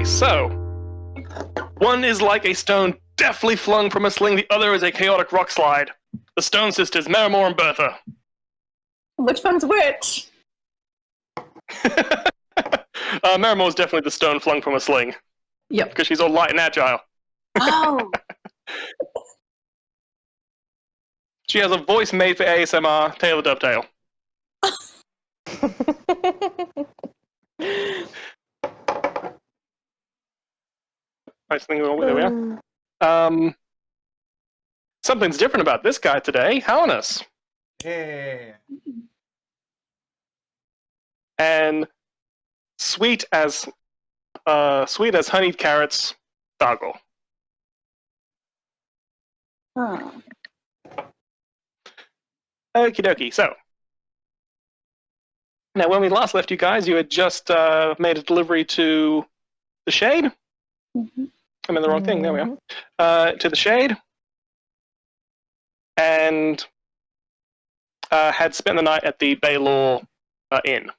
Okay, so one is like a stone deftly flung from a sling. The other is a chaotic rock slide. The Stone Sisters, Marimore and Bertha. Which one's which? Marimore is definitely the stone flung from a sling. Yep. Because she's all light and agile. Oh. She has a voice made for ASMR, Taylor Dovetail. Nice thing, there we are. Something's different about this guy today, Hallinus. Hey. And sweet as honeyed carrots, Dargle. Huh. Okie dokie. So, now when we last left you guys, you had just made a delivery to the Shade. Mm-hmm. I'm in the wrong thing. There we are. To the Shade, and had spent the night at the Baylor Inn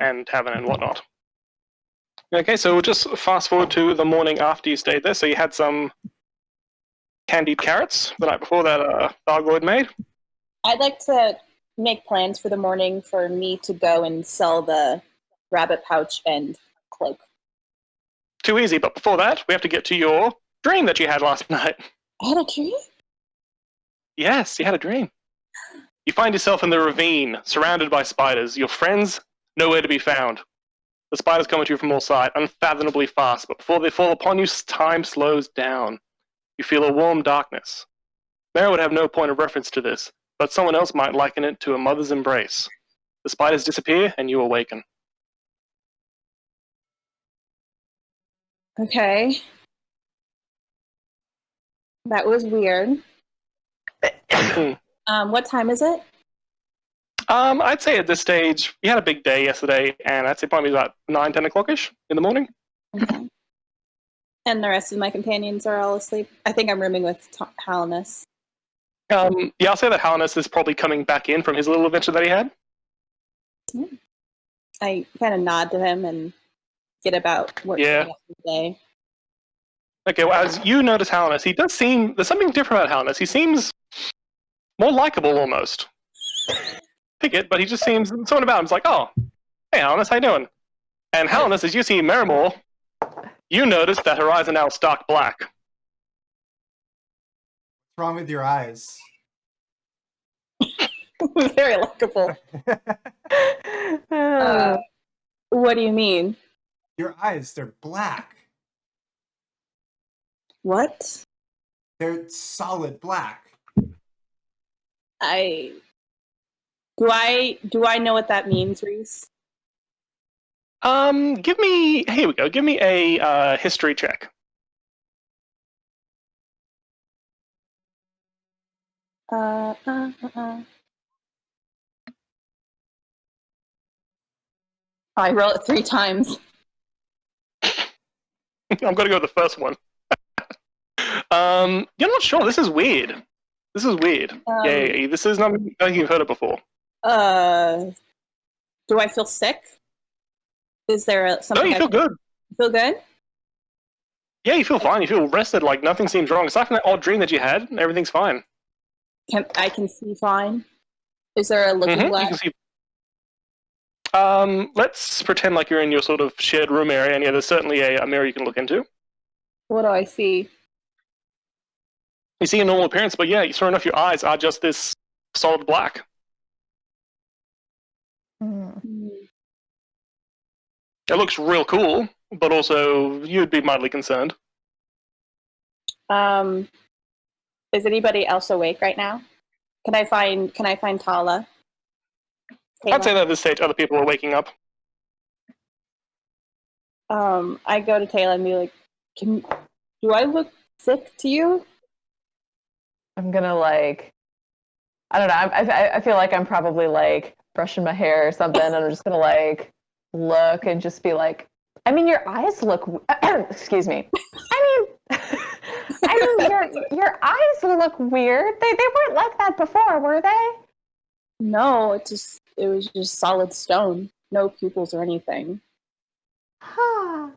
and Tavern and whatnot. Okay, so we'll just fast forward to the morning after you stayed there. So you had some candied carrots the night before that Dargle had made. I'd like to make plans for the morning for me to go and sell the rabbit pouch and cloak. Too easy, but before that, we have to get to your dream that you had last night. I had a dream? Yes, you had a dream. You find yourself in the ravine, surrounded by spiders. Your friends, nowhere to be found. The spiders come at you from all sides, unfathomably fast, but before they fall upon you, time slows down. You feel a warm darkness. Mara would have no point of reference to this, but someone else might liken it to a mother's embrace. The spiders disappear, and you awaken. Okay. That was weird. What time is it? I'd say at this stage, you had a big day yesterday, and I'd say probably about 9, 10 o'clock-ish in the morning. Okay. And the rest of my companions are all asleep. I think I'm rooming with Hallinus. Yeah, I'll say that Hallinus is probably coming back in from his little adventure that he had. I kind of nod to him and get about work for the rest of the day. Okay, well, as you notice Hallinus, he does seem... There's something different about Hallinus. He seems more likable, almost. Pick it, but he just seems... Someone about him's like, oh, hey, Hallinus, how you doing? And Hallinus, as you see Marimore, you notice that her eyes are now stark black. What's wrong with your eyes? Very likable. What do you mean? Your eyes, they're black. What? They're solid black. Do I know what that means, Reese? Give me... Here we go. Give me a history check. I roll it 3 times. I'm going to go with the first one. You're not sure. This is weird. This is weird. Yeah, this is not like you've heard it before. Do I feel sick? Is there something? No, you feel good. You feel good? Yeah, you feel fine. You feel rested. Like nothing seems wrong. Aside from that odd dream that you had, everything's fine. I can see fine. Is there a looking glass? You can see. Let's pretend like you're in your sort of shared room area, and yeah, there's certainly a mirror you can look into. What do I see? You see a normal appearance, but yeah, sure enough, your eyes are just this solid black. It looks real cool, but also you'd be mildly concerned. Is anybody else awake right now? Can I find Tala? I'd say that at this stage, other people are waking up. I go to Taylor and be like, do I look sick to you? I'm gonna I don't know. I feel like I'm probably brushing my hair or something, and I'm just gonna look and just be like, I mean, your eyes look. Excuse me. I mean, your eyes look weird. They weren't like that before, were they? No, it was just solid stone. No pupils or anything. Huh.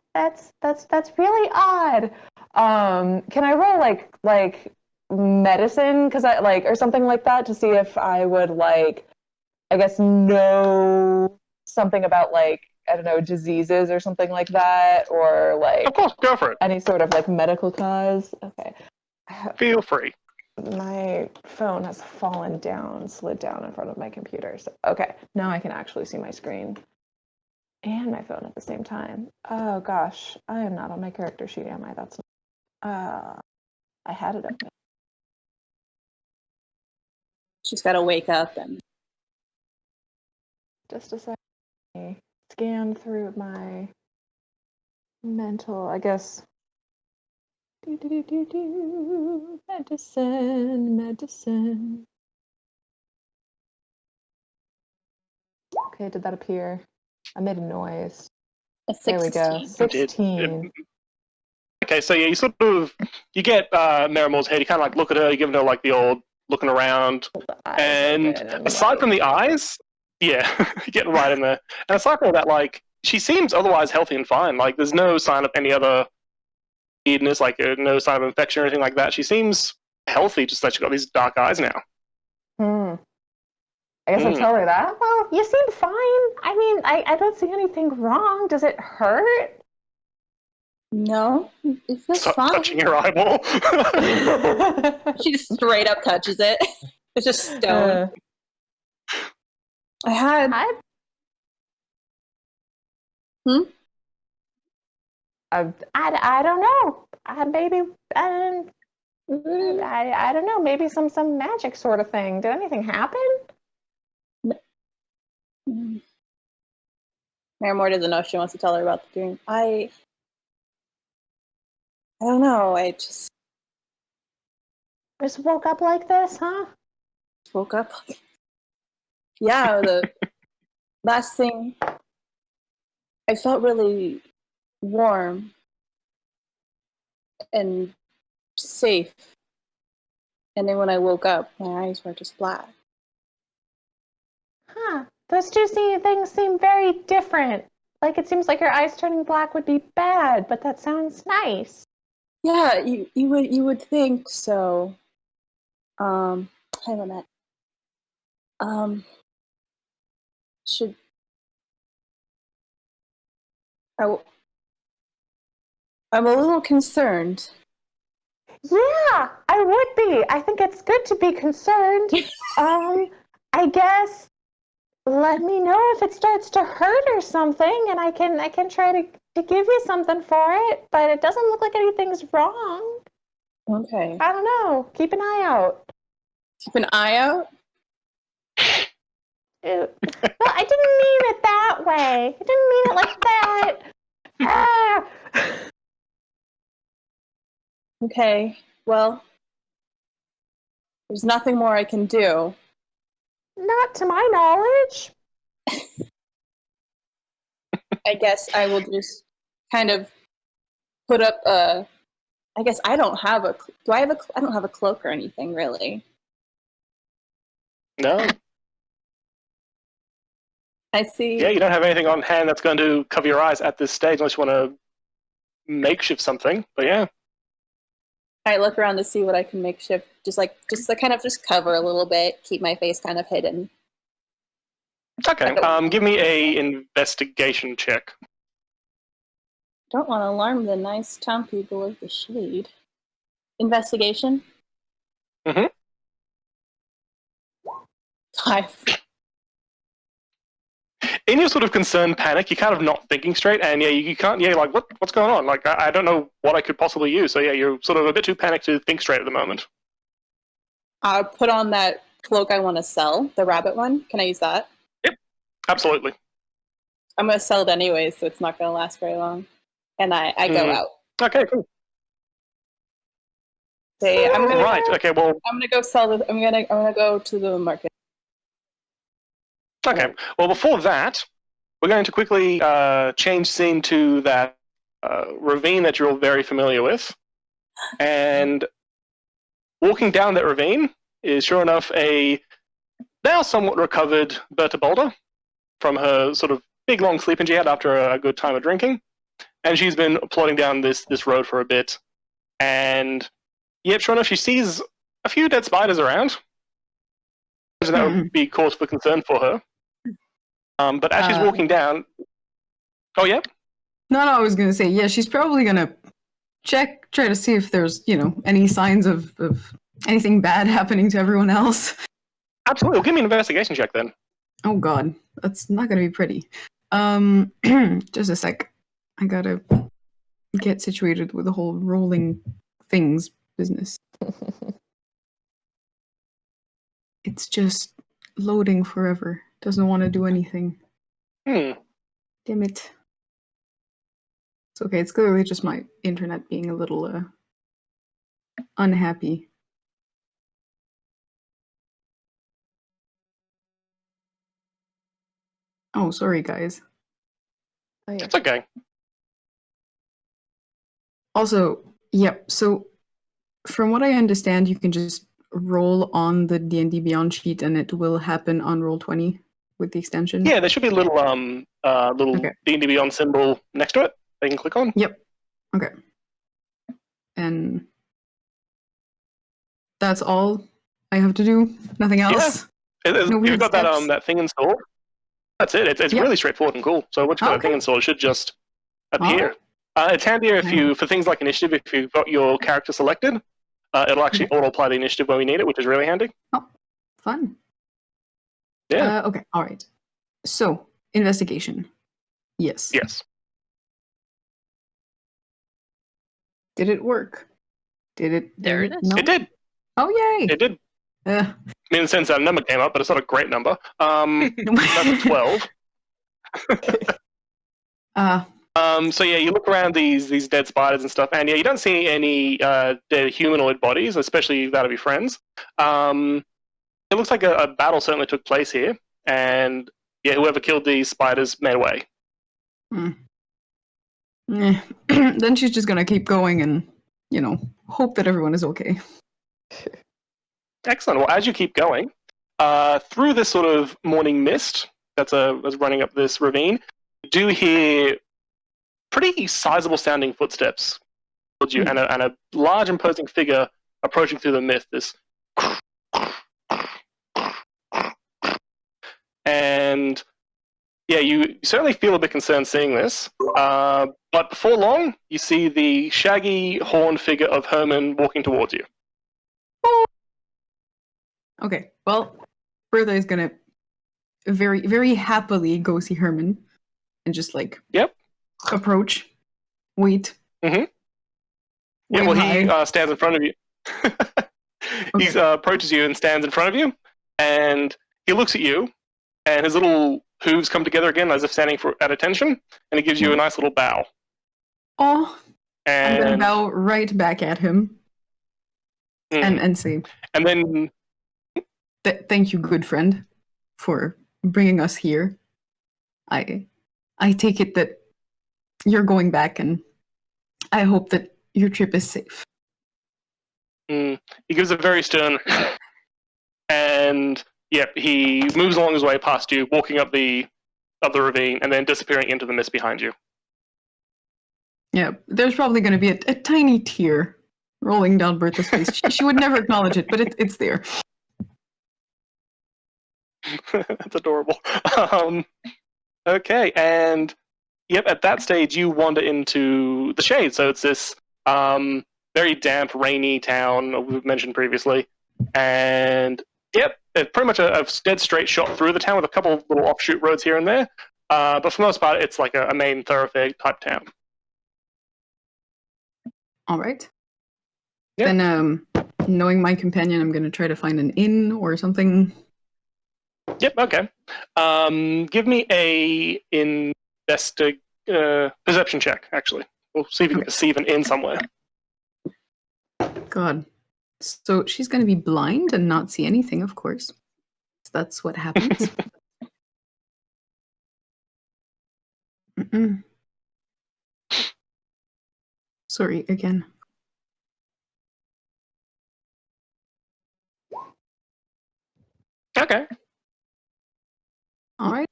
That's really odd. Can I roll like medicine? Because I like or something like that to see if I would like I guess know something about like I don't know diseases or something like that, or Of like course, go for it. any sort of like medical cause. Okay. Feel free. My phone has slid down in front of my computer. So, okay, now I can actually see my screen and my phone at the same time. Oh gosh, I am not on my character sheet, am I? That's not, I had it open. She's got to wake up and Just a second. Scan through my mental, I guess. Medicine. Okay, did that appear? I made a noise. a There we go. 16. 16. Okay, so yeah, you get Merimore's head. You kind of like look at her. You give her like the old looking around, and aside from the eyes, yeah, you're getting right in there. And aside from that, like she seems otherwise healthy and fine. Like there's no sign of any other weirdness, like no sign of infection or anything like that. She seems healthy, just that she's got these dark eyes now. I guess I'll tell her that. Well, you seem fine. I mean, I don't see anything wrong. Does it hurt? No, it feels fine. Touching your eyeball. She just straight up touches it. It's just stone. I don't know. Maybe I don't know. Maybe some magic sort of thing. Did anything happen? Marimore doesn't know if she wants to tell her about the dream. I don't know. I just woke up like this, huh? woke up. Yeah, the last thing I felt really warm and safe. And then when I woke up, my eyes were just black. Huh. Those two things seem very different. Like it seems like your eyes turning black would be bad, but that sounds nice. Yeah, you would think so. Hi, Lynette. Should I'm a little concerned. Yeah, I would be. I think it's good to be concerned. I guess let me know if it starts to hurt or something, and I can try to give you something for it. But it doesn't look like anything's wrong. Okay. I don't know. Keep an eye out. Keep an eye out? Well, I didn't mean it that way. I didn't mean it like that. Ah. Okay, well, there's nothing more I can do. Not to my knowledge. I guess I will just kind of put up a. I guess I don't have a. Do I have a? I don't have a cloak or anything really. No. I see. Yeah, you don't have anything on hand that's going to cover your eyes at this stage unless you want to makeshift something. But yeah. I look around to see what I can makeshift. Just kind of just cover a little bit, keep my face kind of hidden. Okay. Give me a investigation check. Don't want to alarm the nice town people of the shade. Investigation? Mm-hmm. 5. In your sort of concerned panic, you're kind of not thinking straight, and yeah, you can't. Yeah, like what's going on? Like I don't know what I could possibly use. So yeah, you're sort of a bit too panicked to think straight at the moment. I'll put on that cloak I want to sell, the rabbit one. Can I use that? Yep, absolutely. I'm going to sell it anyway, so it's not going to last very long. And I go out. Okay, cool. Say, I'm gonna, right. Okay. Well, I'm gonna go sell the. I'm gonna go to the market. Okay. Well, before that, we're going to quickly change scene to that ravine that you're all very familiar with, and walking down that ravine is sure enough a now somewhat recovered Berta Boulder from her sort of big long sleep she had after a good time of drinking. and she's been plodding down this road for a bit. And yep, sure enough, she sees a few dead spiders around. So that would be cause for concern for her. But as she's walking down, oh yeah, No, I was gonna say, yeah, she's probably gonna try to see if there's, any signs of anything bad happening to everyone else. absolutely. Well, give me an investigation check then. Oh god, that's not gonna be pretty. Just a sec. I gotta get situated with the whole rolling things business. It's just loading forever. Doesn't want to do anything. Hmm. Damn it. It's okay. It's clearly just my internet being a little unhappy. Oh, sorry, guys. Oh, yeah. It's okay. Also, yep. So, from what I understand, you can just roll on the D&D Beyond sheet, and it will happen on Roll20 with the extension. Yeah, there should be a little Okay. D&D Beyond symbol next to it. They can click on. Yep. Okay. And that's all I have to do. Nothing else. You've weird got steps. that thing installed. That's it. It's Yep. really straightforward and cool. So once you've got that thing Okay. installed, it should just appear. Alright. It's handier if Okay. you, for things like initiative, if you've got your character selected, it'll actually auto-apply the initiative when we need it, which is really handy. Fun. Yeah. Okay. All right. So, investigation. Yes. Yes. Did it work? Did it? There it is. No? It did. Oh, yay! It did. Uh, I mean, in the sense that a number came up, but it's not a great number. That's 12. So yeah, you look around these dead spiders and stuff, and yeah, you don't see any dead humanoid bodies, especially that of your friends. It looks like a battle certainly took place here, and yeah, whoever killed these spiders made away. Then she's just gonna keep going and, hope that everyone is okay. Excellent. Well, as you keep going through this sort of morning mist that's running up this ravine, you do hear pretty sizable sounding footsteps towards you, and a large imposing figure approaching through the mist. This, and yeah, you certainly feel a bit concerned seeing this. But before long, you see the shaggy horned figure of Herman walking towards you. Okay, well, Bertha is gonna very, very happily go see Herman and just Yep. approach, wait. Yeah, well, he stands in front of you. He approaches you and stands in front of you, and he looks at you, and his little hooves come together again as if standing at attention, and he gives you a nice little bow. Oh, I'm gonna And bow right back at him and say, and then thank you, good friend, for bringing us here. I take it that you're going back, and I hope that your trip is safe. he gives a very stern, and yep, he moves along his way past you, walking up the ravine, and then disappearing into the mist behind you. Yeah, there's probably going to be a tiny tear rolling down Bertha's face. She would never acknowledge it, but it's there. That's adorable. Okay, and yep, at that stage you wander into the shade. So it's this very damp, rainy town we've mentioned previously, and yep, it's pretty much a dead straight shot through the town with a couple of little offshoot roads here and there. But for the most part, it's like a main thoroughfare type town. All right. Yeah. Then, knowing my companion, I'm going to try to find an inn or something. Yep. Okay. Give me a perception check. Actually, we'll see if you can perceive an inn somewhere. God. So she's going to be blind and not see anything, of course. That's what happens. Sorry, again. Okay. All right.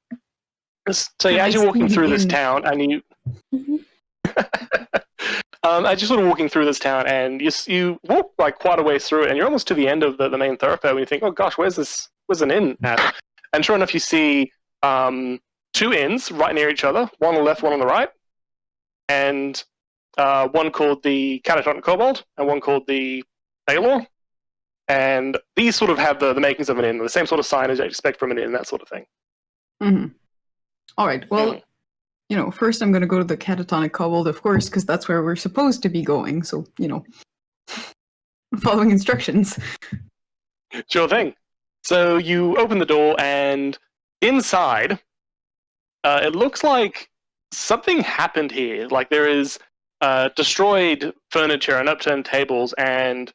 So yeah, as you're walking through this town, and As you're sort of walking through this town, and you walk like quite a ways through it, and you're almost to the end of the main thoroughfare, and you think, oh gosh, where's an inn at? And sure enough, you see 2 inns right near each other, one on the left, one on the right, and one called the Catatonic Kobold, and one called the Baylor. And these sort of have the makings of an inn, the same sort of signage I'd expect from an inn, that sort of thing. Mm-hmm. All right. Well, first I'm going to go to the Catatonic Kobold, of course, because that's where we're supposed to be going. So, following instructions. Sure thing. So you open the door, and inside, it looks like something happened here. Like there is destroyed furniture and upturned tables, and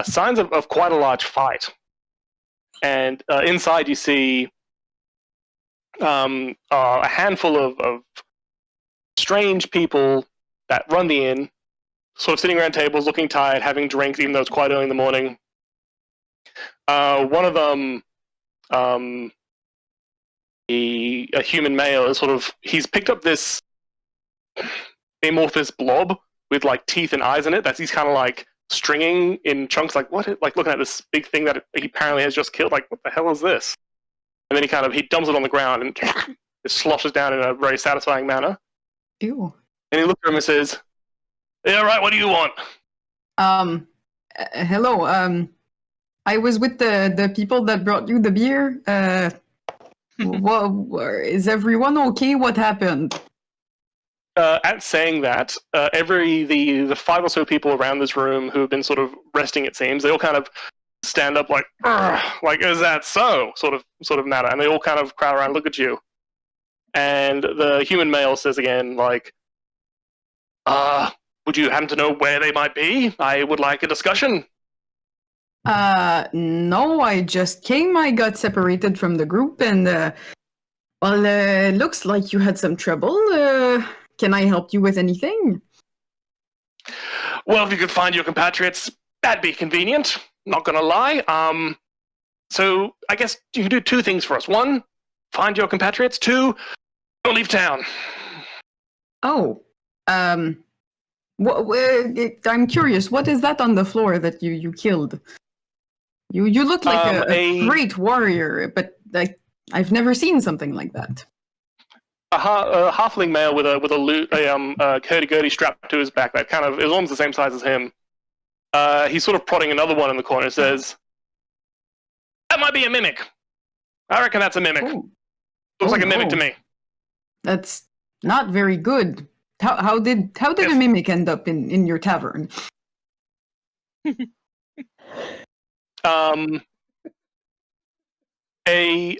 signs of quite a large fight. And inside you see a handful of strange people that run the inn, sort of sitting around tables, looking tired, having drinks, even though it's quite early in the morning. One of them, a human male, is he's picked up this amorphous blob with like teeth and eyes in it that he's kind of like stringing in chunks, like looking at this big thing that he apparently has just killed. Like, what the hell is this? And then he dumps it on the ground and it sloshes down in a very satisfying manner. Ew. And he looks at him and says, "Yeah, right. What do you want?" Hello. I was with the people that brought you the beer. Is everyone okay? What happened? At saying that, the 5 or so people around this room who have been sort of resting, it seems, they all kind of stand up like, is that so? Sort of matter, and they all kind of crowd around and look at you. And the human male says again, like, would you happen to know where they might be? I would like a discussion. No, I just came. I got separated from the group, and looks like you had some trouble. Can I help you with anything? Well, if you could find your compatriots, that'd be convenient. Not gonna lie. So I guess you can do 2 things for us. 1, find your compatriots. 2, don't leave town. Oh, I'm curious. What is that on the floor that you killed? You look like a great warrior, but I've never seen something like that. A halfling male with a hurdy-gurdy strapped to his back that kind of is almost the same size as him. He's sort of prodding another one in the corner and says, "That might be a mimic. I reckon that's a mimic. Oh. Looks like a mimic to me." That's not very good. How did a mimic end up in your tavern?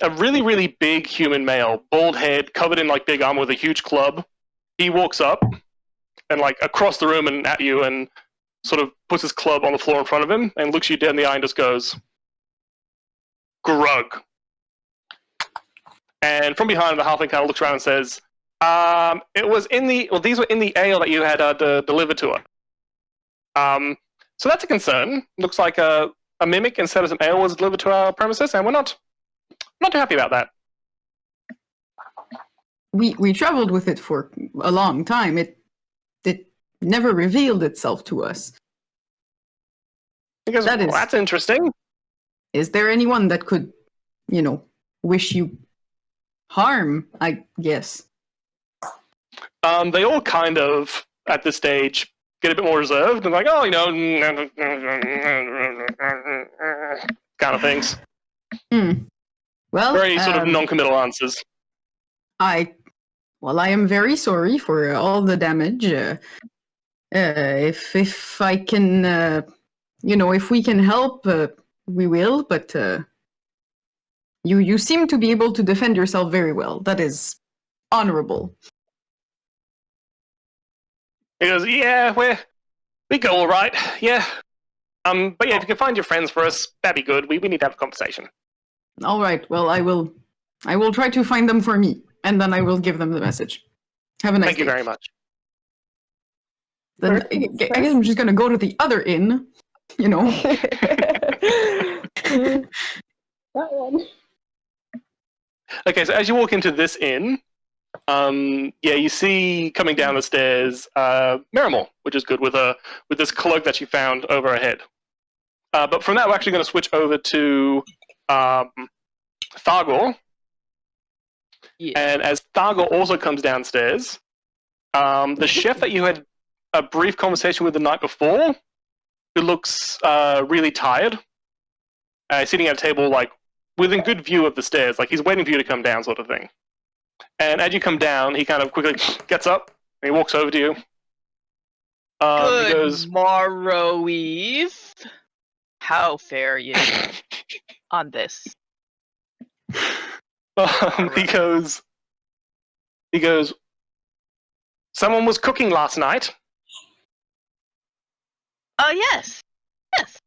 A really, really big human male, bald head, covered in like big armor with a huge club. He walks up and like across the room and at you and sort of puts his club on the floor in front of him and looks you dead in the eye and just goes, "Grug." And from behind him, the halfling kind of looks around and says, these were in the ale that you had delivered to us. So that's a concern. Looks like a mimic instead of some ale was delivered to our premises, and we're not too happy about that. We traveled with it for a long time. It never revealed itself to us. Because that's interesting. Is there anyone that could, wish you harm, I guess? They all kind of, at this stage, get a bit more reserved and like, kind of things. Well, very sort of non-committal answers. I am very sorry for all the damage. If I can, if we can help, we will. But you seem to be able to defend yourself very well. That is honorable. He goes, "Yeah, we go all right. Yeah. But yeah, if you can find your friends for us, that'd be good. We need to have a conversation." All right. Well, I will try to find them for me, and then I will give them the message. Have a nice day. Thank you very much. Then I guess I'm just gonna go to the other inn. That one. Okay, so as you walk into this inn, Yeah, you see coming down the stairs, Miramore, which is good with this cloak that you found over her head. But from that, we're actually going to switch over to Thargor. Yeah. And as Thargor also comes downstairs, the chef that you had a brief conversation with the night before, who looks really tired, sitting at a table like within good view of the stairs, like he's waiting for you to come down, sort of thing. And as you come down, he kind of quickly gets up and he walks over to you. He Good goes, morrow, Eve. How fare you on this? he goes, someone was cooking last night. Oh, yes. Yes.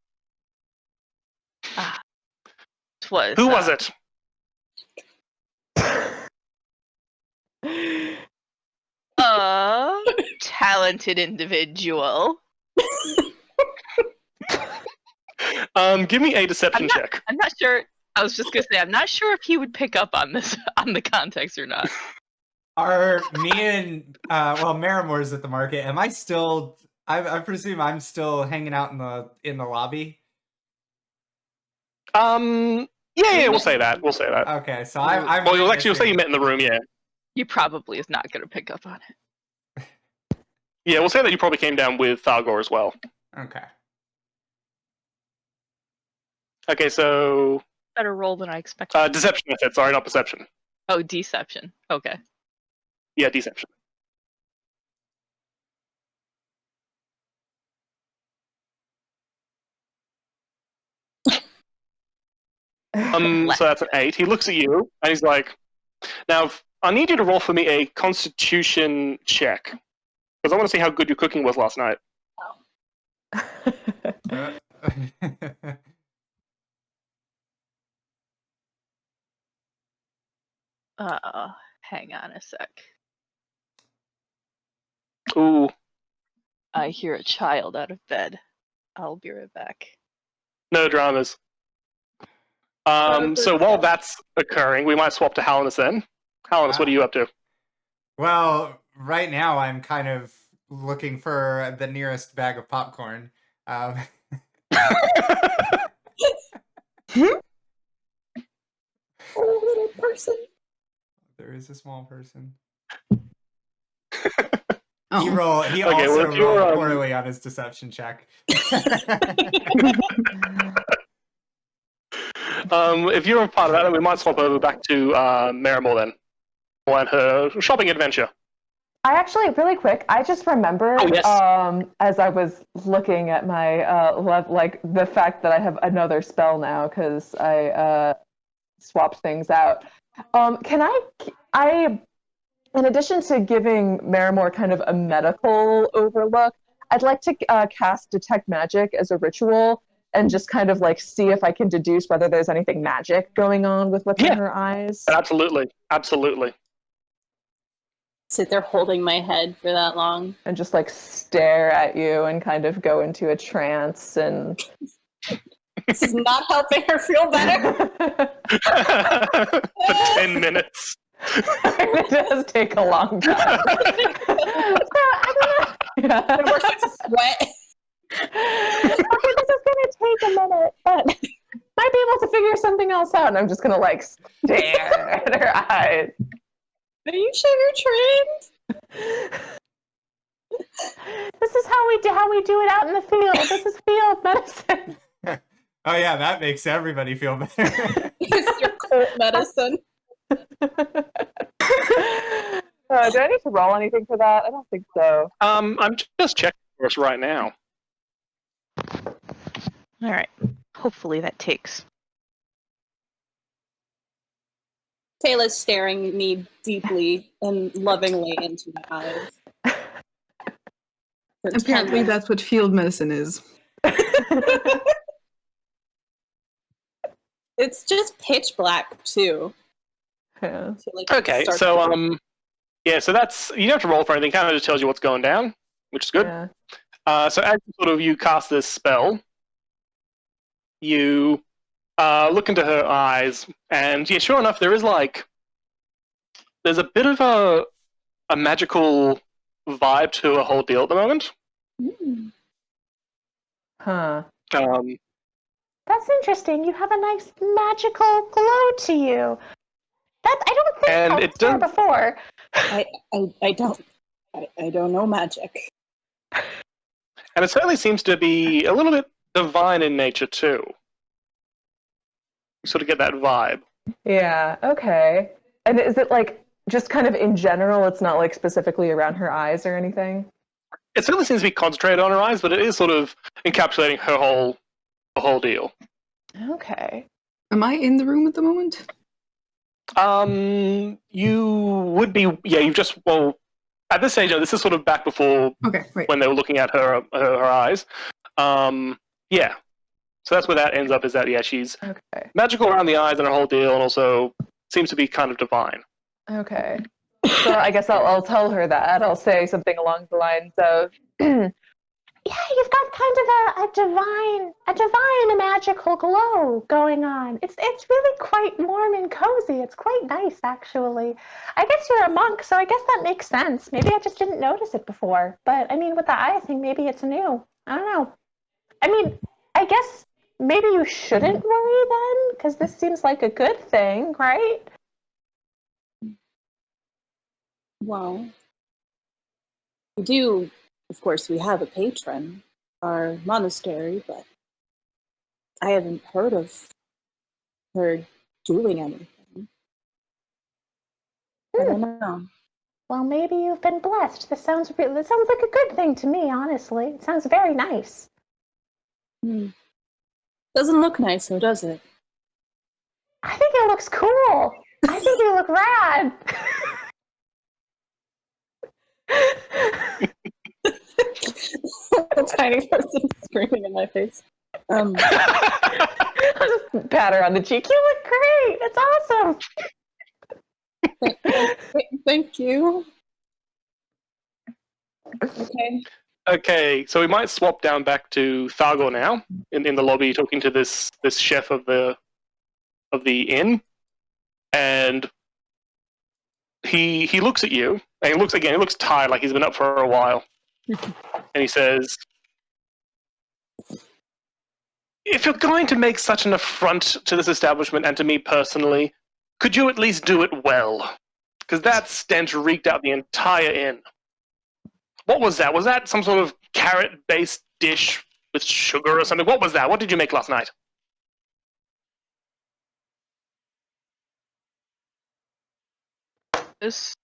It was, Who was it? a talented individual. Give me a deception check. I'm not sure. I was just gonna say, I'm not sure if he would pick up on this, on the context or not. Are me and Maramore's at the market? Am I still? I presume I'm still hanging out in the lobby. Yeah, we'll say that. We'll say that. Okay, so I'm. Well, you'll say you met in the room, yeah. He probably is not gonna pick up on it. Yeah, we'll say that you probably came down with Thargor as well. Okay. Okay, so Better roll than I expected. deception. I said, sorry, not perception. Oh, deception. Okay. Yeah, deception. So that's an 8. He looks at you and he's like, "Now, I need you to roll for me a Constitution check because I want to see how good your cooking was last night." Hang on a sec. Ooh, I hear a child out of bed. I'll be right back. no dramas. So while that's occurring, we might swap to Hallinus then. Hallinus, what are you up to? Well, right now I'm kind of looking for the nearest bag of popcorn. Oh, little person. There is a small person. Oh. He Okay, also well, if you're, rolled poorly on his deception check. If you're a part of that, then we might swap over back to Miramore then, and her shopping adventure. I actually, really quick, I just remembered, Oh, yes. as I was looking at my, like, the fact that I have another spell now, because I swapped things out. Can I, in addition to giving Marimore kind of a medical overlook, I'd like to cast Detect Magic as a ritual, and just kind of, like, see if I can deduce whether there's anything magic going on with what's in her eyes. Absolutely. Absolutely. Sit there holding my head for that long. And just like stare at you and kind of go into a trance and This is not helping her feel better. For 10 minutes. it does take a long time. Yeah. It works like sweat. Okay, this is gonna take a minute, but might be able to figure something else out. And I'm just gonna like stare at her eyes. Are you sugar trained? This is how we do it out in the field. This is field medicine. Oh yeah, that makes everybody feel better. It's your cold medicine. Do I need to roll anything for that? I don't think so. I'm just checking for us right now. All right. Hopefully that takes. Taylor's staring me deeply and lovingly into my eyes. Apparently, that's what field medicine is. It's just pitch black too. Yeah. So, like, Okay, start so to- yeah, so that's, you don't have to roll for anything. It kind of just tells you what's going down, which is good. Yeah. So as you cast this spell, you look into her eyes, and yeah, sure enough, there is like there's a bit of a magical vibe to her whole deal at the moment. Huh. Um, That's interesting. You have a nice magical glow to you. That I don't think And I've it seen does- before. I don't know magic. and it certainly seems to be a little bit divine in nature too. You sort of get that vibe. Yeah, okay. And is it like just kind of in general, it's not like specifically around her eyes or anything? It certainly seems to be concentrated on her eyes, but it is sort of encapsulating her whole deal. Okay. Am I in the room at the moment? You would be, yeah. You've just at this stage, this is sort of back before Okay, right. when they were looking at her eyes. Yeah. So that's where that ends up. Is that she's Okay. magical around the eyes and her whole deal, and also seems to be kind of divine. Okay. So I guess I'll tell her that. I'll say something along the lines of, yeah, you've got kind of a divine magical glow going on. It's really quite warm and cozy. It's quite nice, actually. I guess you're a monk, so I guess that makes sense. Maybe I just didn't notice it before. But I mean, with the eye thing, maybe it's new. I don't know. I mean, I guess maybe you shouldn't worry then, because this seems like a good thing, right? Well, we do, of course, we have a patron, our monastery, but I haven't heard of her doing anything. I don't know. Well, maybe you've been blessed. This sounds like a good thing to me, honestly. It sounds very nice. Doesn't look nice, though, does it? I think it looks cool. I think you look rad. A tiny person screaming in my face. I'll just pat her on the cheek. You look great. It's awesome. Thank you. Okay. Okay, so we might swap down back to Thargor now in the lobby, talking to this chef of the inn, and he looks at you, and he looks tired, like he's been up for a while, and he says, "If you're going to make such an affront to this establishment and to me personally, could you at least do it well? Because that stench reeked out the entire inn. What was that? Was that some sort of carrot-based dish with sugar or something? What was that? What did you make last night?" This.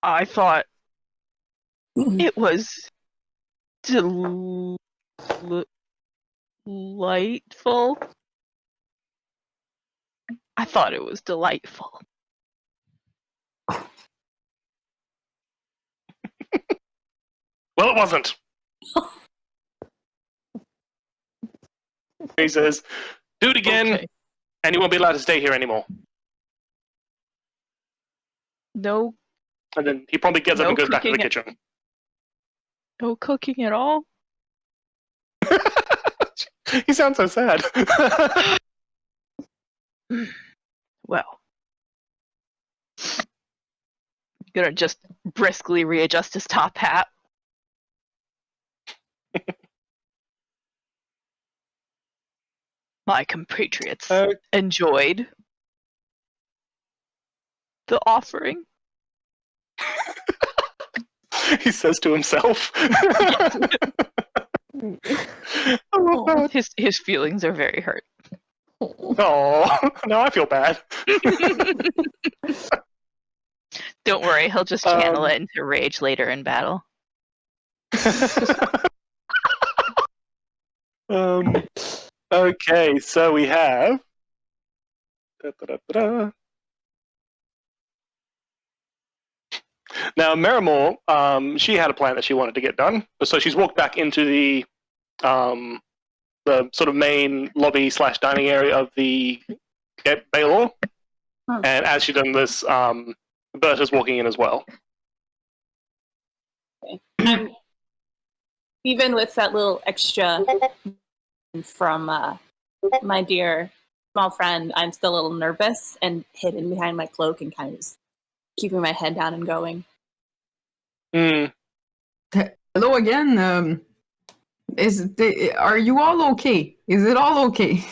I thought it was delightful. I thought it was delightful. Well, it wasn't. He says, "Do it again, Okay. and you won't be allowed to stay here anymore." No, And then he probably gets up No and goes back to the cooking kitchen. no cooking at all. He sounds so sad. Well, gonna just briskly readjust his top hat. My compatriots enjoyed the offering. He says to himself. His feelings are very hurt. Oh, now I feel bad. Don't worry, he'll just channel it into rage later in battle. Okay, so we have. Da-da-da-da-da. Now, Marimore, she had a plan that she wanted to get done, so she's walked back into the sort of main lobby / dining area of the Baylor. And as she's done this, Berta's walking in as well. Okay. Even with that little extra from my dear small friend, I'm still a little nervous and hidden behind my cloak and kind of just keeping my head down and going. Hello again. Are you all okay? Is it all okay?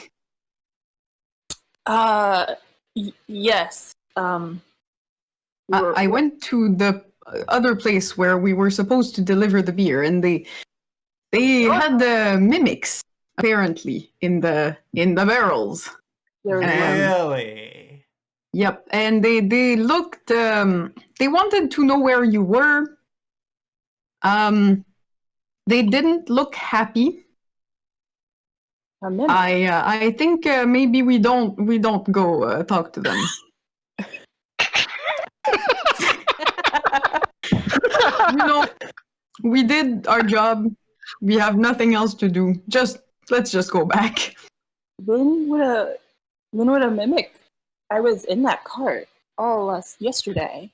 Yes. I went to the other place where we were supposed to deliver the beer, and they had the mimics apparently in the barrels. There was Really? Yep, and they looked. They wanted to know where you were. They didn't look happy. a mimic. I think maybe we don't go talk to them. We did our job. We have nothing else to do. Let's just go back. When would a mimic? I was in that cart all yesterday.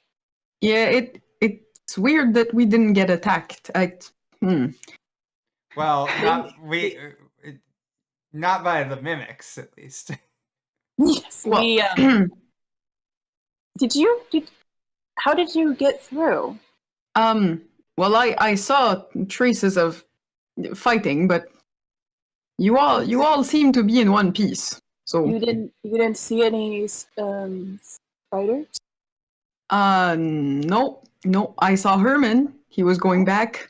Yeah, it's weird that we didn't get attacked. Well, not by the mimics, at least. Yes, Well, we. How did you get through? Well, I saw traces of fighting, but you all seem to be in one piece. So You didn't see any spiders? No. I saw Herman. He was going back.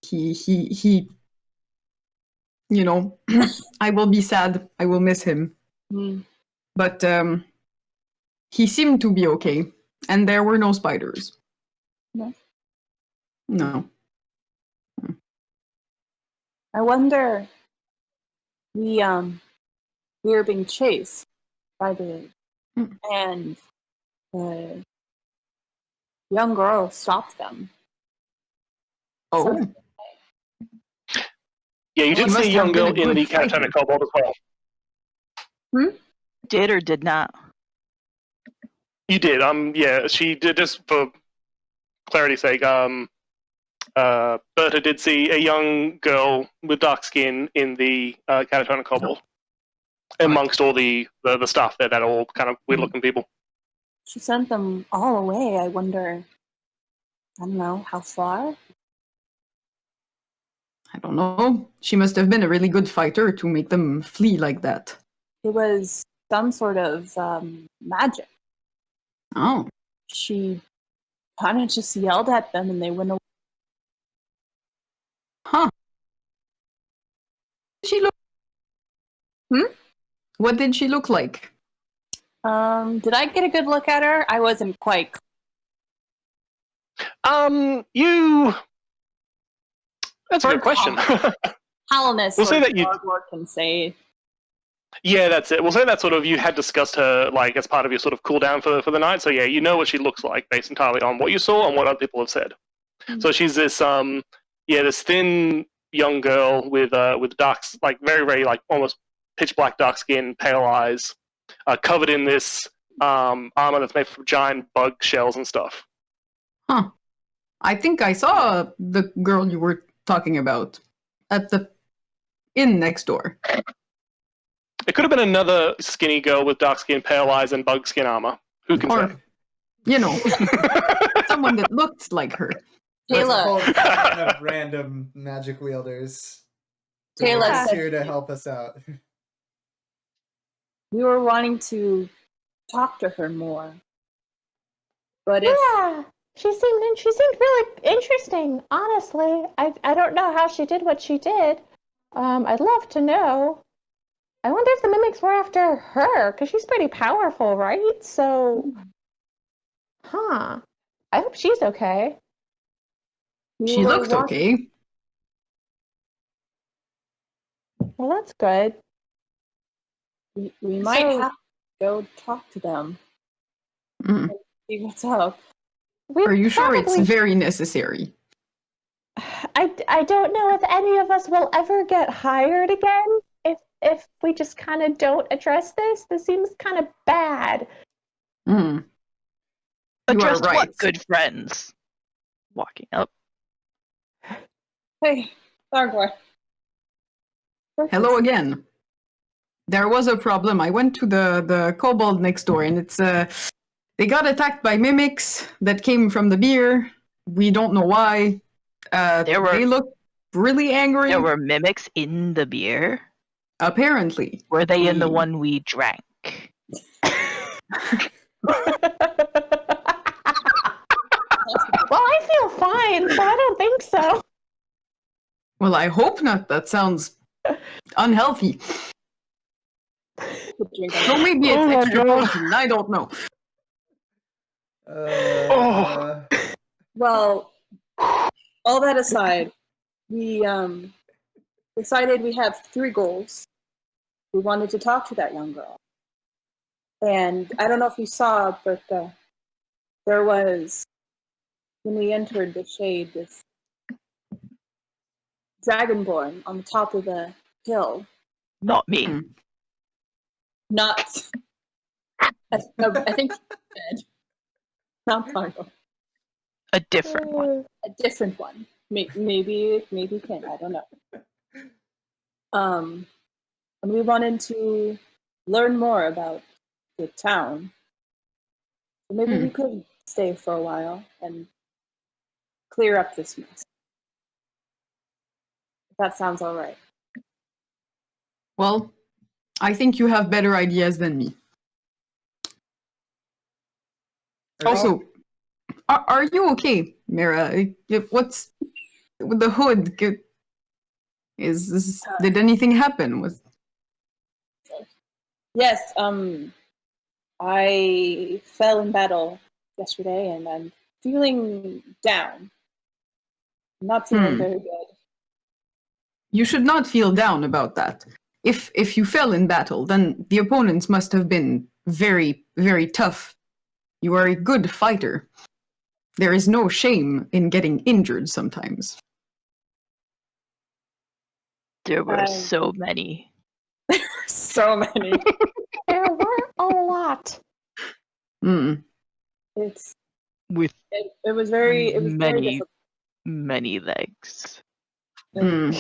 He you know, I will be sad. I will miss him. Hmm. But he seemed to be okay, and there were no spiders. No. No. I wonder. We were being chased by and the young girl stopped them. Oh, Yeah, you She did see must a young have been girl a in good the fighter. catatonic kobold as well. Did or did not? You did. Yeah, she did. Just for clarity's sake, Berta did see a young girl with dark skin in the catatonic kobold, amongst all the staff there that are all kind of weird-looking people. She sent them all away. I wonder. I don't know how far. I don't know. She must have been a really good fighter to make them flee like that. It was some sort of magic. Oh, She kind of just yelled at them and they went away. huh. She look. What did she look like? Did I get a good look at her? I wasn't quite. You. That's a good question. Halness We'll say that you- can say. Yeah, that's it. We'll say that sort of you had discussed her like as part of your sort of cooldown for the night. So yeah, you know what she looks like based entirely on what you saw and what other people have said. So she's this this thin young girl with dark, like very very like almost pitch black dark skin, pale eyes, covered in this armor that's made from giant bug shells and stuff. Huh. I think I saw the girl you were talking about at the inn next door. It could have been another skinny girl with dark skin, pale eyes, and bug skin armor. Who can Or, say? you know, someone that looked like her. There's a Taylor. whole ton of random magic wielders. who Taylor are said here to help us out. we were wanting to talk to her more. But if Yeah, she seemed really interesting. Honestly, I don't know how she did what she did. I'd love to know. I wonder if the mimics were after her, because she's pretty powerful, right? So, I hope she's okay. we She were looked okay. Well, that's good. we might So- have to go talk to them. Mm. See what's up. We Are you sure it's probably- very necessary? I don't know if any of us will ever get hired again if we just kind of don't address this. This seems kind of bad. Mm. But You are just right. what good friends. Walking up. Hey, Thargor. Hello again. there was a problem. I went to the kobold next door, and it's they got attacked by mimics that came from the beer. We don't know why. They look really angry. There were mimics in the beer. Apparently. Were they in the one we drank? Well, I feel fine, so I don't think so. Well, I hope not. That sounds unhealthy. So maybe it's Oh my extra God. protein. I don't know. Well, all that aside, we decided we have 3 goals. We wanted to talk to that young girl. And I don't know if you saw, but there was, when we entered the shade, this dragonborn on the top of the hill. Not me. Hmm. Not, no, I think dead. Not Margot. A different one. A different one. Maybe Ken. I don't know. And we wanted to learn more about the town. So maybe we could stay for a while and clear up this mess. If that sounds all right. Well, I think you have better ideas than me. Also, are you okay, Mira? What's with the hood? Did anything happen? Yes, I fell in battle yesterday and I'm feeling down. I'm not feeling very good. You should not feel down about that. If you fell in battle, then the opponents must have been very, very tough. You are a good fighter. There is no shame in getting injured sometimes. There were so many. So many. There were a lot. It's With it was very very many, difficult. many legs. I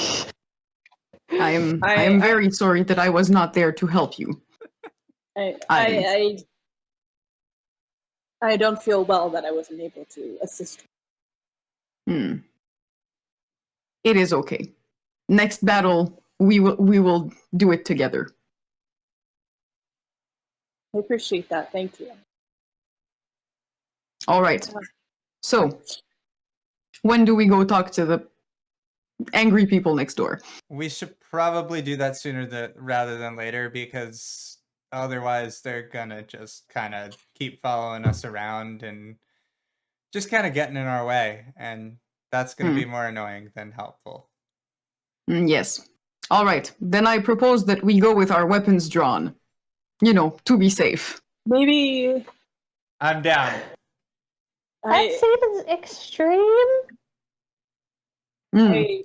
am very sorry that I was not there to help you. I don't feel well that I wasn't able to assist. It is okay. Next battle, we will do it together. I appreciate that. Thank you. All right. So, when do we go talk to the angry people next door? We should probably do that sooner rather than later, because otherwise they're gonna just kind of keep following us around and just kind of getting in our way, and that's gonna be more annoying than helpful. Yes. All right. Then I propose that we go with our weapons drawn. You know, to be safe. Maybe I'm down. That seems extreme. I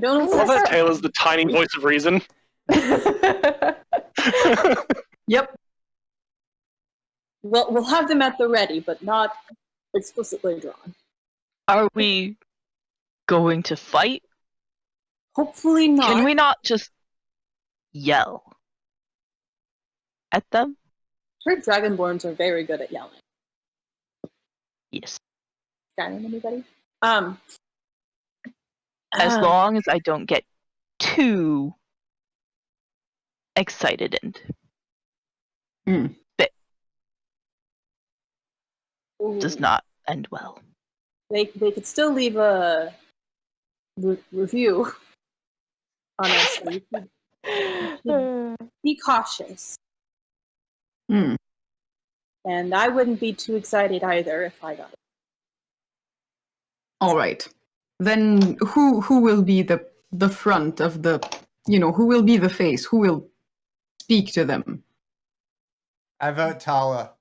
don't know. I love that Taylor's the tiny voice of reason. Yep. Well, we'll have them at the ready, but not explicitly drawn. Are we going to fight? Hopefully not. Can we not just yell at them? I heard dragonborns are very good at yelling. Yes. Skyrim, anybody? As long as I don't get too excited and bit does not end well. They could still leave a review on us. So you could be cautious. And I wouldn't be too excited either if I got it. All right. Then who will be the front of the, who will be the face? Who will speak to them? I vote Tala.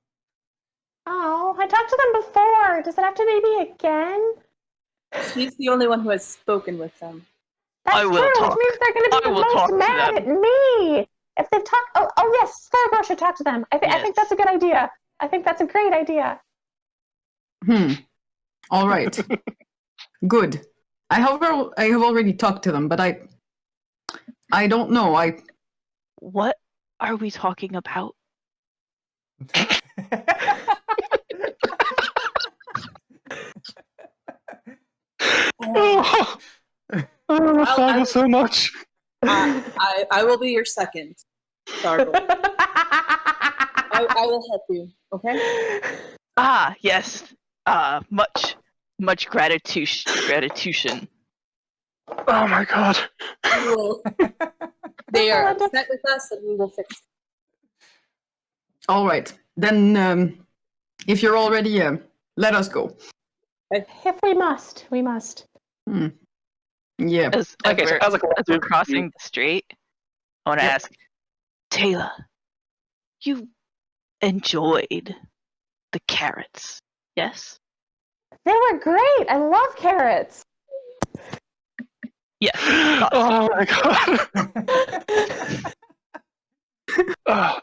Oh, I talked to them before. Does it have to be again? She's the only one who has spoken with them. That's I will true, talk. which means they're going to be I the will talk most to mad them. at me. If they've talked, oh yes, Stargirl should talk to them. I think that's a good idea. I think that's a great idea. All right. Good. I have already talked to them, but I don't know. What are we talking about? Oh, I Father so much. I will be your second gargle. I will help you. Okay. Ah, yes. Much gratitude. Oh my god. We will, they are upset with us, and we will fix it. All right. Then, if you're all ready, let us go. If we must, we must. Yeah. As Okay, so we're, as a as we're collective, crossing the street, I want to Yep. ask, Taylor, you enjoyed the carrots, yes? They were great. I love carrots. Yes. Oh my god.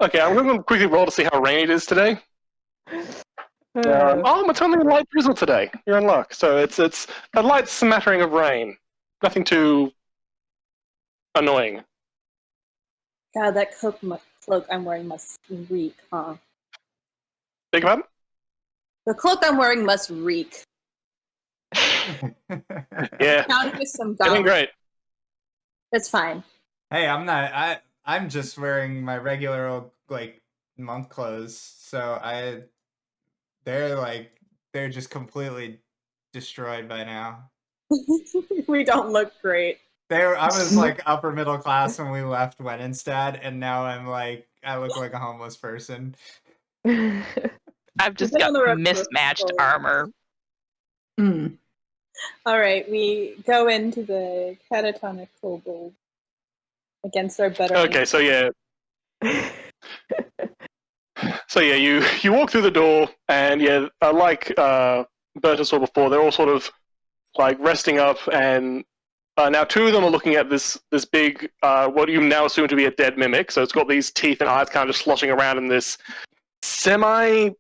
Okay, I'm going to quickly roll to see how rainy it is today. It's only a light drizzle today. You're in luck. So it's a light smattering of rain. Nothing too annoying. God, that cloak I'm wearing must reek, huh? Big pardon? The cloak I'm wearing must reek. Yeah, Counting with some doing gum. great. It's fine. Hey, I'm not. I'm just wearing my regular old monk clothes. So they're just completely destroyed by now. We don't look great. I was upper middle class when we left Wenenstad, and now I look like a homeless person. I've just We've been got on the road for mismatched so long. armor. All right, we go into the catatonic kobold against our better. Okay, so yeah. So yeah, you walk through the door, and yeah, like Berta saw before, they're all sort of resting up, and now two of them are looking at this big, what you now assume to be a dead mimic. So it's got these teeth and eyes kind of just sloshing around in this semi-congealed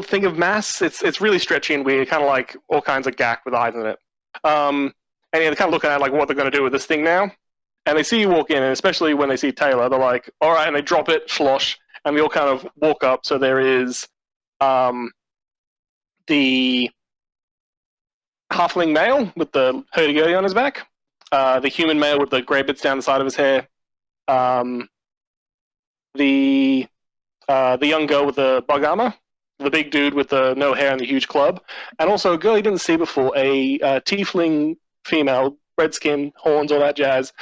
thing of mass. It's really stretchy and weird, kind of like all kinds of gack with eyes in it. And yeah, they're kind of looking at what they're going to do with this thing now. And they see you walk in, and especially when they see Taylor, they're like, all right, and they drop it, slosh, and we all kind of walk up. So there is the halfling male with the hurdy-gurdy on his back, the human male with the grey bits down the side of his hair, the young girl with the bug armor, the big dude with the no hair and the huge club, and also a girl you didn't see before, a tiefling female, red skin, horns, all that jazz,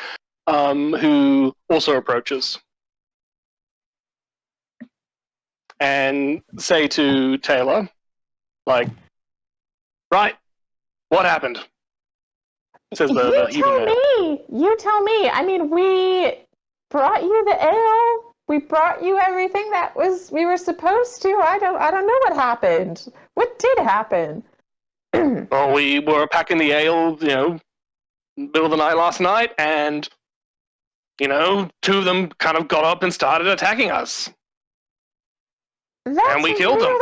who also approaches and say to Taylor, right, what happened? Says the human male. You tell me. I mean, we brought you the ale. We brought you everything that we were supposed to. I don't know what happened. What did happen? Well, we were packing the ale, middle of the night last night, and two of them kind of got up and started attacking us. And we killed them.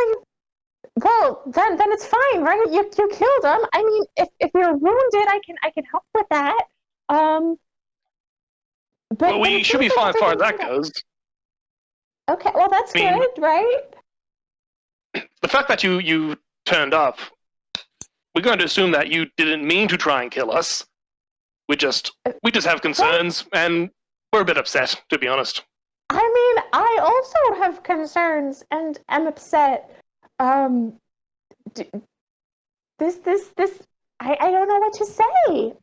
Well, then it's fine, right? You killed them. I mean, if you're wounded, I can help with that. But we should be fine as far as that goes. Okay, well that's good, right? The fact that you turned up, we're going to assume that you didn't mean to try and kill us. We just have concerns, and we're a bit upset, to be honest. I mean, I also have concerns and am upset. This, I don't know what to say.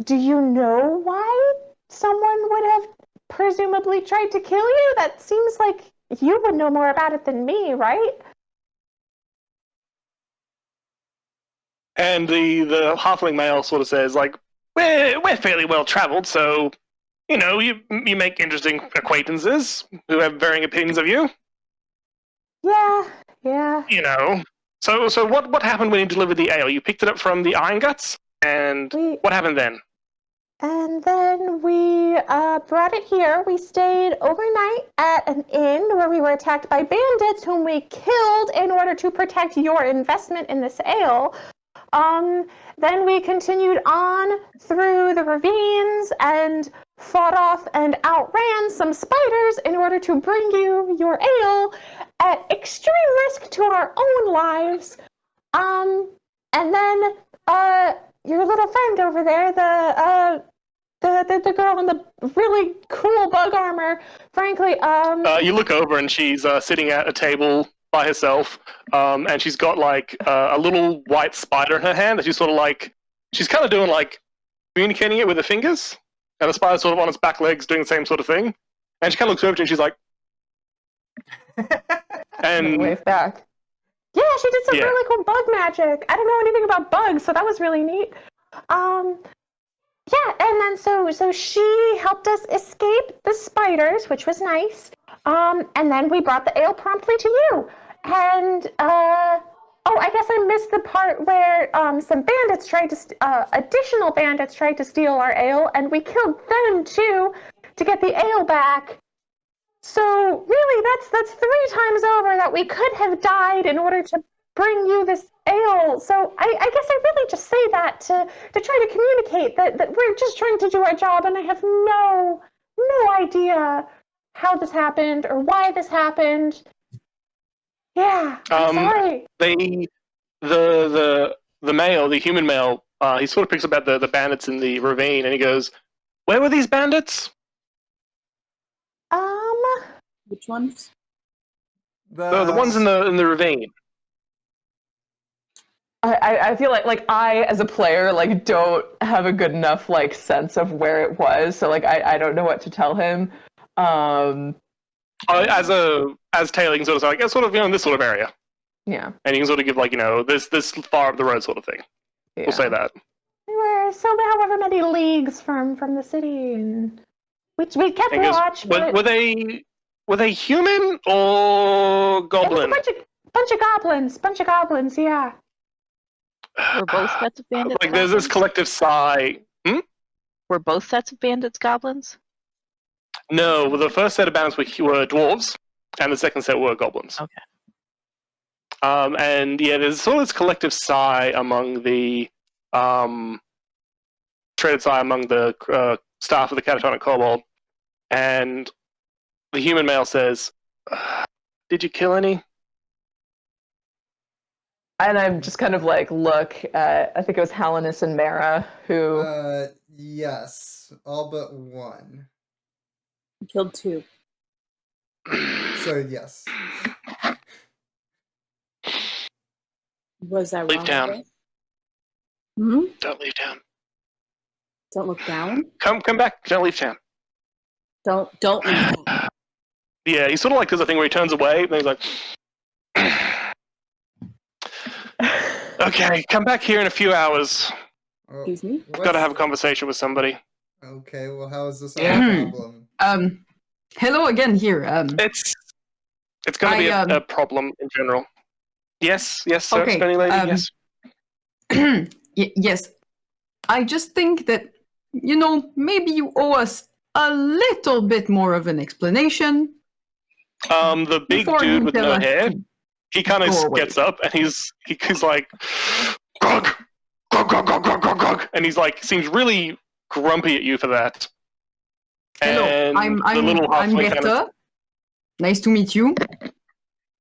Do you know why someone would have presumably tried to kill you? That seems like you would know more about it than me, right? And the halfling male sort of says, we're fairly well traveled, so you make interesting acquaintances who have varying opinions of you. Yeah. So what happened when you delivered the ale? You picked it up from the Ironguts, and what happened then? And then we brought it here. We stayed overnight at an inn where we were attacked by bandits whom we killed in order to protect your investment in this ale. Then we continued on through the ravines and fought off and outran some spiders in order to bring you your ale at extreme risk to our own lives. And then your little friend over there, the girl in the really cool bug armor, frankly, You look over and she's sitting at a table by herself, and she's got like a little white spider in her hand that she's sort of like, she's kind of doing like communicating it with her fingers, and the spider's sort of on its back legs doing the same sort of thing. And she kind of looks over to you and she's like, and wave back. Yeah, she did some really cool bug magic. I don't know anything about bugs, so that was really neat. Yeah, and then so she helped us escape the spiders, which was nice. And then we brought the ale promptly to you. And I guess I missed the part where some bandits tried to additional bandits tried to steal our ale, and we killed them too to get the ale back. So really, that's 3 times over that we could have died in order to bring you this ale. So I guess I really just say that to try to communicate that we're just trying to do our job, and I have no idea how this happened or why this happened. Yeah, I'm sorry. The male, the human male, he sort of picks up at the bandits in the ravine, and he goes, "Where were these bandits?" Which ones? The ones in the ravine. I feel like I, as a player, like don't have a good enough like sense of where it was, so like I don't know what to tell him. As Taylor, you can sort of say like, it's sort of in this sort of area. Yeah. And you can sort of give like, this far up the road sort of thing. Yeah. We'll say that. We were however many leagues from the city, and we kept watch. Were they human or goblin? It was a bunch of goblins, yeah. Were both sets of bandits like there's this collective sigh. Were both sets of bandits goblins? No, well, the first set of bandits were dwarves, and the second set were goblins. Okay. And yeah, there's sort of this collective sigh among the traded sigh among the staff of the catatonic kobold, and the human male says, "Did you kill any?" And I'm just kind of like look at, I think it was Halinus and Mara who. Yes, all but one. You killed 2. So yes. Was I wrong? Leave town. Hmm? Don't leave town. Don't look down. Come back. Don't leave town. Don't leave town. Yeah, he sort of like does a thing where he turns away, and he's like, "Okay, come back here in a few hours. Excuse me? Got to have a conversation with somebody." Okay, well, how is this Yeah. a problem? Hello again here. It's going to be a problem in general. Yes, sir, Okay, Spinny Lady, yes. Yes. I just think that, maybe you owe us a little bit more of an explanation. The big before dude you with tell no us hair, to he kind of go away. gets up and he's like, "Grog, grog, grog, grog, grog, grog, grog," and he's like, seems really grumpy at you for that. Hello, And I'm the little I'm halfling kind Bertha. of, Nice to meet you.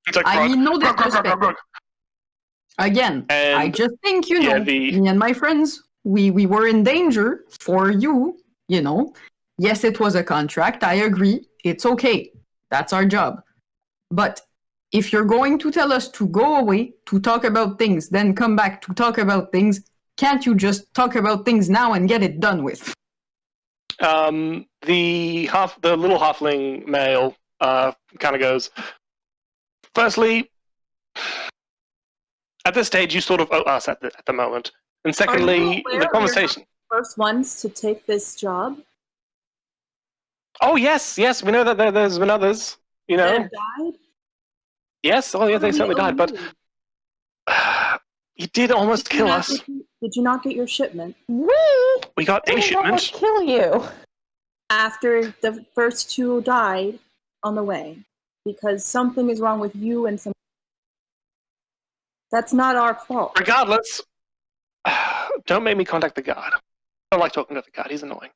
he's like, I "Grog, mean no grog, grog, grog, disrespect. grog." Again, I And just think, yeah, me and my friends, we were in danger for you, Yes, it was a contract, I agree. It's okay. That's our job. But if you're going to tell us to go away, to talk about things, then come back to talk about things, can't you just talk about things now and get it done with? the little halfling male kind of goes, "Firstly, at this stage, you sort of owe us at the moment. And secondly, Are you aware the conversation." First ones to take this job. Oh, yes, we know that there's been others, That have died. Yes, oh yeah, they certainly died, but you did almost kill us. Did you not get your shipment? We got a didn't shipment. almost kill you. After the first 2 died on the way, because something is wrong with you and some. That's not our fault. Regardless, don't make me contact the guard. I don't like talking to the guard. He's annoying.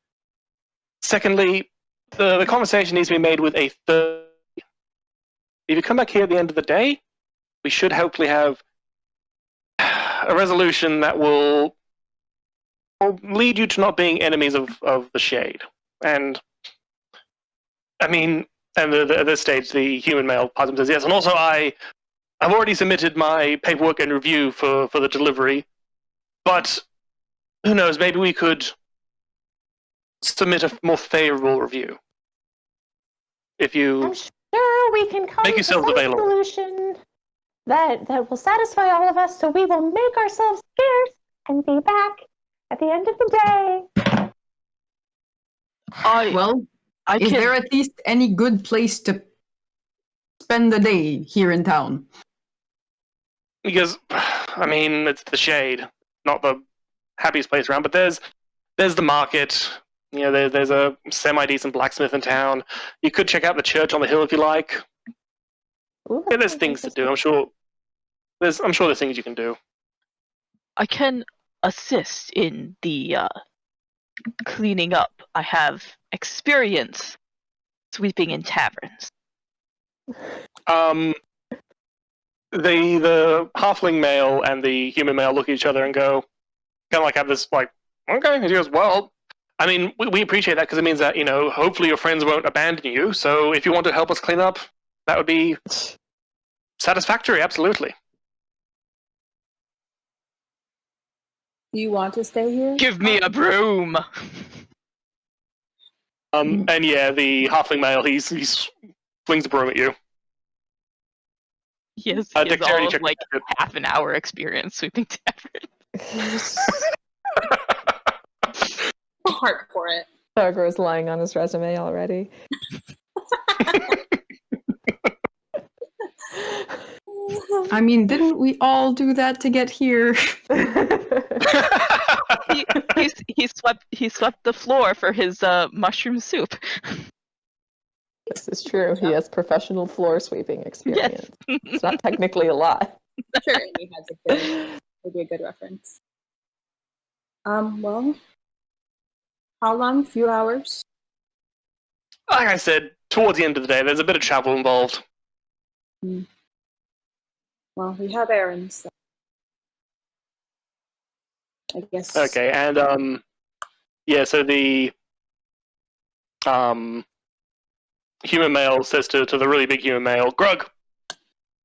Secondly, the conversation needs to be made with a third. If you come back here at the end of the day, we should hopefully have a resolution that will lead you to not being enemies of the Shade. And I mean, and at this stage, the human male Posum says yes. And also, I've already submitted my paperwork and review for the delivery. But who knows? Maybe we could submit a more favorable review. If you I'm sure we can come make to yourselves some available. solution that will satisfy all of us, so we will make ourselves scarce and be back at the end of the day. Well, I is can. there at least any good place to spend the day here in town? Because, I mean, it's the Shade, not the happiest place around. But there's the market. You know, there's a semi-decent blacksmith in town. You could check out the church on the hill if you like. Ooh, Yeah, that there's sounds things to interesting. do. I'm sure there's things you can do. I can assist in the cleaning up. I have experience sweeping in taverns. The halfling male and the human male look at each other and go, kind of like have this like, okay. And he goes, well, I mean, we appreciate that because it means that, you know, hopefully your friends won't abandon you. So if you want to help us clean up, that would be satisfactory. Absolutely. Do you want to stay here? Give me a broom. And yeah, the halfling male, he flings a broom at you. He has all Dexterity of check. like half an hour experience sweeping taverns. Heart for it. Sargor's lying on his resume already. I mean, didn't we all do that to get here? He swept the floor for his mushroom soup. This is true. He has professional floor sweeping experience. Yes. It's not technically a lot. Sure, he has a good, would be a good reference. Well, how long? Few hours? Like I said, towards the end of the day, there's a bit of travel involved. Well, we have errands. So I guess. Okay, and yeah, so the human male says to the really big human male, Grug,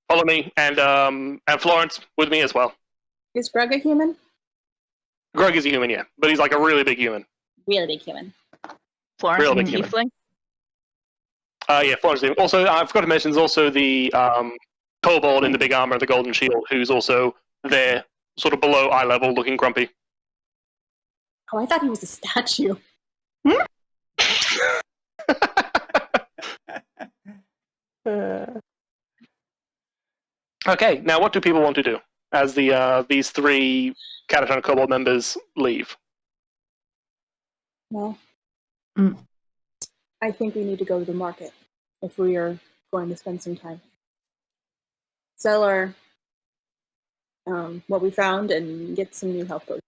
follow me, and Florence with me as well. Is Greg a human? Grug is a human, yeah, but he's like a really big human. Really big human. Florence Real and big human. Tiefling. Yeah, Florence. Also, I forgot to mention, there's also the kobold in the big armor, the golden shield, who's also there, sort of below eye level, looking grumpy. Oh, I thought he was a statue. Okay, now what do people want to do as these three Catatonic Kobold members leave? Well, Mm. I think we need to go to the market if we are going to spend some time. Sell our what we found and get some new health potions.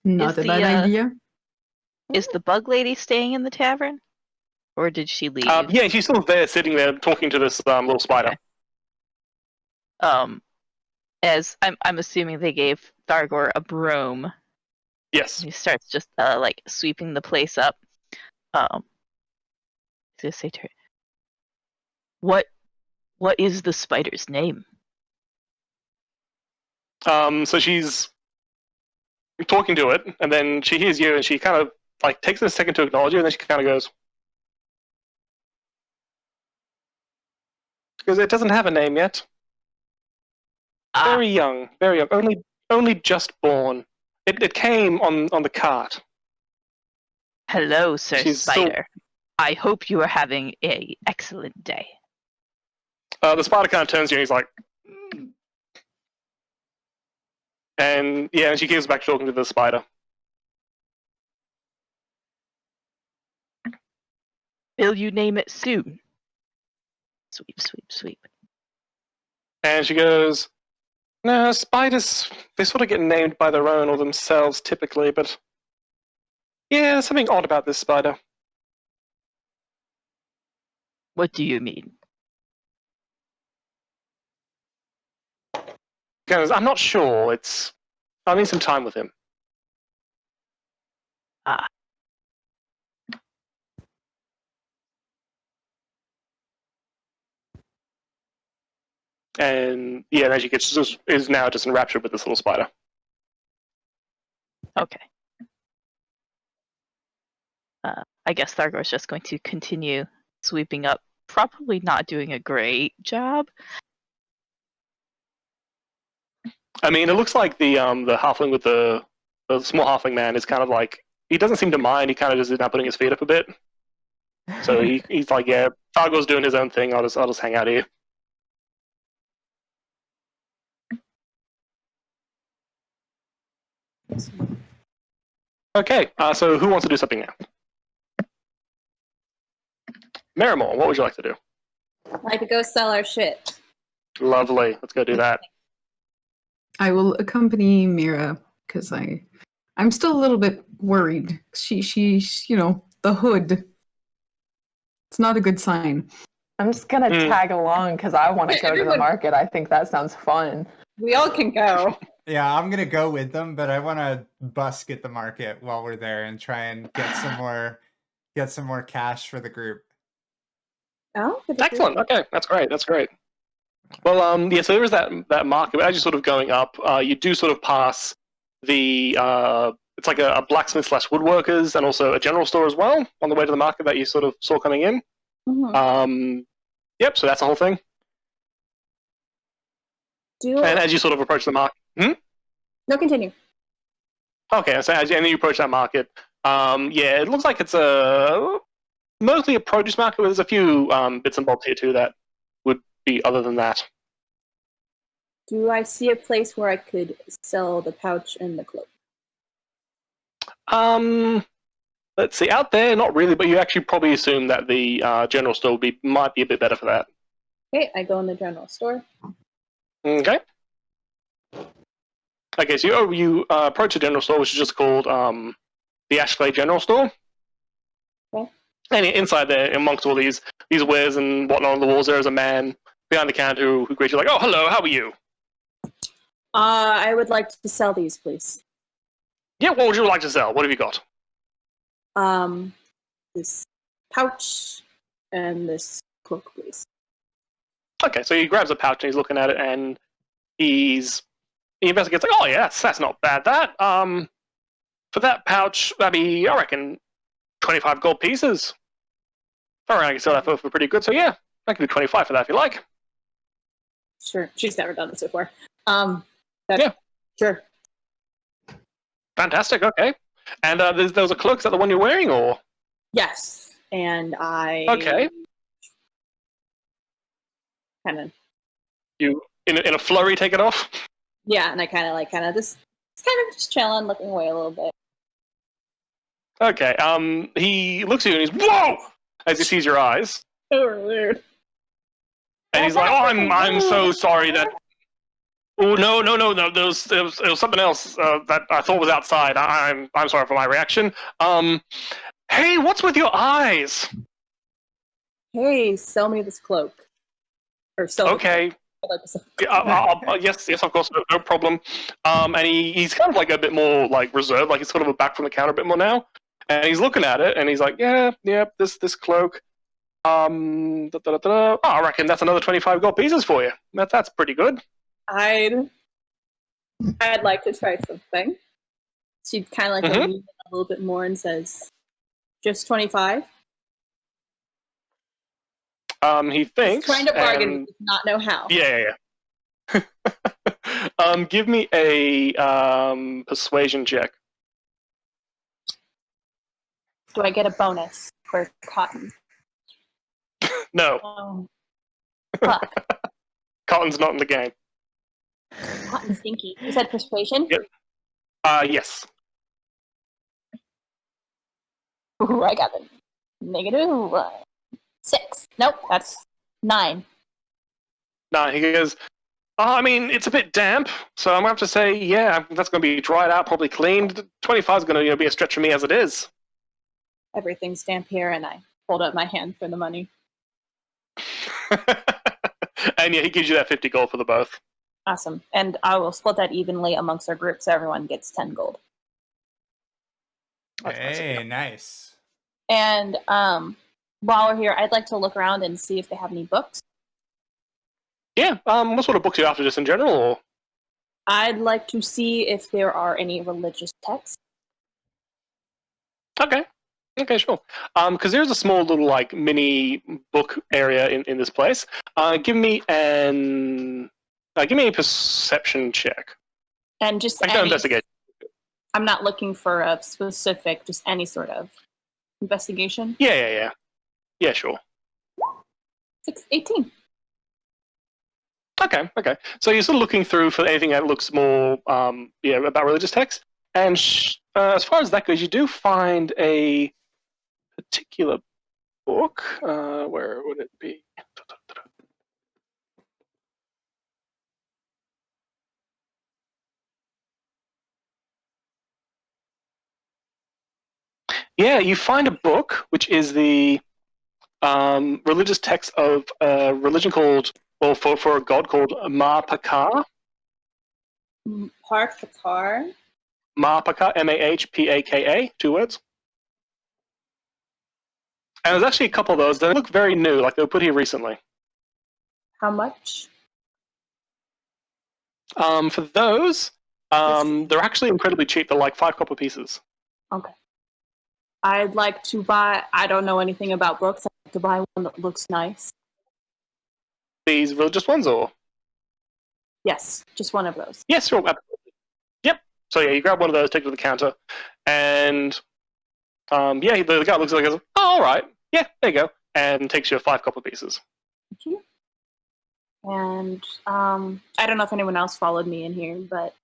Not Is a the, bad idea. Is the bug lady staying in the tavern? Or did she leave? Yeah, she's still there, sitting there, talking to this little spider. Okay. As I'm assuming they gave Thargor a broom. Yes. He starts just like sweeping the place up. To say to her, what is the spider's name? So she's talking to it, and then she hears you, and she kind of like takes a second to acknowledge you, and then she kind of goes, because it doesn't have a name yet. Very young, only just born. It came on the cart. Hello, Sir She's Spider. I hope you are having an excellent day. The spider kind of turns to you, and he's like, and yeah, and she goes back talking to the spider. Will you name it soon? Sweep, sweep, sweep. And she goes, No, spiders, they sort of get named by their own or themselves typically, but yeah, there's something odd about this spider. What do you mean? Because I'm not sure. I need some time with him. Ah, And yeah, and as you get, is now just enraptured with this little spider. okay. I guess Thargor's just going to continue sweeping up, probably not doing a great job. I mean, it looks like the halfling with the small halfling man is kind of like, he doesn't seem to mind. He kind of just is now putting his feet up a bit. So he's like, yeah, Fargo's doing his own thing. I'll just hang out here. Okay, so who wants to do something now? Marimore, what would you like to do? I could go sell our shit. Lovely. Let's go do that. I will accompany Mira because I'm still a little bit worried. She's the hood. It's not a good sign. I'm just gonna Mm. tag along because I want to go to the Everyone- market. I think that sounds fun. We all can go. Yeah, I'm gonna go with them, but I want to busk at the market while we're there and try and get some more cash for the group. Oh, for the Excellent. Okay, that's great. That's great. Well, yeah. So there is that market. But as you're sort of going up, you do sort of pass the. It's like a blacksmith / woodworkers, and also a general store as well on the way to the market that you sort of saw coming in. Mhm. Yep. So that's the whole thing. And as you sort of approach the market, No, continue. okay. So and then you approach that market, yeah, it looks like it's mostly a produce market. But there's a few bits and bobs here too that would be other than that. Do I see a place where I could sell the pouch and the cloak? Let's see. Out there, not really, but you actually probably assume that the general store might be a bit better for that. Okay, I go in the general store. Okay. Okay, so you approach the general store, which is just called the Ashglade General Store. Okay. And inside there, amongst all these wares and whatnot on the walls, there is a man behind the counter who greets you like, "Oh, hello, how are you?" I would like to sell these, please. Yeah, what would you like to sell? What have you got? This pouch and this cloak, please. Okay, so he grabs a pouch and he's looking at it, and he investigates like, "Oh yeah, that's not bad. That for that pouch, that'd be, I reckon, 25 gold pieces. I reckon I can sell that for pretty good. So yeah, I can do 25 for that if you like." Sure. She's never done this before. Yeah. Sure. Fantastic. Okay. And there was a cloak. Is that the one you're wearing, or? Yes. And I. Okay. Kind of. You in a flurry take it off? Yeah, and I kind of just chilling, looking away a little bit. Okay. He looks at you and he's whoa as he sees your eyes, So weird. and he's like, "Oh, I'm so sorry that." Oh no. There was something else that I thought was outside. I'm sorry for my reaction. Hey, what's with your eyes? Hey, sell me this cloak. Or sell. Okay. Yes, of course, no problem. And he's kind of like a bit more like reserved, like he's sort of back from the counter a bit more now. And he's looking at it, and he's like, yeah, this cloak. Oh, I reckon that's another 25 gold pieces for you. That's pretty good. I'd like to try something. She'd kind of like lean in a little bit more and says, "Just 25." He thinks. He's trying to bargain, and, but does not know how. Yeah. Give me a persuasion check. Do I get a bonus for cotton? No, Oh, fuck. Cotton's not in the game. Cotton stinky. You said persuasion? Yep. Yes. Ooh, I got the negative 6. Nope, that's 9. No, he goes, I mean, it's a bit damp, so I'm going to have to say, yeah, that's going to be dried out, probably cleaned. 25 is going to be a stretch for me as it is. Everything's damp here, and I hold up my hand for the money. And yeah, he gives you that 50 gold for the both. Awesome. And I will split that evenly amongst our group so everyone gets 10 gold. That's nice of you. Hey, nice. And while we're here, I'd like to look around and see if they have any books. Yeah, what sort of books are you after, just in general? Or? I'd like to see if there are any religious texts. Okay, sure. Because there's a small little like mini book area in this place. Give me a perception check. And just Actually, investigate. I'm not looking for a specific, just any sort of investigation. Yeah, sure. 18. Okay. So you're sort of looking through for anything that looks more, about religious texts. And as far as that goes, you do find a particular book. Where would it be? Yeah, you find a book which is the religious text of a religion called, or for a god called Mahpaka. Park the car. Mahpaka, Mahpaka, 2 words. And there's actually a couple of those that look very new, like they were put here recently. How much? For those, they're actually incredibly cheap. They're like 5 copper pieces. Okay. I'd like to buy, I don't know anything about books. I'd like to buy one that looks nice. These religious ones, or? Yes, just one of those. Yes, sure, absolutely. Yep. So yeah, you grab one of those, take it to the counter, and the guy looks like, goes, oh, all right, yeah, there you go, and takes you 5 copper pieces. Thank you. And I don't know if anyone else followed me in here, but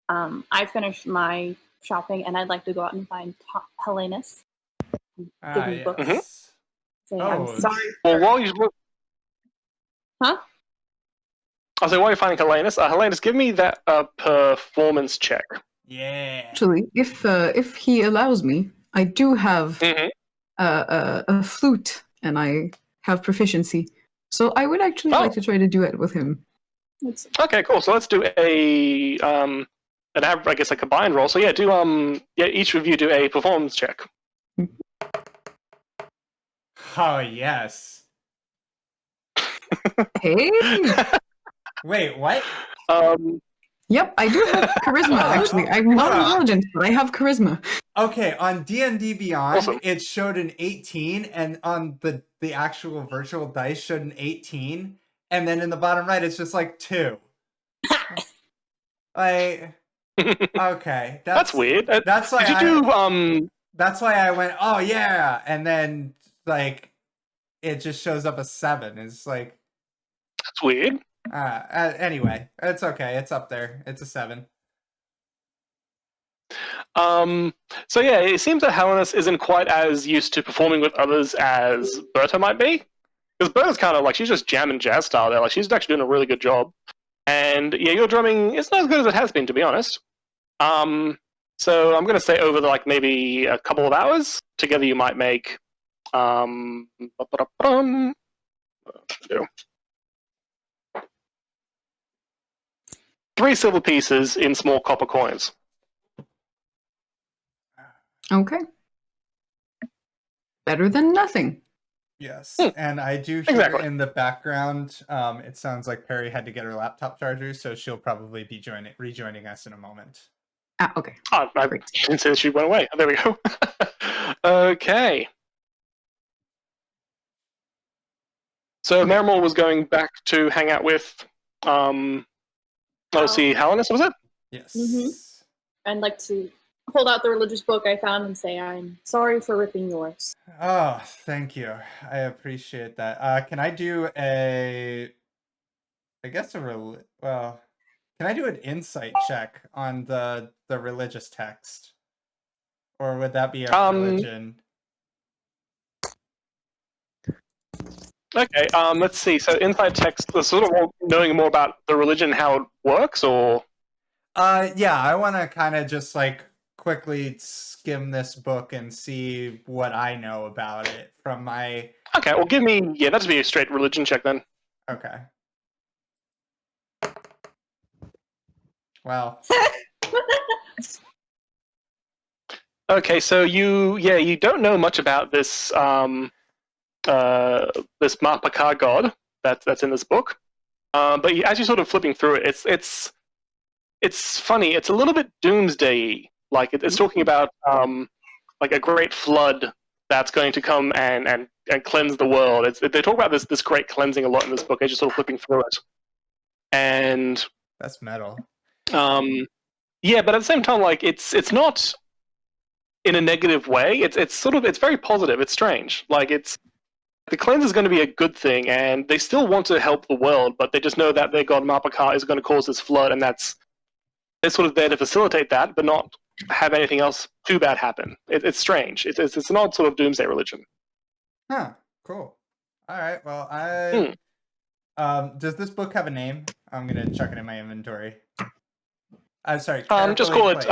I finished my shopping, and I'd like to go out and find Helenas. Give me books. Mhm. Say, Oh. I'm sorry. Well, while you Huh? I'll say while you're finding Helenas, give me that performance check. Yeah. Actually, if he allows me, I do have Mhm. a flute, and I have proficiency. So I would actually like to try to duet with him. Okay, cool. So let's do a I guess a combined roll. So yeah, do each of you do a performance check. Oh, yes. Hey. Wait, what? Yep, I do have charisma. Actually, I'm not intelligent, but I have charisma. Okay, on D&D Beyond, Awesome. it showed an 18, and on the actual virtual dice showed an 18, and then in the bottom right, it's just like 2. Like, okay, That's weird. That's why Did you do That's why I went, oh yeah, and then like it just shows up a 7. It's like, That's weird. anyway, it's okay. It's up there. It's a 7. So yeah, it seems that Helenas isn't quite as used to performing with others as Berta might be. Because Berta's kind of like, she's just jamming jazz style there. Like, she's actually doing a really good job. And yeah, your drumming is not as good as it has been, to be honest. So I'm going to say over maybe a couple of hours, together you might make 3 silver pieces in small copper coins. Okay. Better than nothing. Yes, and I do hear Exactly. in the background, it sounds like Perry had to get her laptop charger, so she'll probably be rejoining us in a moment. Okay. Oh, I Great. didn't say that she went away. There we go. Okay. So Marimor was going back to hang out with, see, Helenas, was it? Yes. Mhm. I'd like to hold out the religious book I found and say, I'm sorry for ripping yours. Oh, thank you. I appreciate that. Can I do can I do an insight check on the religious text? Or would that be a religion? Okay, let's see. So inside text, sort of knowing more about the religion, how it works, or Yeah, I want to kind of just like quickly skim this book and see what I know about it from my. okay. Well, give me that'd be a straight religion check then. Okay. Well, Okay, so you don't know much about this this Mapaka god that's in this book, but as you're sort of flipping through it, it's funny. It's a little bit doomsday-y. Like it's talking about like a great flood that's going to come and cleanse the world. They talk about this great cleansing a lot in this book as you're sort of flipping through it, and that's metal. yeah, but at the same time, like it's not in a negative way. It's very positive. It's strange. Like the cleanse is going to be a good thing, and they still want to help the world, but they just know that their god Mapaka is going to cause this flood, and they're sort of there to facilitate that, but not have anything else too bad happen. It's strange. It's an odd sort of doomsday religion. Huh. Cool. All right. Well, does this book have a name? I'm gonna chuck it in my inventory. I'm sorry. Just call it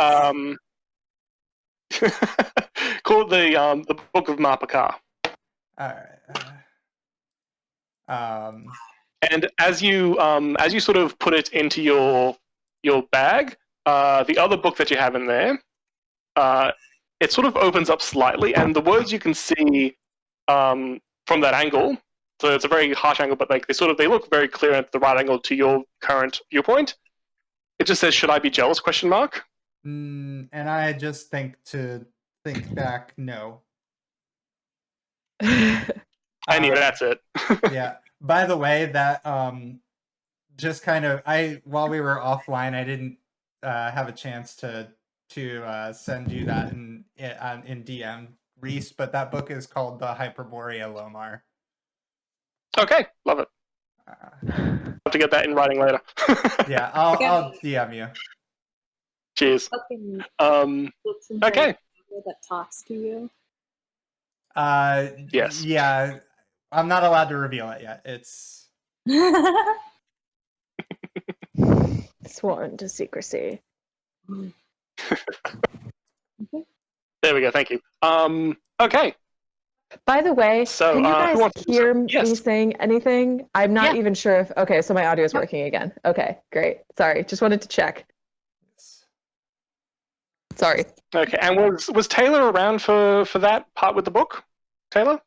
call it the Book of Mapaka. All right. And as you sort of put it into your bag, the other book that you have in there, it sort of opens up slightly, and the words you can see from that angle. So it's a very harsh angle, but like they look very clear at the right angle to your current viewpoint. It just says, "Should I be jealous?" ? And I just think back. No. That's it. Yeah. By the way, that just kind of while we were offline, I didn't have a chance to send you that in DM, Reese, but that book is called The Hyperborea Lomar. Okay, love it. I'll have to get that in writing later. Yeah, I'll DM you. Cheers. Okay. That talks to you. Yes. Yeah, I'm not allowed to reveal it yet. It's Sworn to secrecy. There we go. Thank you. Okay. By the way, So, can you who guys wants to hear start? Yes. me saying anything? I'm not Yeah. even sure if. Okay, so my audio is working again. Okay, great. Sorry, just wanted to check. Sorry. Okay. And was Taylor around for that part with the book? Taylor?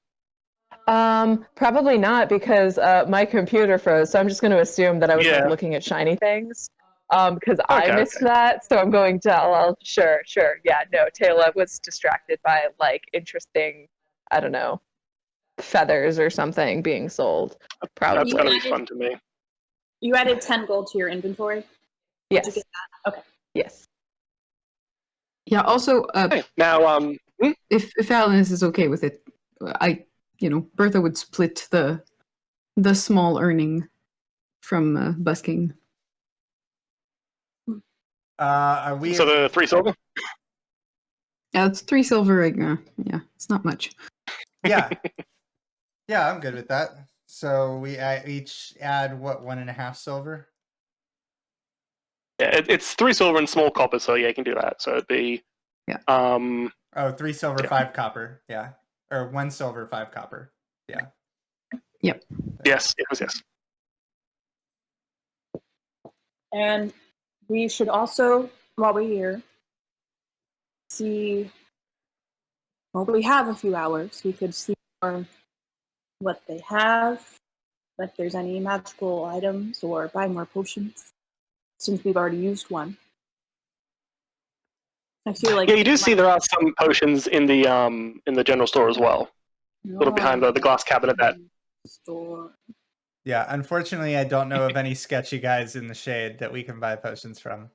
Probably not because my computer froze. So I'm just going to assume that I was like, Yeah. looking at shiny things. Because I Okay, missed that, so I'm going to. Well, sure. Yeah, no. Taylor was distracted by like interesting, I don't know, feathers or something being sold. That's Probably. going to be fun to me. You added 10 gold to your inventory. Yes. Did you get that? Okay. Yes. Yeah. Also, Okay. Now, if Alice is okay with it, Bertha would split the small earning from busking. are we? so the 3 silver. Yeah, it's 3 silver. Yeah, it's not much. Yeah. Yeah, I'm good with that. So we each add what, 1.5 silver? Yeah, it's 3 silver and small copper. So yeah, you can do that. So it'd be 3 silver, Yeah. 5 copper. Yeah, or 1 silver, 5 copper. Yeah. Yep. yes. And we should also, while we're here, see. Well, we have a few hours. We could see what they have, if there's any magical items, or buy more potions, since we've already used one. I feel like Yeah, you do see there are some potions in the general store as well. Sort of behind the glass cabinet that. store. Yeah, unfortunately, I don't know of any sketchy guys in the shade that we can buy potions from.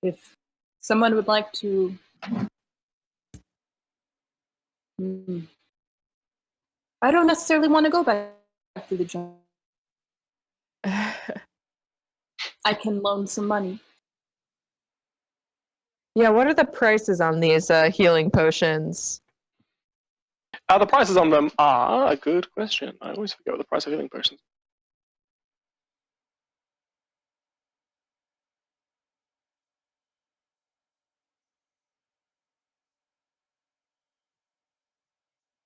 If someone would like to. I don't necessarily want to go back to the jungle. I can loan some money. Yeah, what are the prices on these healing potions? The prices on them are a good question. I always forget what the price of healing potions.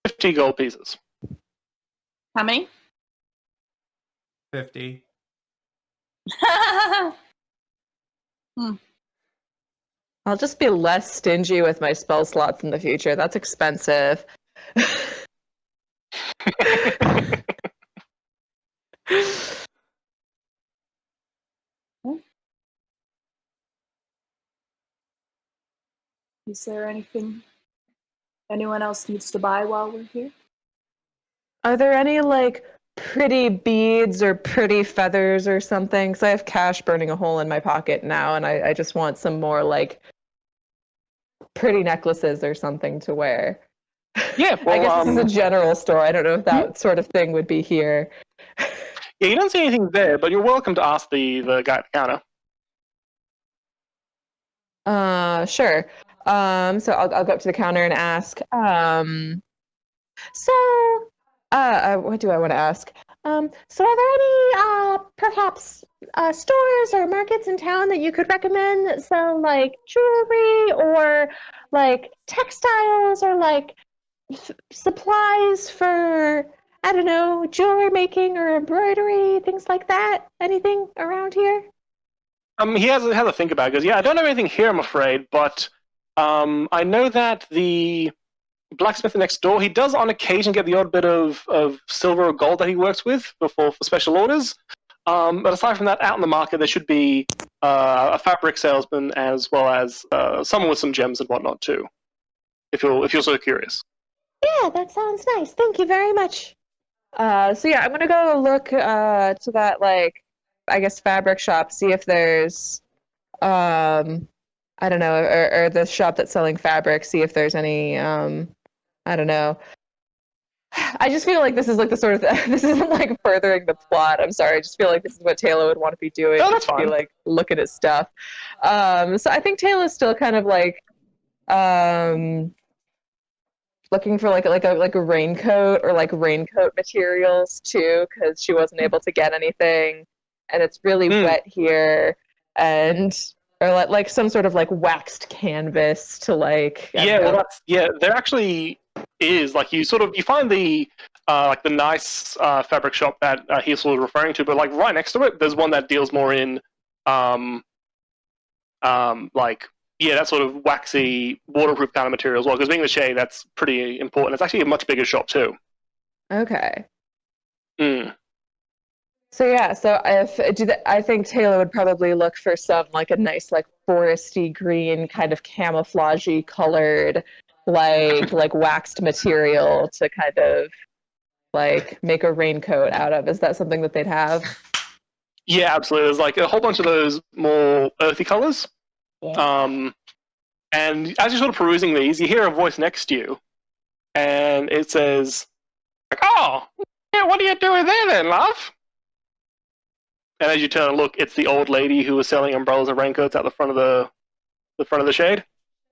$50 gold pieces. How many? 50. I'll just be less stingy with my spell slots in the future. That's expensive. Is there anything anyone else needs to buy while we're here? Are there any like pretty beads or pretty feathers or something? Because I have cash burning a hole in my pocket now, and I just want some more like pretty necklaces or something to wear. Yeah, well, I guess this is a general store. I don't know if that sort of thing would be here. Yeah, you don't see anything there, but you're welcome to ask the guy at the counter. Sure. So I'll go up to the counter and ask. What do I want to ask? So are there any perhaps stores or markets in town that you could recommend that sell like jewelry or like textiles or like supplies for, I don't know, jewelry making or embroidery, things like that? Anything around here? He has to think about it. He goes, yeah, I don't have anything here, I'm afraid, but I know that the blacksmith next door, he does on occasion get the odd bit of silver or gold that he works with for special orders. But aside from that, out in the market, there should be a fabric salesman as well as someone with some gems and whatnot too. If you're so curious. Yeah, that sounds nice. Thank you very much. So yeah, I'm gonna go look to that like I guess fabric shop, see if there's I don't know, or the shop that's selling fabric, see if there's any I don't know. I just feel like this is like the sort of this isn't like furthering the plot. I'm sorry. I just feel like this is what Taylor would want to be doing. No, that's just be fine. like looking at stuff. So I think Taylor's still kind of like looking for like a raincoat or like raincoat materials too, because she wasn't able to get anything, and it's really wet here, and or like some sort of like waxed canvas to like Yeah, well, there actually is like you find the like the nice fabric shop that he's sort of referring to, but like right next to it, there's one that deals more in like that sort of waxy, waterproof kind of material as well. Because being the shade, that's pretty important. It's actually a much bigger shop too. Okay. Mm. So yeah, so I think Taylor would probably look for some like a nice like foresty green kind of camouflagey colored like waxed material to kind of like make a raincoat out of. Is that something that they'd have? Yeah, absolutely. There's like a whole bunch of those more earthy colors. Yeah. And as you're sort of perusing these, you hear a voice next to you, and it says, like, "Oh, yeah, what are you doing there, then, love?" And as you turn and look, it's the old lady who was selling umbrellas and raincoats at the front of the shade.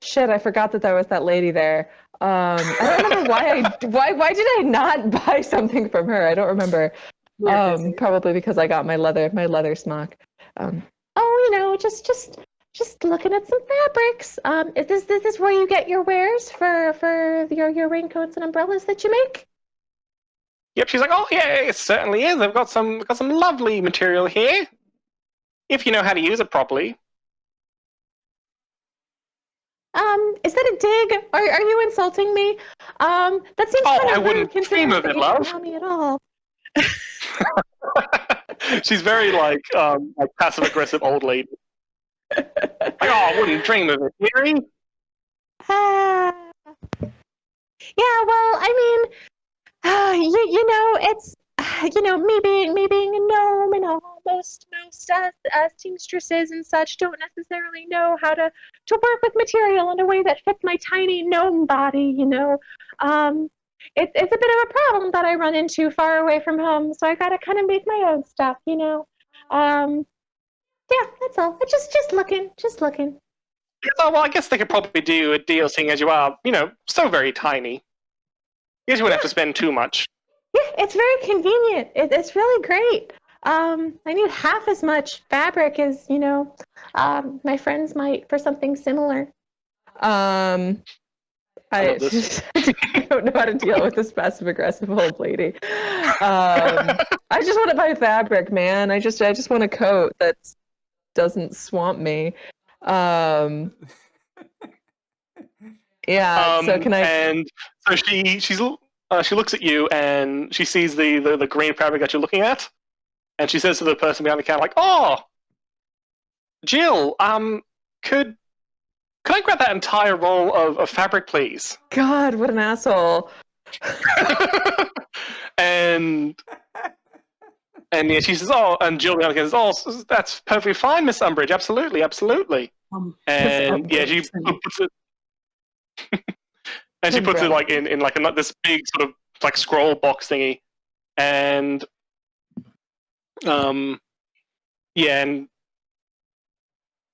Shit, I forgot that there was that lady there. I don't remember why did I not buy something from her? I don't remember. Probably because I got my leather smock. Just looking at some fabrics. Is this where you get your wares for your raincoats and umbrellas that you make? Yep, she's like, "Oh yeah, it certainly is. I've got some lovely material here, if you know how to use it properly." Is that a dig? Are you insulting me? That seems kind of I rude, wouldn't considering dream of that it, you didn't love. know me at all. She's very like passive aggressive old lady. Like, "Oh, I wouldn't dream of it, Mary." Ah. Yeah, well, I mean, it's me being a gnome and all most seamstresses and such don't necessarily know how to work with material in a way that fits my tiny gnome body. It's a bit of a problem that I run into far away from home, so I gotta kind of make my own stuff. Yeah, that's all. Just looking. Oh, well, I guess they could probably do a deal, seeing as you are, so very tiny. Yes, you wouldn't have to spend too much. Yeah, it's very convenient. It's really great. I need half as much fabric as, my friends might for something similar. I love this. I don't know how to deal with this passive aggressive old lady. I just want to buy fabric, man. I just want a coat that doesn't swamp me. Yeah. So can I? And so she looks at you and she sees the green fabric that you're looking at, and she says to the person behind the counter, like, "Oh, Jill, could I grab that entire roll of fabric, please?" God, what an asshole. and yeah, she says, "Oh," and Jill behind the counter says, "Oh, that's perfectly fine, Miss Umbridge. Absolutely, absolutely." And yeah, she puts it. And she puts it like in like this big sort of like scroll box thingy, and yeah, and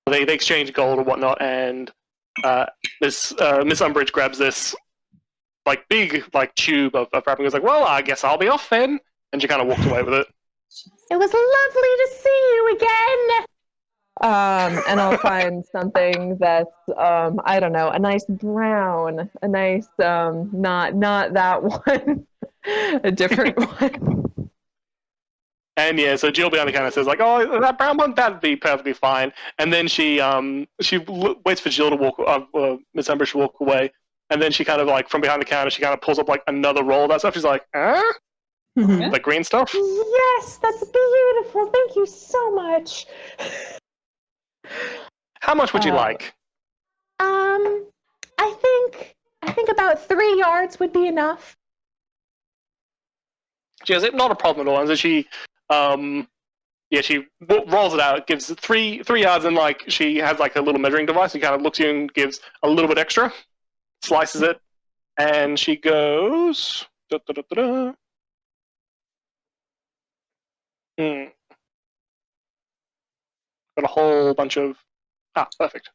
they exchange gold or whatnot, and Miss Umbridge grabs this like big like tube of fabric and goes like, "Well, I guess I'll be off then," and she kind of walks away with it. It was lovely to see you again. And I'll find something that's I don't know, a nice brown, a nice not that one, a different one. And yeah, so Jill behind the counter says like, "Oh, that brown one, that'd be perfectly fine." And then she waits for Jill to walk, Miss Umbridge to walk away, and then she kind of like from behind the counter, she kind of pulls up like another roll of that stuff. She's like, "Huh?" Like green stuff. Yes, that's beautiful. Thank you so much. How much would you like? I think about 3 yards would be enough. She has it, not a problem at all. And so she, she rolls it out, gives 3 yards, and like she has like a little measuring device. She kind of looks at you and gives a little bit extra, slices it, and she goes. Got a whole bunch of. Perfect.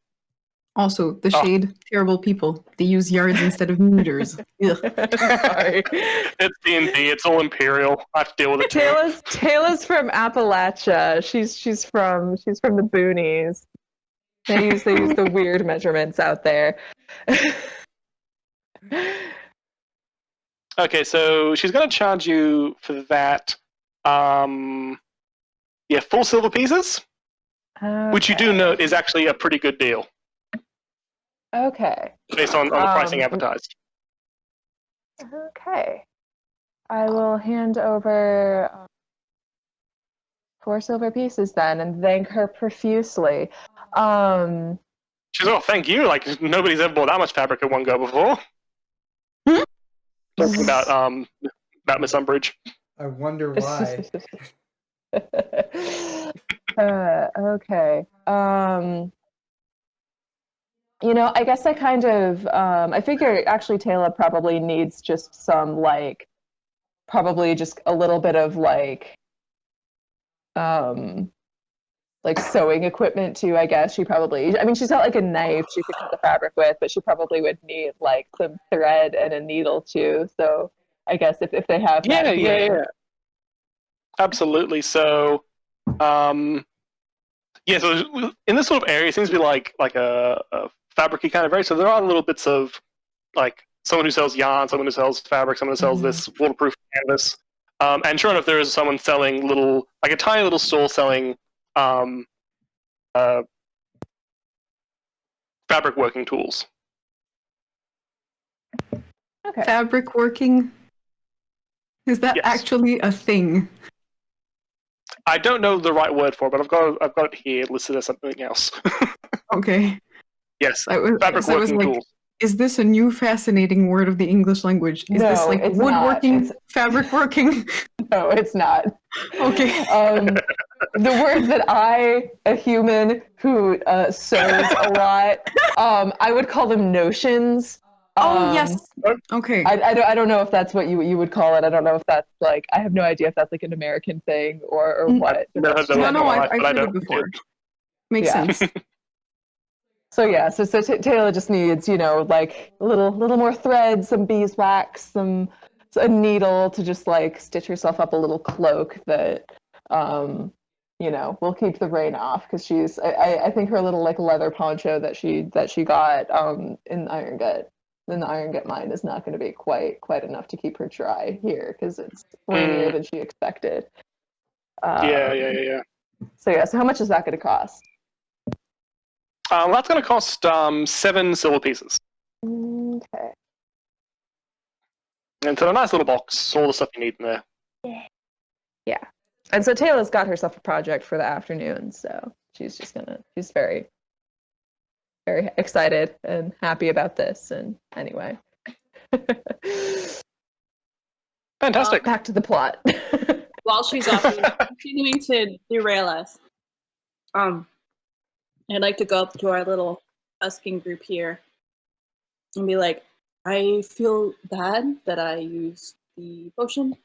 Also, the Shade, terrible people. They use yards instead of meters. Sorry. It's D&D. It's all imperial. I have to deal with it too. Taylor's from Appalachia. She's from the boonies. They use the weird measurements out there. Okay, so she's going to charge you for that. Full silver pieces, which you do note is actually a pretty good deal. Okay. Based on the pricing advertised. Okay. I will hand over 4 silver pieces then and thank her profusely. She's thank you. Like nobody's ever bought that much fabric in one go before. Talking about Miss Umbridge. I wonder why. Okay. I guess I kind of I figure actually Taylor probably needs just some probably just a little bit of sewing equipment too, I guess. She's got like a knife she could cut the fabric with, but she probably would need like some thread and a needle too. So I guess if they have that here. Yeah. Absolutely. So so in this sort of area it seems to be like a fabric-y kind of area. So there are little bits of like someone who sells yarn, someone who sells fabric, someone who sells this waterproof canvas. And sure enough, there is someone selling a tiny little stall selling fabric working tools. Okay. Fabric working? Is that actually a thing? I don't know the right word for it, but I've got it here listed as something else. Okay. Yes, fabric working tools. Is this a new fascinating word of the English language? Is No, this like it's woodworking, fabric working? No, it's not. Okay. The words that I, a human who sews a lot, I would call them notions. Yes. Okay. I don't know if that's what you would call it. I don't know if that's I have no idea if that's like an American thing or what. No, I've heard it before. Makes sense. Taylor just needs, like a little more thread, some beeswax, a needle to just like stitch herself up a little cloak that, will keep the rain off because I think her little like leather poncho that she got in the Irongut mine is not going to be quite enough to keep her dry here because it's rainier than she expected. Yeah. So how much is that going to cost? That's going to cost 7 silver pieces. Okay. And it's in a nice little box, all the stuff you need in there. Yeah. And so Taylor's got herself a project for the afternoon, so she's very, very excited and happy about this. And anyway. Fantastic. Back to the plot. While she's off continuing to derail us, I'd like to go up to our little husking group here and be like, I feel bad that I used the potion.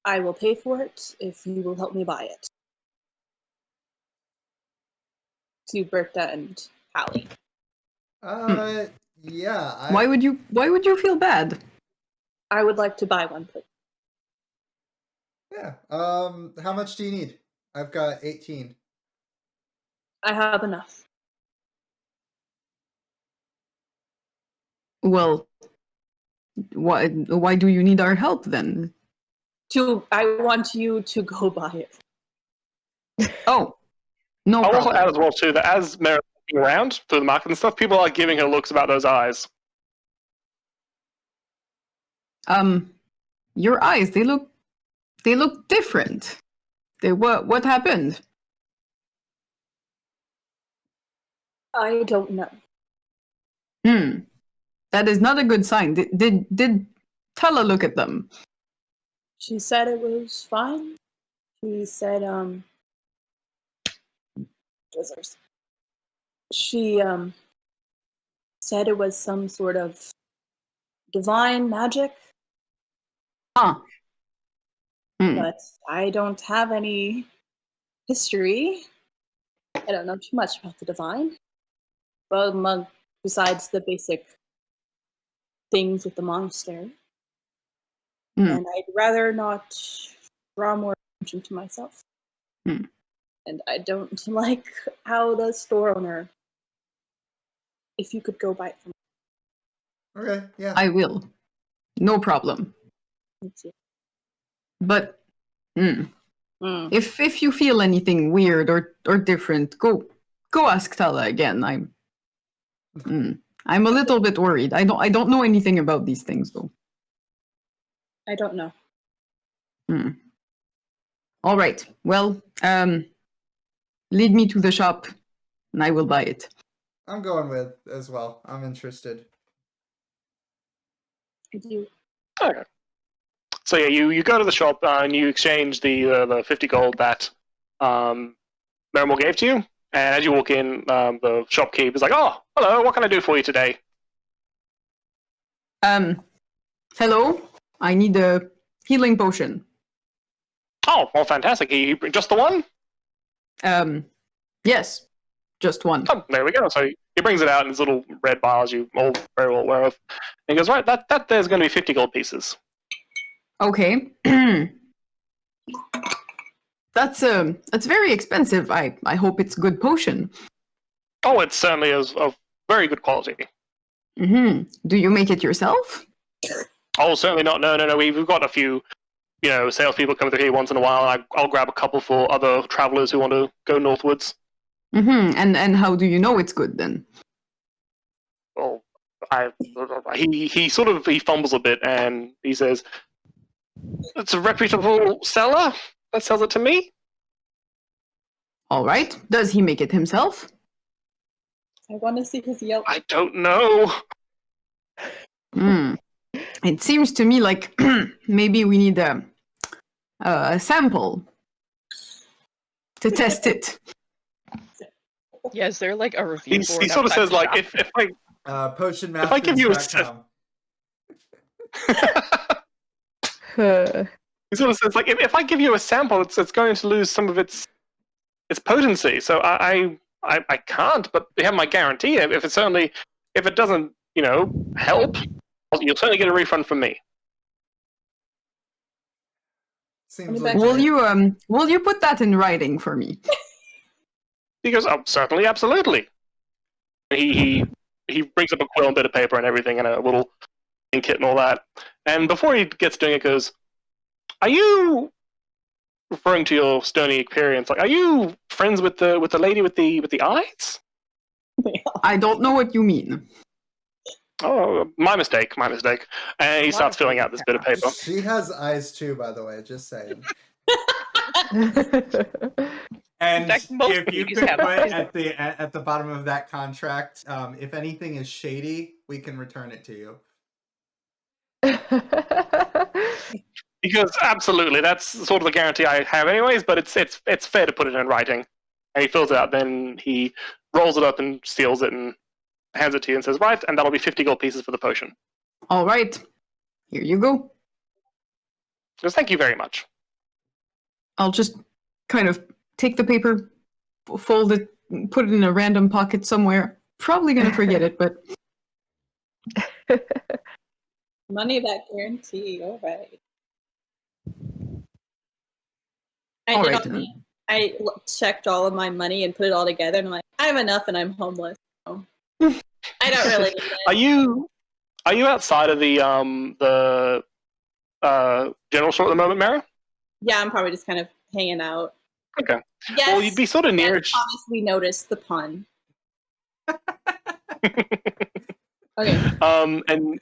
I will pay for it if you will help me buy it. To Bertha and Hallie. Yeah. Why would you feel bad? I would like to buy one, please. Yeah. How much do you need? I've got 18. I have enough. Well, why do you need our help then? I want you to go buy it. Oh, no I'll also problem. add as well too that as Meryl's looking around through the market and stuff, people are giving her looks about those eyes. Your eyes, they look different. What happened? I don't know. That is not a good sign. Did Tella look at them? She said it was fine. She said, she said it was some sort of divine magic. But I don't have any history. I don't know too much about the divine. Well, besides the basic things with the monastery. And I'd rather not draw more attention to myself. And I don't like how the store owner, if you could go buy it from me. Okay, yeah. I will. No problem. Thank you. But if you feel anything weird or different, go ask Tala again. I'm a little bit worried. I don't know anything about these things though. I don't know. All right. Well, lead me to the shop and I will buy it. I'm going with as well. I'm interested. I do. Okay. So yeah, you go to the shop and you exchange the 50 gold that Merrimal gave to you. And as you walk in, the shopkeeper is like, "Oh, hello. What can I do for you today?" Hello. I need a healing potion. Oh, well, fantastic. Just the one? Yes, just one. Oh, there we go. So he brings it out in his little red vials you all very well aware of. And he goes, right, that there's going to be 50 gold pieces. Okay. That's very expensive. I hope it's good potion. Oh, it certainly is of very good quality. Do you make it yourself? Oh, certainly not. No. We've got a few, salespeople coming through here once in a while. And I'll grab a couple for other travelers who want to go northwards. And how do you know it's good then? Well, he fumbles a bit and he says, "It's a reputable seller that sells it to me." All right. Does he make it himself? I want to see his Yelp. I don't know. It seems to me like maybe we need a sample to test it. Yeah, is there like a review He board sort of outside says the like, shop? Potionmasters.com. I give you he sort of says like, if I give you a sample, it's going to lose some of its potency. So I I can't, but you have my guarantee. If it doesn't, help, you'll certainly get a refund from me. Seems Back- legit. Will you put that in writing for me? He goes, oh, certainly, absolutely. He brings up a quill and bit of paper and everything and a little ink kit and all that. And before he gets doing it, goes, are you, referring to your stony experience, like, are you friends with the lady with the eyes? I don't know what you mean. Oh, my mistake. And he starts filling out this bit of paper. She has eyes too, by the way. Just saying. And In fact, most if you ladies could have put eyes. at the bottom of that contract, if anything is shady, we can return it to you. He goes, absolutely. That's sort of the guarantee I have, anyways. But it's fair to put it in writing. And he fills it out. Then he rolls it up and seals it and hands it to you and says, right, and that'll be 50 gold pieces for the potion. All right, here you go. He goes, thank you very much. I'll just kind of take the paper, fold it, put it in a random pocket somewhere. Probably gonna forget it, but Money back guarantee. All right. I all did right. all- I checked all of my money and put it all together, and I'm like, I have enough, and I'm homeless. So I don't really need it. Are you outside of the general store at the moment, Mara? Yeah, I'm probably just kind of hanging out. Okay. Yes. Well, you'd be sort of near. Yes, Thomas, we noticed the pun. Okay. And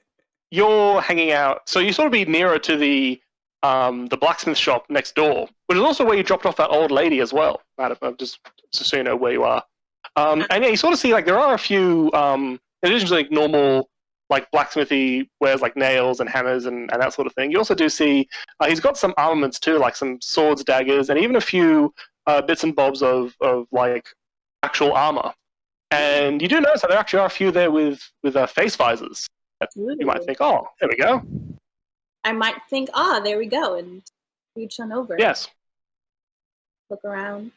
you're hanging out, so you sort of be nearer to the blacksmith shop next door, which is also where you dropped off that old lady as well. Just so you know where you are. And yeah, you sort of see like there are a few, in addition to like normal like blacksmithy wares like nails and hammers and that sort of thing. You also do see he's got some armaments too, like some swords, daggers, and even a few bits and bobs of like actual armor. And you do notice that there actually are a few there with face visors. You might think, oh, there we go. I might think, there we go, and reach on over. Yes. Look around.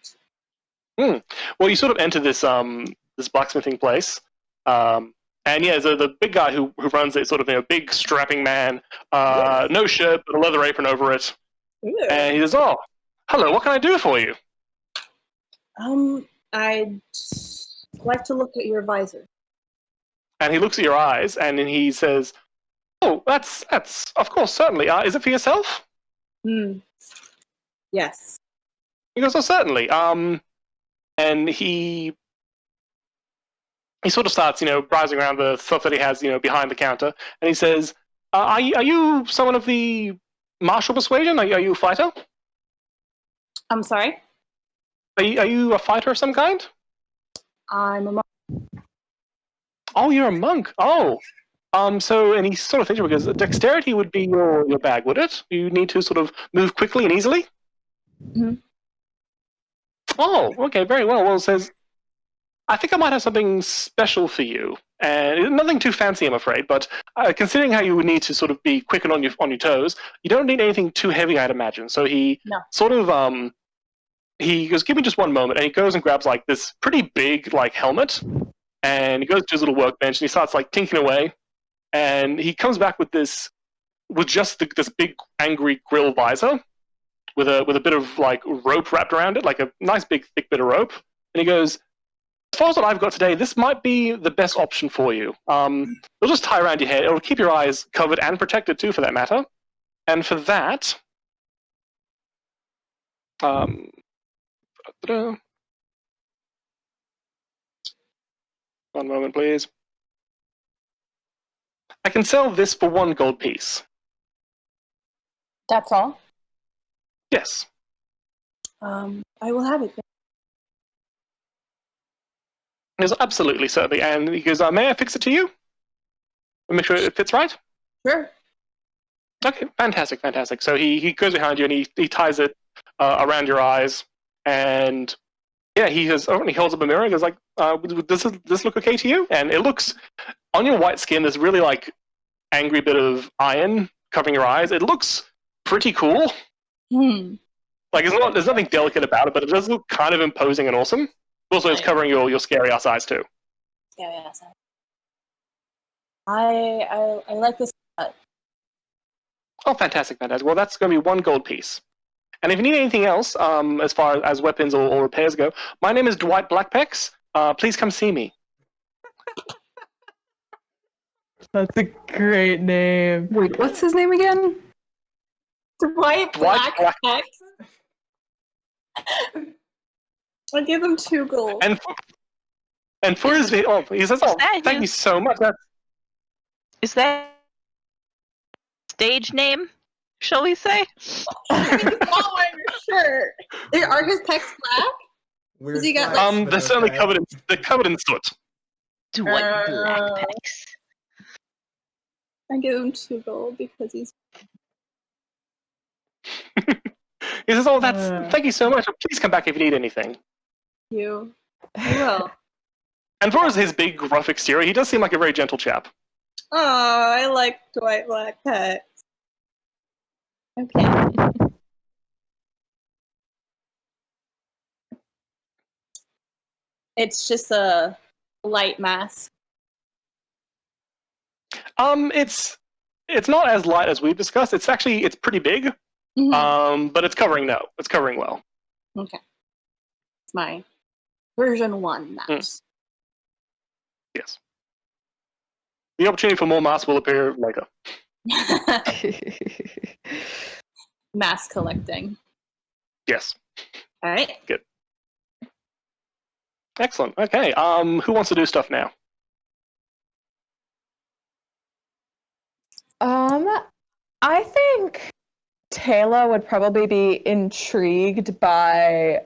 Well, you sort of enter this this blacksmithing place, and yeah, the big guy who runs it, sort of big strapping man, no shirt but a leather apron over it, Ooh. and he says, "Oh, hello, what can I do for you?" I'd like to look at your visor. And he looks at your eyes, and then he says, "Oh, that's of course, certainly. Is it for yourself?" Yes. He goes, "Oh, certainly." And he sort of starts, browsing around the stuff that he has, behind the counter, and he says, "Are you someone of the martial persuasion? Are you a fighter? I'm sorry? Are you a fighter of some kind?" I'm a monk. "Oh, you're a monk. Oh, so," and he sort of thinks, because dexterity would be your bag, would it? You need to sort of move quickly and easily. Mhm. Oh, okay, very well. Well, it says, I think I might have something special for you, and nothing too fancy, I'm afraid. But considering how you would need to sort of be quick and on your toes, you don't need anything too heavy, I'd imagine. So he sort of he goes, "Give me just one moment," and he goes and grabs like this pretty big like helmet, and he goes to his little workbench and he starts like tinkering away, and he comes back with this just this big angry grill visor with a bit of like rope wrapped around it, like a nice big thick bit of rope, and he goes, "As far as what I've got today, this might be the best option for you. It'll just tie around your head. It'll keep your eyes covered and protected too, for that matter. And for that, one moment, please. I can sell this for 1 gold piece." That's all? "Yes." I will have it. He goes, "Absolutely, certainly." And he goes, "May I fix it to you? And make sure it fits right?" Sure. Okay, fantastic. So he goes behind you and he ties it around your eyes, and yeah, he holds up a mirror and goes like, does this look okay to you? And it looks, on your white skin, there's really like angry bit of iron covering your eyes. It looks pretty cool. Like there's nothing delicate about it, but it does look kind of imposing and awesome. Also, it's covering your scary ass eyes too. Yeah, yeah. I like this. Oh, fantastic, fantastic. Well, that's going to be 1 gold piece. And if you need anything else, as far as weapons or repairs go, my name is Dwight Blackpex. Please come see me. That's a great name. Wait, what's his name again? Dwight Dwight Blackpex. I'll give him 2 gold. And for his video, he says, "Oh, that thank him? you so much." Is that stage name? Shall we say? He's not wearing a shirt. Are his pecs black? Weird Has he got, flex, like- but They're certainly okay. covered in soot. Dwight Blackpex. I give him 2 gold because he's. He says, "Oh, thank you so much. Please come back if you need anything." You. I will. And for his big, rough exterior, he does seem like a very gentle chap. Oh, I like Dwight Blackpex. Okay. It's just a light mask. It's not as light as we've discussed. It's pretty big. Mhm. But it's covering well. Okay. It's my version 1 mask. Yes. The opportunity for more masks will appear later. Mask collecting. Yes. All right. Excellent. Okay. Who wants to do stuff now? I think Taylor would probably be intrigued by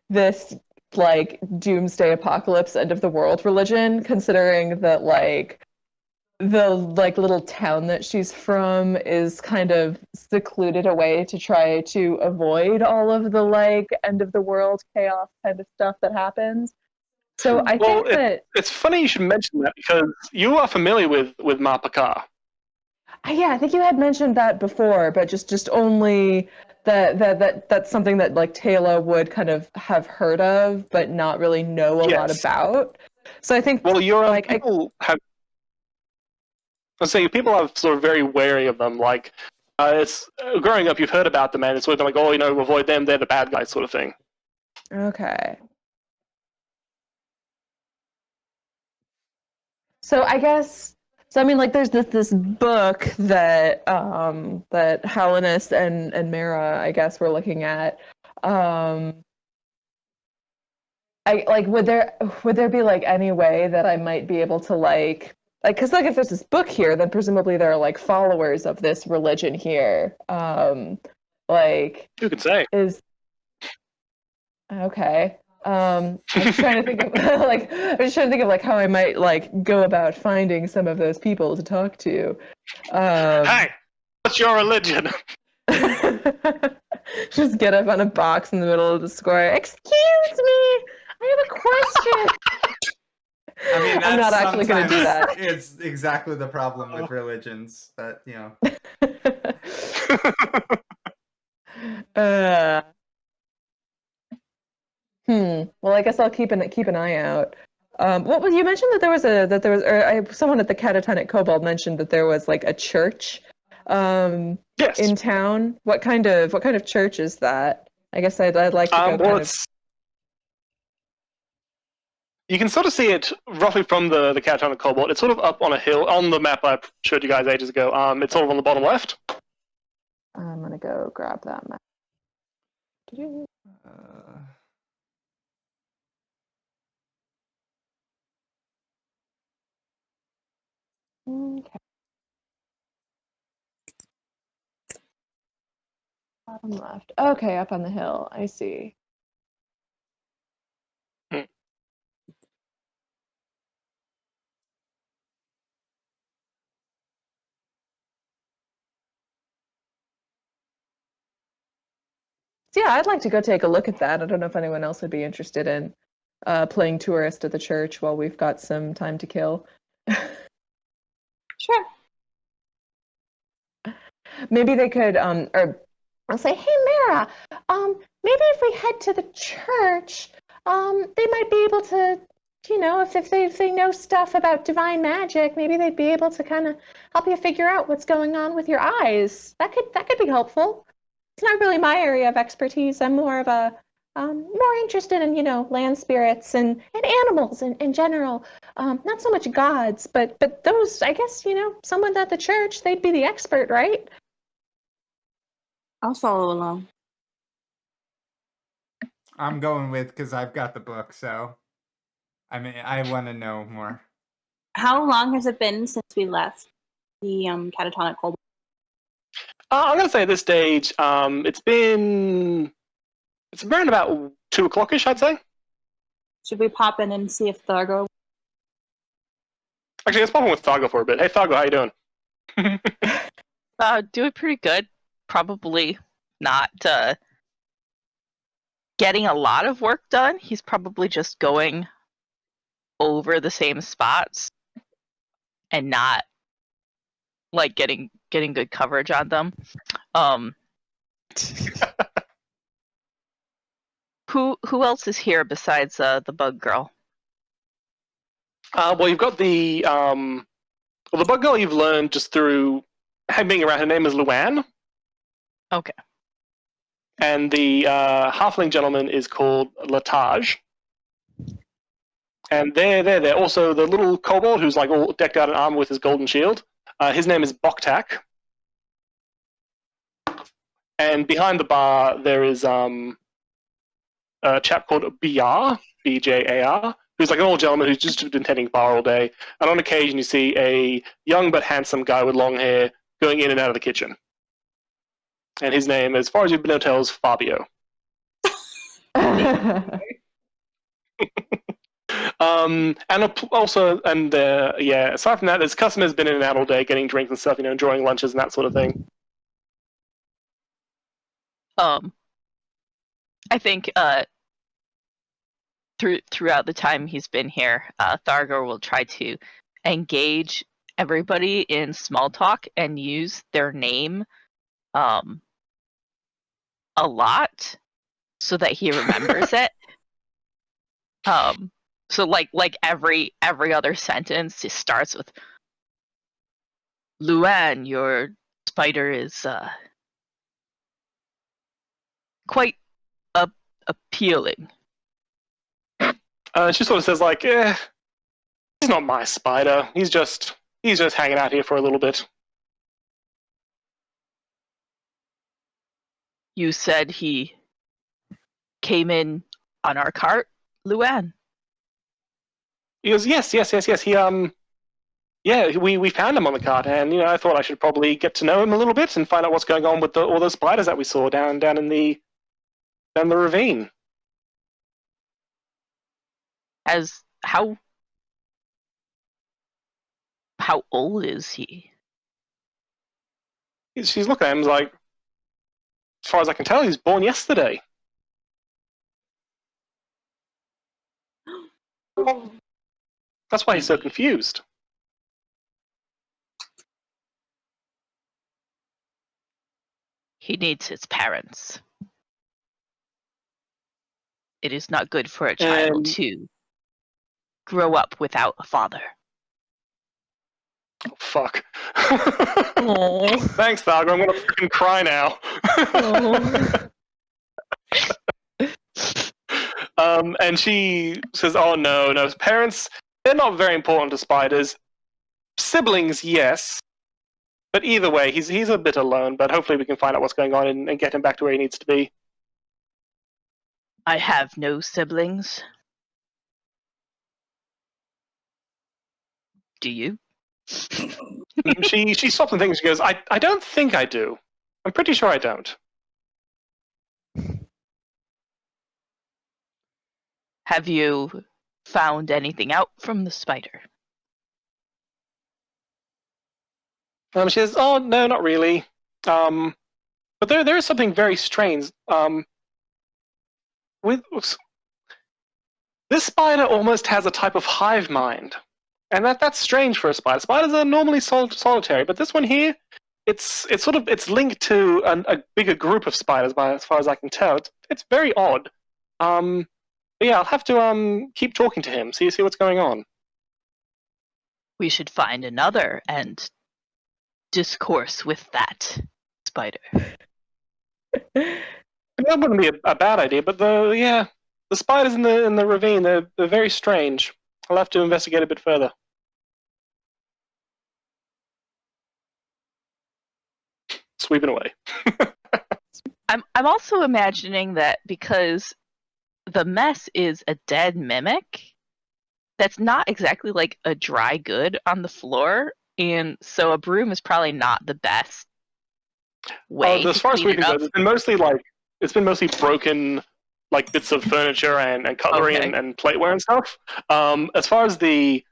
this like doomsday apocalypse end of the world religion, considering that like the like little town that she's from is kind of secluded away to try to avoid all of the like end of the world chaos kind of stuff that happens. So I think that it's funny you should mention that because you are familiar with Mapaka. yeah, I think you had mentioned that before, but just only that's something that like Taylor would kind of have heard of, but not really know a lot about. So I think people have. Let's say people are sort of very wary of them. Like, it's growing up, you've heard about them, and it's sort of like, oh, avoid them; they're the bad guys, sort of thing. Okay. So I guess I mean like there's this book that that Hellenist and Mara I guess we're looking at. I like would there be like any way that I might be able to like because like if there's this book here, then presumably there are like followers of this religion here. Like who could say is okay. I'm just trying to think of like how I might like go about finding some of those people to talk to. Hey, what's your religion? Just get up on a box in the middle of the square. Excuse me, I have a question. I mean, I'm not actually going to do that. It's exactly the problem with religions that Well, I guess I'll keep an eye out. Well, you mentioned that there was someone at the Catatonic Kobold mentioned that there was like a church, yes. in town. What kind of church is that? I guess I'd like to go. You can sort of see it roughly from the Catatonic Kobold. It's sort of up on a hill on the map I showed you guys ages ago. It's sort of on the bottom left. I'm gonna go grab that map. Okay. Bottom left. Okay, up on the hill. I see. So yeah, I'd like to go take a look at that. I don't know if anyone else would be interested in playing tourist at the church while we've got some time to kill. Sure. Maybe they could, or I'll say, hey, Mara, maybe if we head to the church, they might be able to, if they know stuff about divine magic, maybe they'd be able to kind of help you figure out what's going on with your eyes. That could be helpful. It's not really my area of expertise. I'm more of a more interested in, land spirits and animals in general. Not so much gods, but those, I guess, someone at the church, they'd be the expert, right? I'll follow along. I'm going with because I've got the book, so I mean, I want to know more. How long has it been since we left the catatonic cold? I'm going to say at this stage, it's around about 2 o'clock-ish, I'd say. Should we pop in and see if Thargo? Actually, let's pop in with Thargo for a bit. Hey, Thargo, how you doing? Doing pretty good. Probably not getting a lot of work done. He's probably just going over the same spots and not like getting good coverage on them. Who else is here besides the bug girl? Well, you've got the bug girl you've learned just through being around. Her name is Luann. Okay. And the halfling gentleman is called Latage. And they're also the little kobold who's like all decked out in armor with his golden shield. His name is Boktak. And behind the bar there is a chap called Bjar, B-J-A-R, who's like an old gentleman who's just been tending bar all day. And on occasion you see a young but handsome guy with long hair going in and out of the kitchen. And his name, as far as you've been able to tell, is Fabio. Aside from that, his customer's been in and out all day, getting drinks and stuff, enjoying lunches and that sort of thing. I think throughout the time he's been here, Thargo will try to engage everybody in small talk and use their name a lot so that he remembers it. So like every other sentence just starts with Luann, your spider is quite appealing. She sort of says like, he's not my spider. He's just hanging out here for a little bit. You said he came in on our cart, Luann? He goes, yes. He we found him on the cart, and I thought I should probably get to know him a little bit and find out what's going on with all those spiders that we saw down in the ravine. How old is he? She's looking at him like, as far as I can tell, he's born yesterday. That's why he's so confused. He needs his parents. It is not good for a child to grow up without a father. Oh, fuck. Thanks, Thargo. I'm gonna freaking cry now. And she says, oh, no. Parents, they're not very important to spiders. Siblings, yes. But either way, he's a bit alone, but hopefully we can find out what's going on and get him back to where he needs to be. I have no siblings. Do you? She stops and thinks. She goes, I don't think I do. I'm pretty sure I don't. Have you found anything out from the spider? She says, oh, no, not really. But there is something very strange. This spider almost has a type of hive mind. And that's strange for a spider. Spiders are normally solitary, but this one here, it's linked to a bigger group of spiders, as far as I can tell. It's very odd. But yeah, I'll have to keep talking to him, see what's going on. We should find another and discourse with that spider. That wouldn't be a bad idea, but the spiders in the ravine, they're very strange. I'll have to investigate a bit further. Sweeping away. I'm also imagining that because the mess is a dead mimic, that's not exactly like a dry good on the floor, and so a broom is probably not the best way As to far as clean it sweeping up. goes, it's been mostly broken, like bits of furniture and cutlery Okay. and plateware and stuff. As far as the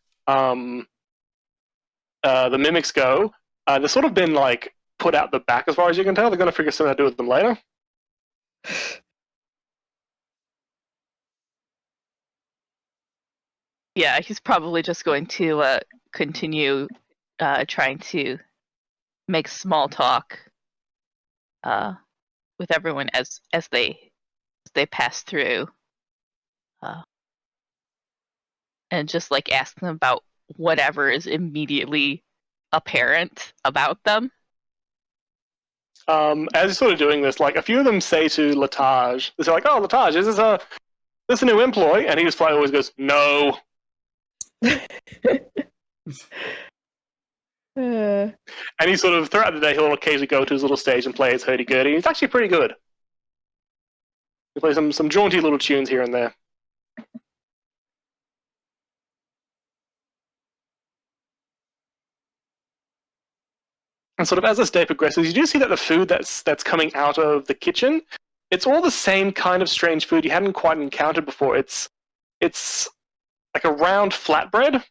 mimics go, they've sort of been like put out the back as far as you can tell. They're going to figure something out to do with them later. Yeah, he's probably just going to continue trying to make small talk with everyone as they pass through, and just like ask them about whatever is immediately apparent about them. As you're sort of doing this, like a few of them say to Latage, they're like, "Oh, Latage, is this a new employee?" And he just like always goes, "No." And he sort of throughout the day he'll occasionally go to his little stage and play his hurdy-gurdy. He's actually pretty good. He plays some jaunty little tunes here and there. And sort of as this day progresses, you do see that the food that's coming out of the kitchen, it's all the same kind of strange food you hadn't quite encountered before. It's like a round flatbread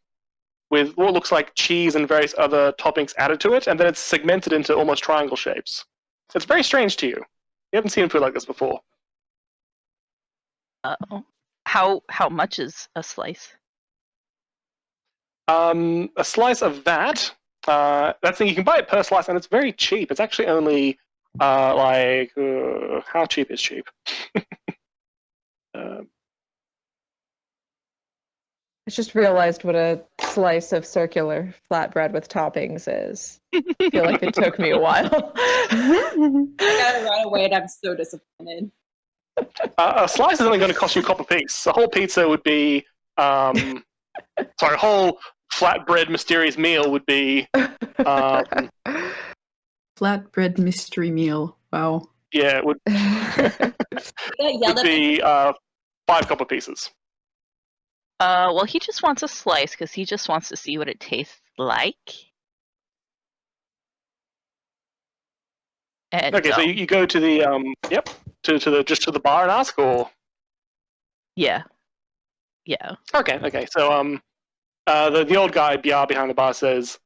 with what looks like cheese and various other toppings added to it, and then it's segmented into almost triangle shapes. It's very strange to you. You haven't seen food like this before. How much is a slice? A slice of that. That's thing you can buy it per slice, and it's very cheap. It's actually only how cheap is cheap? I just realized what a slice of circular flatbread with toppings is. I feel like it took me a while. I got it right away, and I'm so disappointed. A slice is only going to cost you a copper piece. A whole pizza would be, a whole flatbread mysterious meal would be, Flatbread mystery meal. Wow. yeah, it would, would be 5 copper pieces. Well, he just wants a slice because he just wants to see what it tastes like. And, Okay, so you go to the to the bar and ask, or yeah. okay. So the old guy BR behind the bar says,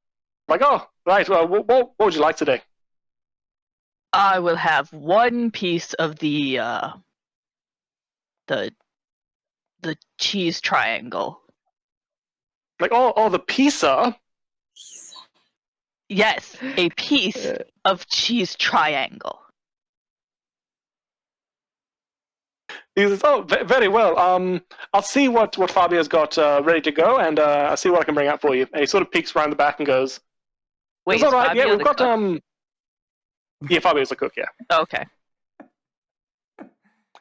like, "Oh, right. Well, what would you like today?" I will have 1 piece of the cheese triangle. Like, the pizza. Yes, a piece of cheese triangle. He says, "Oh, very well. I'll see what Fabio's got ready to go, and I'll see what I can bring out for you." And he sort of peeks around the back and goes, Wait, "It's all right. Yeah, Fabio we've the got cook? Yeah, Fabio's the cook. Yeah." Okay.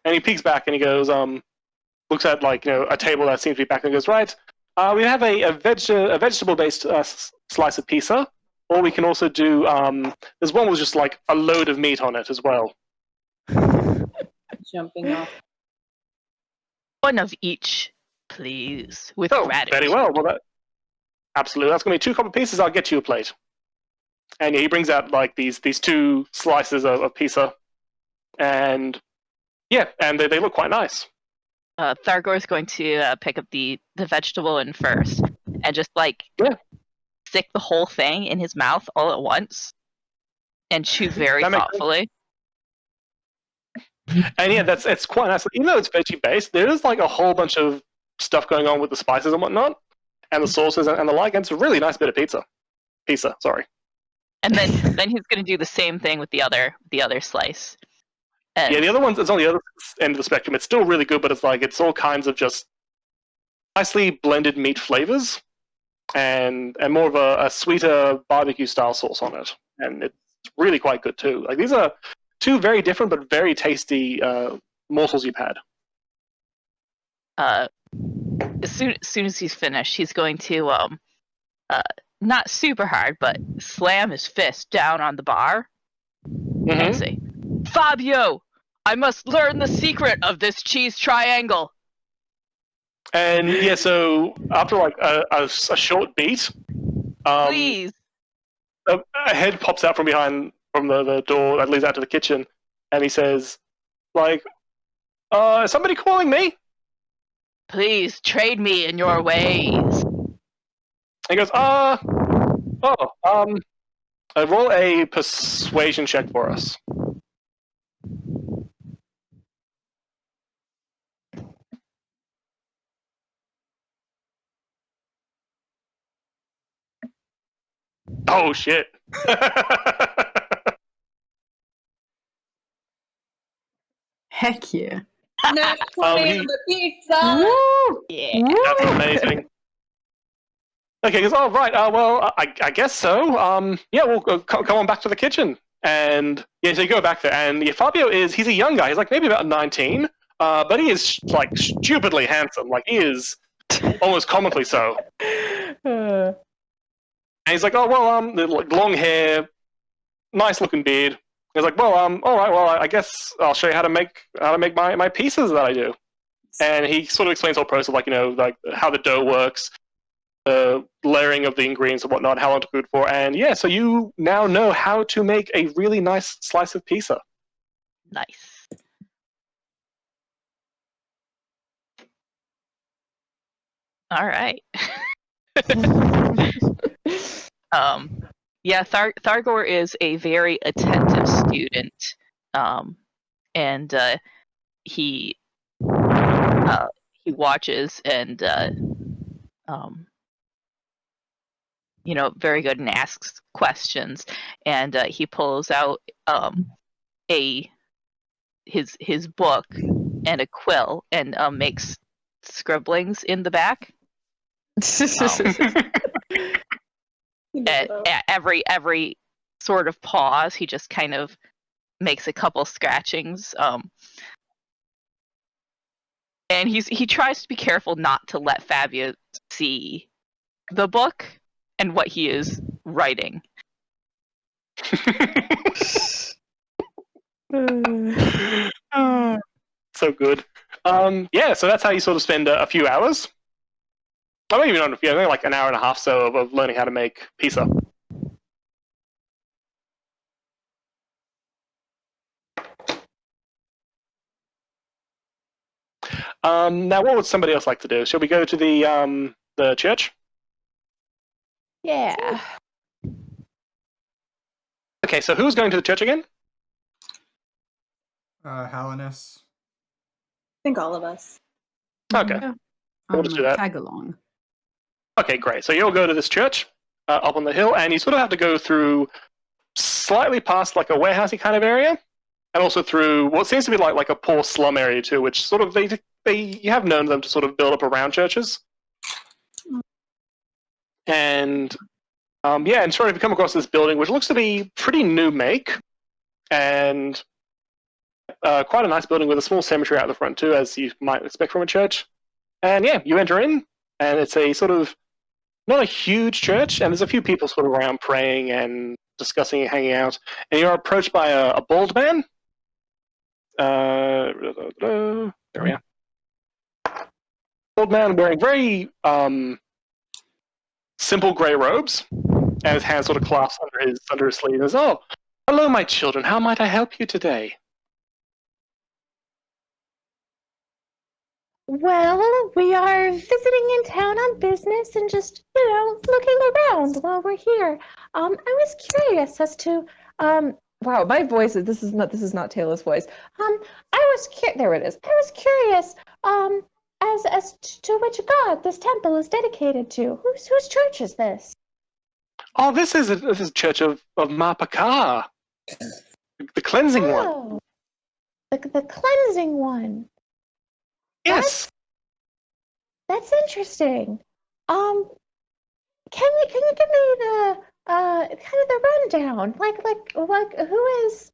And he peeks back and he goes, looks at a table that seems to be back and goes, "Right. We have a vegetable-based slice of pizza, or we can also do there's one with just like a load of meat on it as well." Jumping off. 1 of each, please, with Oh, gratitude. very well. Well, absolutely. That's going to be 2 copper pieces. I'll get you a plate. And he brings out like these 2 slices of pizza, and yeah, and they look quite nice. Thargor's going to pick up the vegetable in first and just stick the whole thing in his mouth all at once and chew very thoughtfully. And yeah, it's quite nice. Even though it's veggie based, there is like a whole bunch of stuff going on with the spices and whatnot, and the sauces and the like. And it's a really nice bit of pizza. Sorry. And then he's going to do the same thing with the other slice. And Yeah, the other ones, it's on the other end of the spectrum. It's still really good, but it's all kinds of just nicely blended meat flavors and more of a sweeter barbecue style sauce on it. And it's really quite good too. Like these are two very different but very tasty morsels you've had. as soon as he's finished, he's going to not super hard, but slam his fist down on the bar and say, "Fabio, I must learn the secret of this cheese triangle." And yeah, so after like a short beat, Please. a head pops out from behind the door that leads out to the kitchen, and he says, like, is somebody calling me? Please trade me in your ways. He goes, roll a persuasion check for us. Oh shit. Heck yeah. Nat 20 he- on the pizza. Woo! Yeah. That's amazing. Okay, he goes, oh, right, well, I guess so. Yeah, we'll come on back to the kitchen. And yeah, so you go back there, and yeah, Fabio he's a young guy. He's like maybe about 19, but he is like stupidly handsome. Like he is almost comically so. And he's like, oh, well, long hair, nice looking beard. He's like, well, all right, well, I guess I'll show you how to make my pieces that I do. And he sort of explains the whole process, like, like how the dough works, the layering of the ingredients and whatnot, how long to cook for. And yeah, so you now know how to make a really nice slice of pizza. Nice. All right. Yeah, Thargor is a very attentive student, and he watches and very good and asks questions, and he pulls out his book and a quill and makes scribblings in the back. At every sort of pause, he just kind of makes a couple scratchings. And he tries to be careful not to let Fabio see the book and what he is writing. So good. Yeah, so that's how you sort of spend a few hours. Well, maybe not a few, maybe like an hour and a half so of learning how to make pizza. Now, what would somebody else like to do? Shall we go to the church? Yeah. Okay, so who's going to the church again? Hallinus. I think all of us. Okay. Yeah. We'll just do that. Tag along. Okay, great. So you'll go to this church up on the hill, and you sort of have to go through slightly past like a warehousey kind of area, and also through what seems to be like a poor slum area too, which sort of you have known them to sort of build up around churches. And and sort of you come across this building, which looks to be pretty new make, and quite a nice building with a small cemetery out the front too, as you might expect from a church. And yeah, you enter in, and it's a sort of not a huge church, and there's a few people sort of around praying and discussing and hanging out. And you're approached by a bald man. There we are. Bald man wearing very simple grey robes, and his hands sort of clasped under his sleeve. He goes, "Oh, hello, my children. How might I help you today?" Well, we are visiting in town on business and just, looking around while we're here. I was curious as to, wow, my voice is, this is not Taylor's voice. There it is. I was curious, as to which god this temple is dedicated to. Whose church is this? Oh, this is a church of Mapaka, the cleansing one. Oh. the cleansing one. Yes. That's interesting. Can you give me the kind of the rundown? Like who is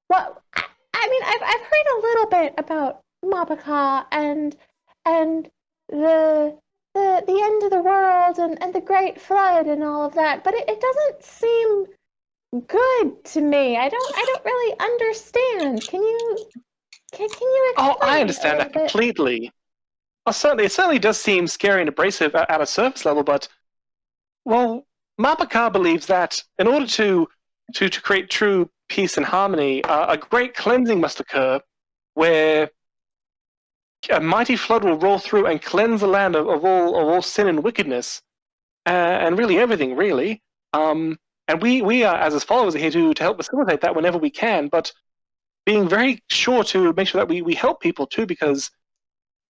what? I mean, I've heard a little bit about Mapaka and the end of the world and the Great Flood and all of that, but it doesn't seem good to me. I don't really understand. Can you explain Oh, I a understand little that bit? completely. Well, it certainly does seem scary and abrasive at a surface level, but well, Mapaka believes that in order to create true peace and harmony, a great cleansing must occur, where a mighty flood will roll through and cleanse the land of all sin and wickedness, and really everything, really. And we are, as his followers, are here to help facilitate that whenever we can, but being very sure to make sure that we help people too, because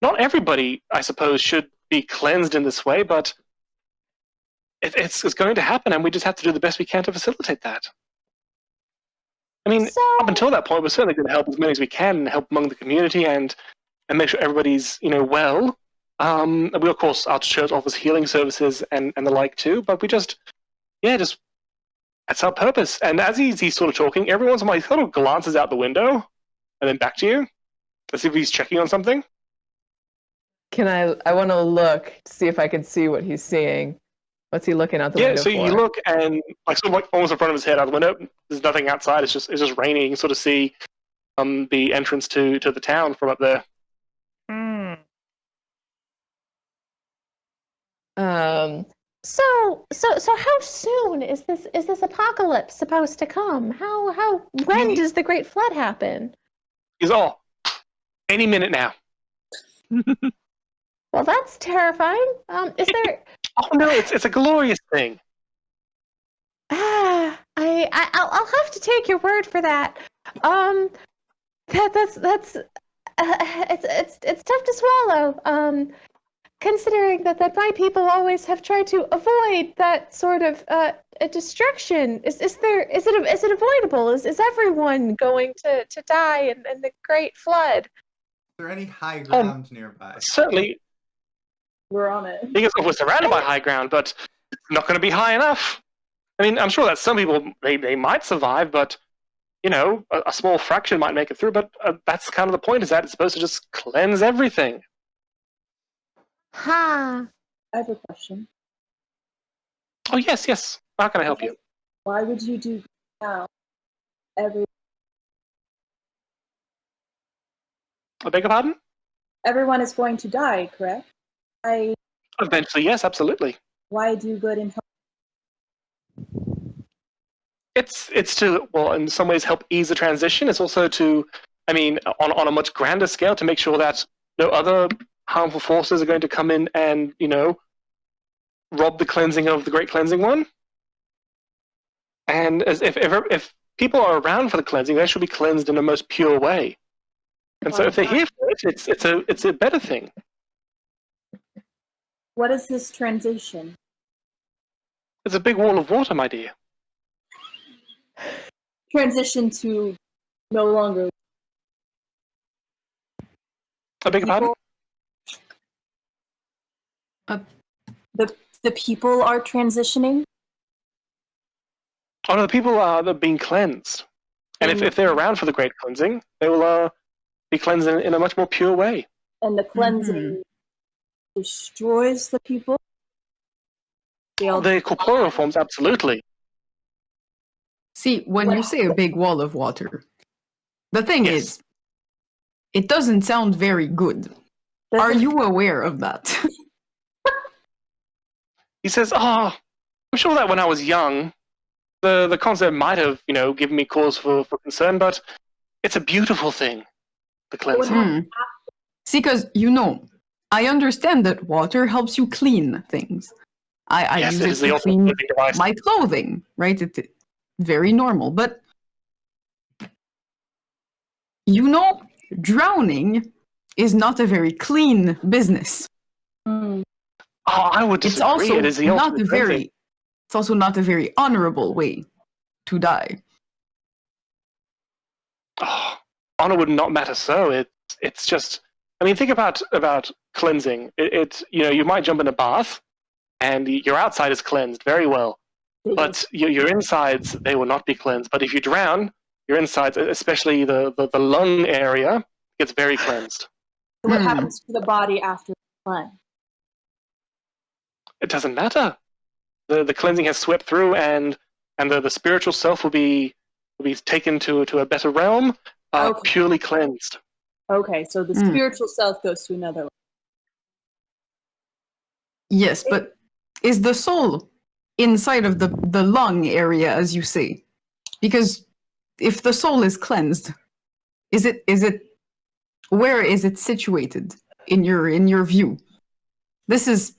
not everybody, I suppose, should be cleansed in this way, but it's going to happen, and we just have to do the best we can to facilitate that. I mean, So up until that point, we're certainly going to help as many as we can, and help among the community, and make sure everybody's well. We, of course, our church offers healing services and the like too, but we just that's our purpose. And as he's sort of talking, every once in a while he sort of glances out the window and then back to you, as if he's checking on something. I want to look to see if I can see what he's seeing. What's he looking out the Yeah, window so for? you look and sort of like almost in front of his head out the window. There's nothing outside. It's just raining. You can sort of see the entrance to the town from up there. So how soon is this apocalypse supposed to come? When does the Great Flood happen? He's any minute now. Well, that's terrifying. Is there? Oh no, it's a glorious thing. I'll have to take your word for that. That's it's tough to swallow. Considering that my people always have tried to avoid that sort of destruction. Is it avoidable? Is everyone going to die in the Great Flood? Is there any high ground nearby? Certainly, We're on it. because we're surrounded by high ground, but it's not going to be high enough. I mean, I'm sure that some people they might survive, but a small fraction might make it through. But that's kind of the point: is that it's supposed to just cleanse everything. Ha! I have a question. Oh yes. How can I help you? Why would you do now? I beg your pardon? Everyone is going to die, correct? Eventually, yes, absolutely. Why do good and help? It's to, well, in some ways help ease the transition. It's also to, I mean, on a much grander scale, to make sure that no other harmful forces are going to come in and, rob the cleansing of the Great Cleansing One. And as if people are around for the cleansing, they should be cleansed in the most pure way. And so if they're here for it, it's a better thing. What is this transition? It's a big wall of water, my dear. Transition to no longer. I beg your pardon? The people are transitioning? Oh no, the people they're being cleansed. And if they're around for the Great Cleansing, they will be cleansed in a much more pure way. And the cleansing destroys the people? The corporeal forms, absolutely. See, when you say a big wall of water, the thing is, it doesn't sound very good. Are you aware of that? He says, I'm sure that when I was young, the concept might have, given me cause for concern, but it's a beautiful thing, the cleansing. See, because, I understand that water helps you clean things. I Yes, use it it is to clean device. my clothing, right? It's very normal. But, drowning is not a very clean business. I would disagree. It's also it is the not ultimate cleansing. It's also not a very honorable way to die. honor would not matter. So it's just. I mean, think about cleansing. You might jump in a bath, and your outside is cleansed very well, but your insides, they will not be cleansed. But if you drown, your insides, especially the lung area, gets very cleansed. So what happens to the body after the cleanse? It doesn't matter. The cleansing has swept through, and the spiritual self will be taken to a better realm, purely cleansed. Okay, so the spiritual self goes to another one. Yes, but is the soul inside of the lung area, as you say? Because if the soul is cleansed, is it where is it situated in your view? This is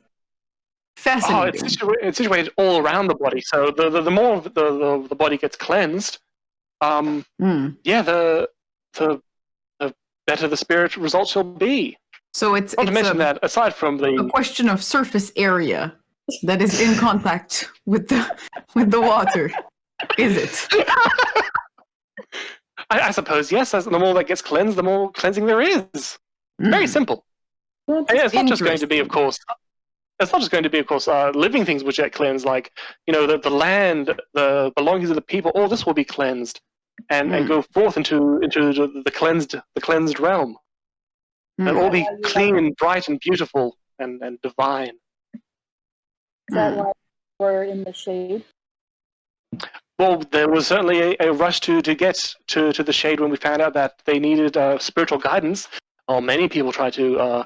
fascinating. It's situated all around the body. So the more the body gets cleansed, the better the spiritual results will be. So it's not to mention that aside from a question of surface area that is in contact with the water, is it? I suppose yes. As the more that gets cleansed, the more cleansing there is. Very simple. And it's not just going to be, of course. It's not just going to be, of course, living things which get cleansed, like the land, the belongings of the people. All this will be cleansed, and go forth into the cleansed realm. They'll all be clean and bright and beautiful and divine. Is that why we're in the shade? Well, there was certainly a rush to get to the shade when we found out that they needed spiritual guidance. Well, many people try to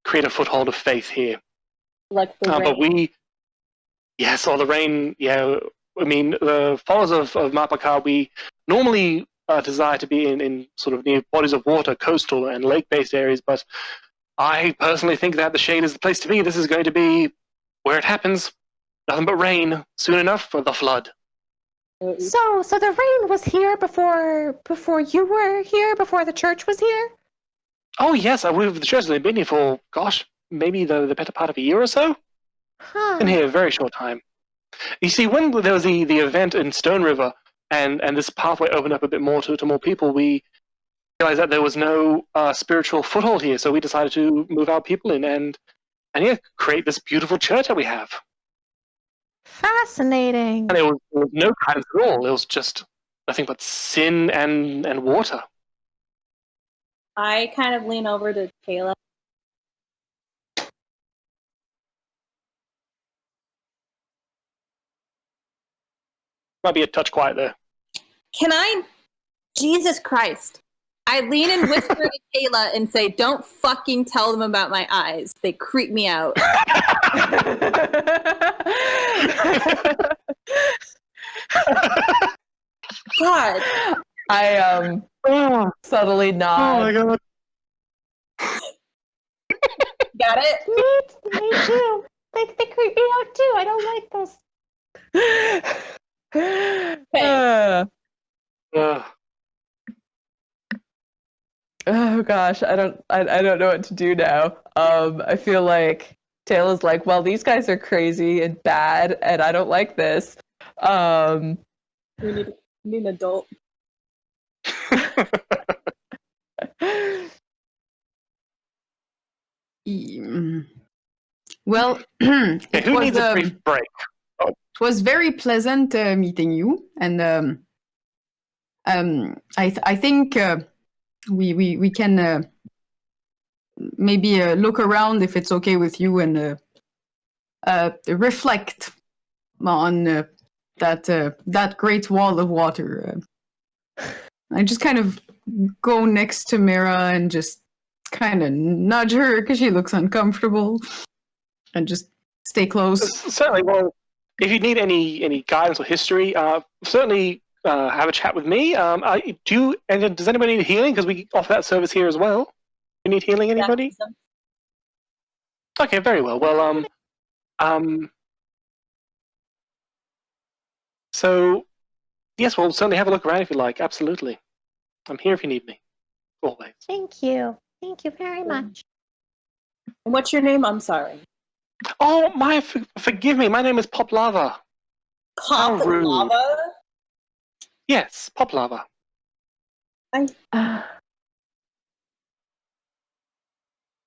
create a foothold of faith here. Like the rain. But the rain, yeah. I mean, the followers of Mapaka, we normally desire to be in sort of near bodies of water, coastal and lake-based areas, but I personally think that the shade is the place to be. This is going to be where it happens. Nothing but rain. Soon enough for the flood. So the rain was here before you were here, before the church was here? Oh, yes. The church has been here for, maybe the better part of a year or so. Been here a very short time. You see, when there was the event in Stone River, and this pathway opened up a bit more to more people, we realized that there was no spiritual foothold here, so we decided to move our people in and create this beautiful church that we have. Fascinating. And there was no guidance at all. It was just nothing but sin and water. I kind of lean over to Kayla. Might be a touch quiet there. Jesus Christ. I lean and whisper to Kayla and say, don't fucking tell them about my eyes. They creep me out. God. I subtly nod. Oh my god. Got it? Me too. They creep me out too. I don't like this. Oh gosh, I don't know what to do now. I feel like Taylor's like, well, these guys are crazy and bad, and I don't like this. We need an adult. Well, who needs a brief break? It was very pleasant meeting you, and I think we can maybe look around if it's okay with you and reflect on that great wall of water. I just kind of go next to Mira and just kind of nudge her because she looks uncomfortable, and just stay close. Certainly. Well, if you need any guidance or history, certainly have a chat with me. Does anybody need healing? Because we offer that service here as well. You need healing, anybody? Okay, very well. Well, so yes, we'll certainly have a look around if you like. Absolutely, I'm here if you need me. Always. Thank you very much. And what's your name? I'm sorry. Oh, forgive me. My name is Pop Lava. Pop Lava? Yes, Pop Lava.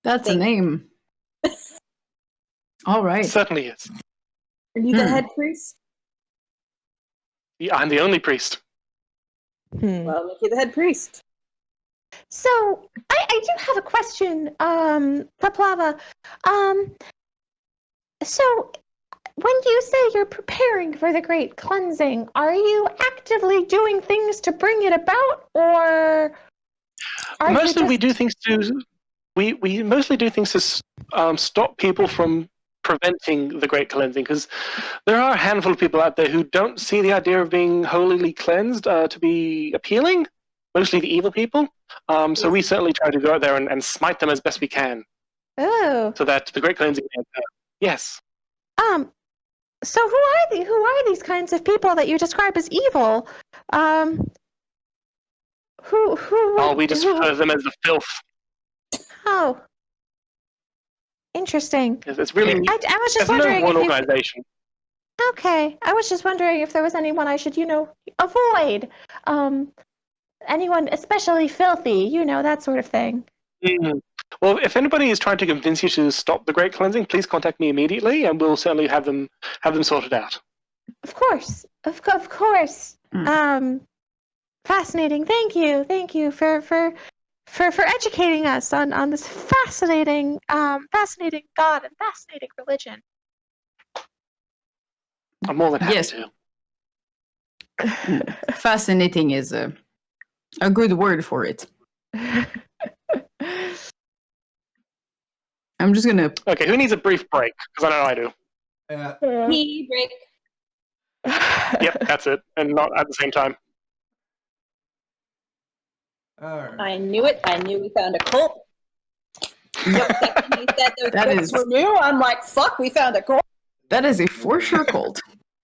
That's a name. All right. Certainly is. Are you the head priest? Yeah, I'm the only priest. Well, make you the head priest. So I do have a question, Paplava. So when you say you're preparing for the great cleansing, are you actively doing things to bring it about, or are Mostly you we just... do things to we mostly do things to stop people from preventing the great cleansing, because there are a handful of people out there who don't see the idea of being holily cleansed to be appealing, mostly the evil people. So we certainly try to go out there and smite them as best we can, Oh. so that the great cleansing can occur. Yes. So who are these kinds of people that you describe as evil? Who Oh, we just refer to them as the filth. Oh. Interesting. It's really I was just there's no wondering one if you... organization. Okay. I was just wondering if there was anyone I should, avoid. Anyone especially filthy, that sort of thing. Mm. Well, if anybody is trying to convince you to stop the great cleansing, please contact me immediately, and we'll certainly have them sorted out. Of course. Of course. Fascinating. Thank you for educating us on this fascinating fascinating God and fascinating religion. I'm more than happy Yes. to. Fascinating is a good word for it. I'm just gonna. Okay, who needs a brief break? Because I know I do. Pee break. Yep, that's it, and not at the same time. Alright. I knew it. I knew we found a cult. Yep, he said those That books is- were new. I'm like, fuck, we found a cult. That is a for sure cult.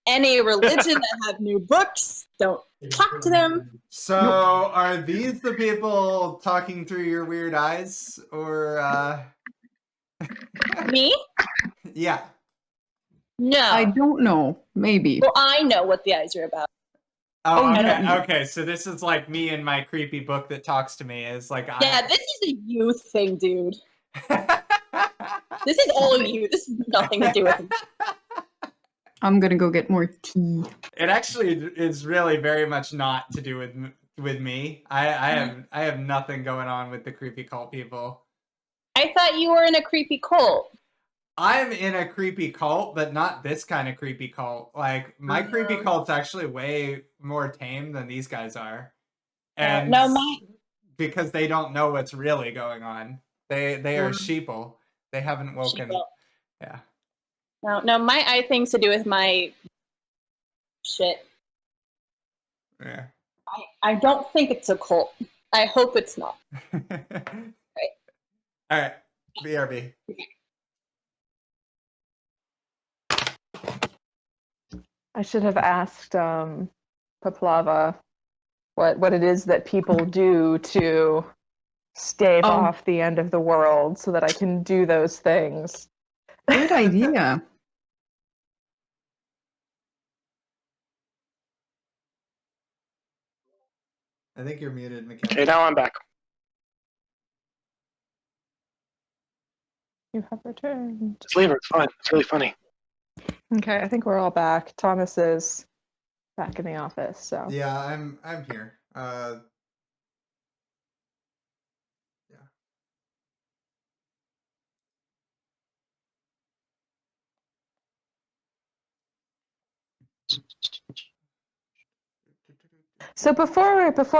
Any religion that have new books, don't talk to them. So, are these the people talking through your weird eyes, or Me? yeah? No. I don't know. Maybe. Well, I know what the eyes are about. Oh, Oh, okay. no. Okay, so this is like me and my creepy book that talks to me. It's like Yeah, this is a youth thing, dude. This is all you. This has nothing to do with it. I'm gonna go get more tea. It actually is really very much not to do with me. I have nothing going on with the creepy cult people. I thought you were in a creepy cult. I'm in a creepy cult, but not this kind of creepy cult. Like, my creepy cult's actually way more tame than these guys are. And No, my because they don't know what's really going on. They are sheeple. They haven't woken. sheeple. Yeah. No, my eye thing's to do with my shit. Yeah. I don't think it's a cult. I hope it's not. All right. BRB. I should have asked Paplava what it is that people do to stave Oh. off the end of the world so that I can do those things. Good idea. I think you're muted, McKenna. Okay, now I'm back. You have returned. Just leave her. It's fine. It's really funny. Okay, I think we're all back. Thomas is back in the office, so. Yeah, I'm here. Yeah. So before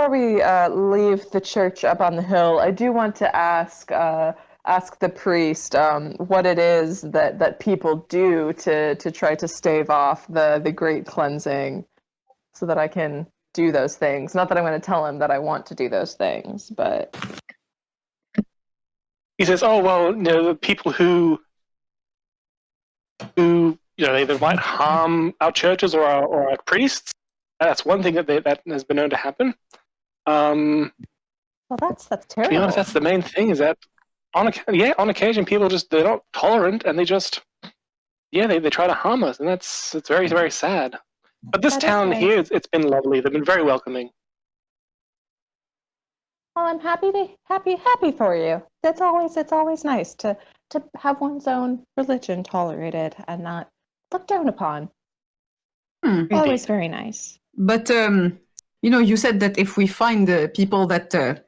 we leave the church up on the hill, I do want to ask the priest what it is that people do to try to stave off the great cleansing, so that I can do those things. Not that I'm going to tell him that I want to do those things, but He says, "Oh well, the people who they might harm our churches or our priests. That's one thing that has been known to happen. Well, that's To terrible. be honest, that's the main thing. Is that on occasion people they're not tolerant and they try to harm us, and it's very, very sad. But this That is town very here, it's been lovely. They've been very welcoming. Well, I'm happy for you. It's always nice to have one's own religion tolerated and not looked down upon. Hmm. Always Indeed. very nice. But you said that if we find the people that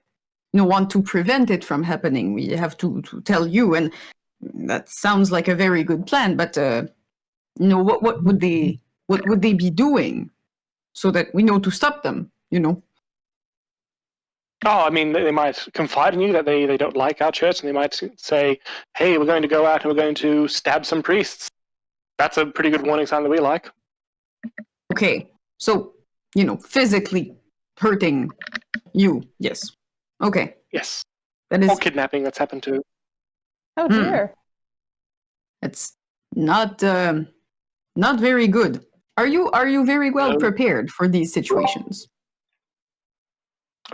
want to prevent it from happening, we have to tell you, and that sounds like a very good plan. But what would they be doing so that we know to stop them? Oh, I mean, they might confide in you that they don't like our church, and they might say, hey, we're going to go out and we're going to stab some priests. That's a pretty good warning sign that we like. Okay, so physically hurting you, yes. Okay, Yes. that is Or kidnapping, that's happened too. Oh dear. It's not very good. Are you very well No. prepared for these situations?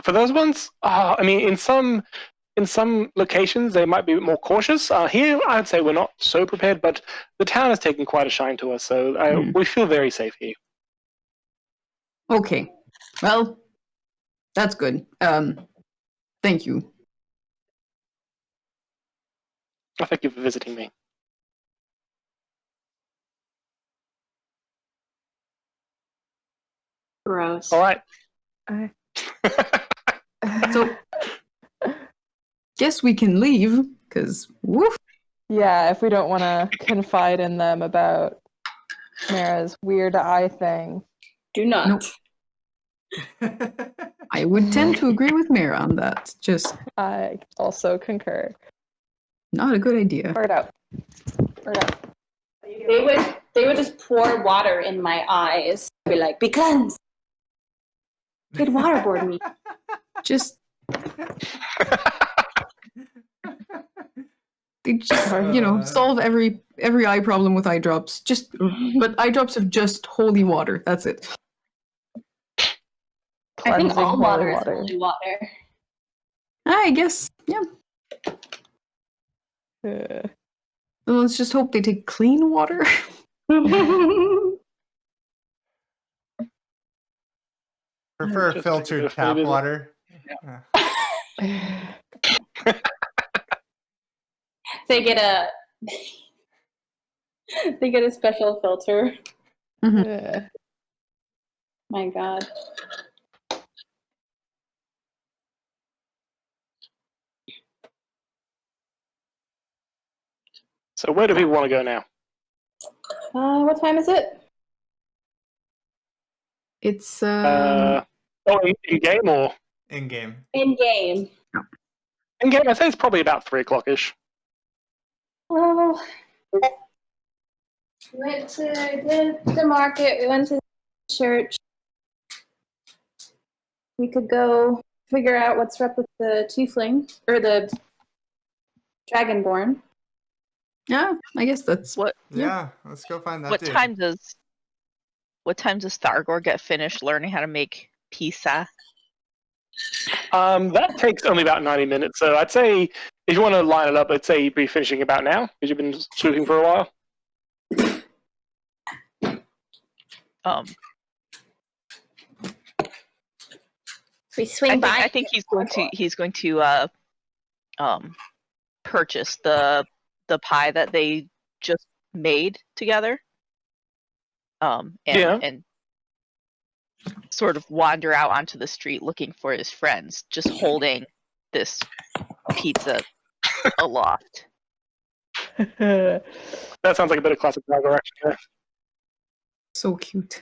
For those ones, I mean, in some locations they might be a bit more cautious. Here, I'd say we're not so prepared, but the town has taken quite a shine to us, so we feel very safe here. Okay, well, that's good. Thank you. Oh, thank you for visiting me. Gross. All right. So, guess we can leave because woof. Yeah, if we don't want to confide in them about Mara's weird eye thing. Do not. Nope. I would tend to agree with Mara on that. Just I also concur. not a good idea. Word out. Word out. They would just pour water in my eyes. Be like, because they'd waterboard me. Just they just solve every eye problem with eye drops. But eye drops of just holy water. That's it. I think Cleansing all holy water is water. holy water. I guess, yeah. Well, let's just hope they take clean water. Prefer Just filtered take a bit of tap water. They get a special filter. Mhm. My God. So where do people want to go now? What time is it? It's In game or In game. In game. in game? I'd say it's probably about 3:00ish. Well, we went to the market. We went to the church. We could go figure out what's up with the tiefling or the dragonborn. yeah. I guess that's What Yeah, let's go find that what dude. time does Thargor get finished learning how to make pizza? That takes only about 90 minutes. So I'd say if you want to line it up, I'd say you'd be finishing about now because you've been swooping for a while. If we swing by. I think he's going to purchase the pie that they just made together. And sort of wander out onto the street looking for his friends, just holding this pizza aloft. That sounds like a bit of classic Tiger action here. so cute.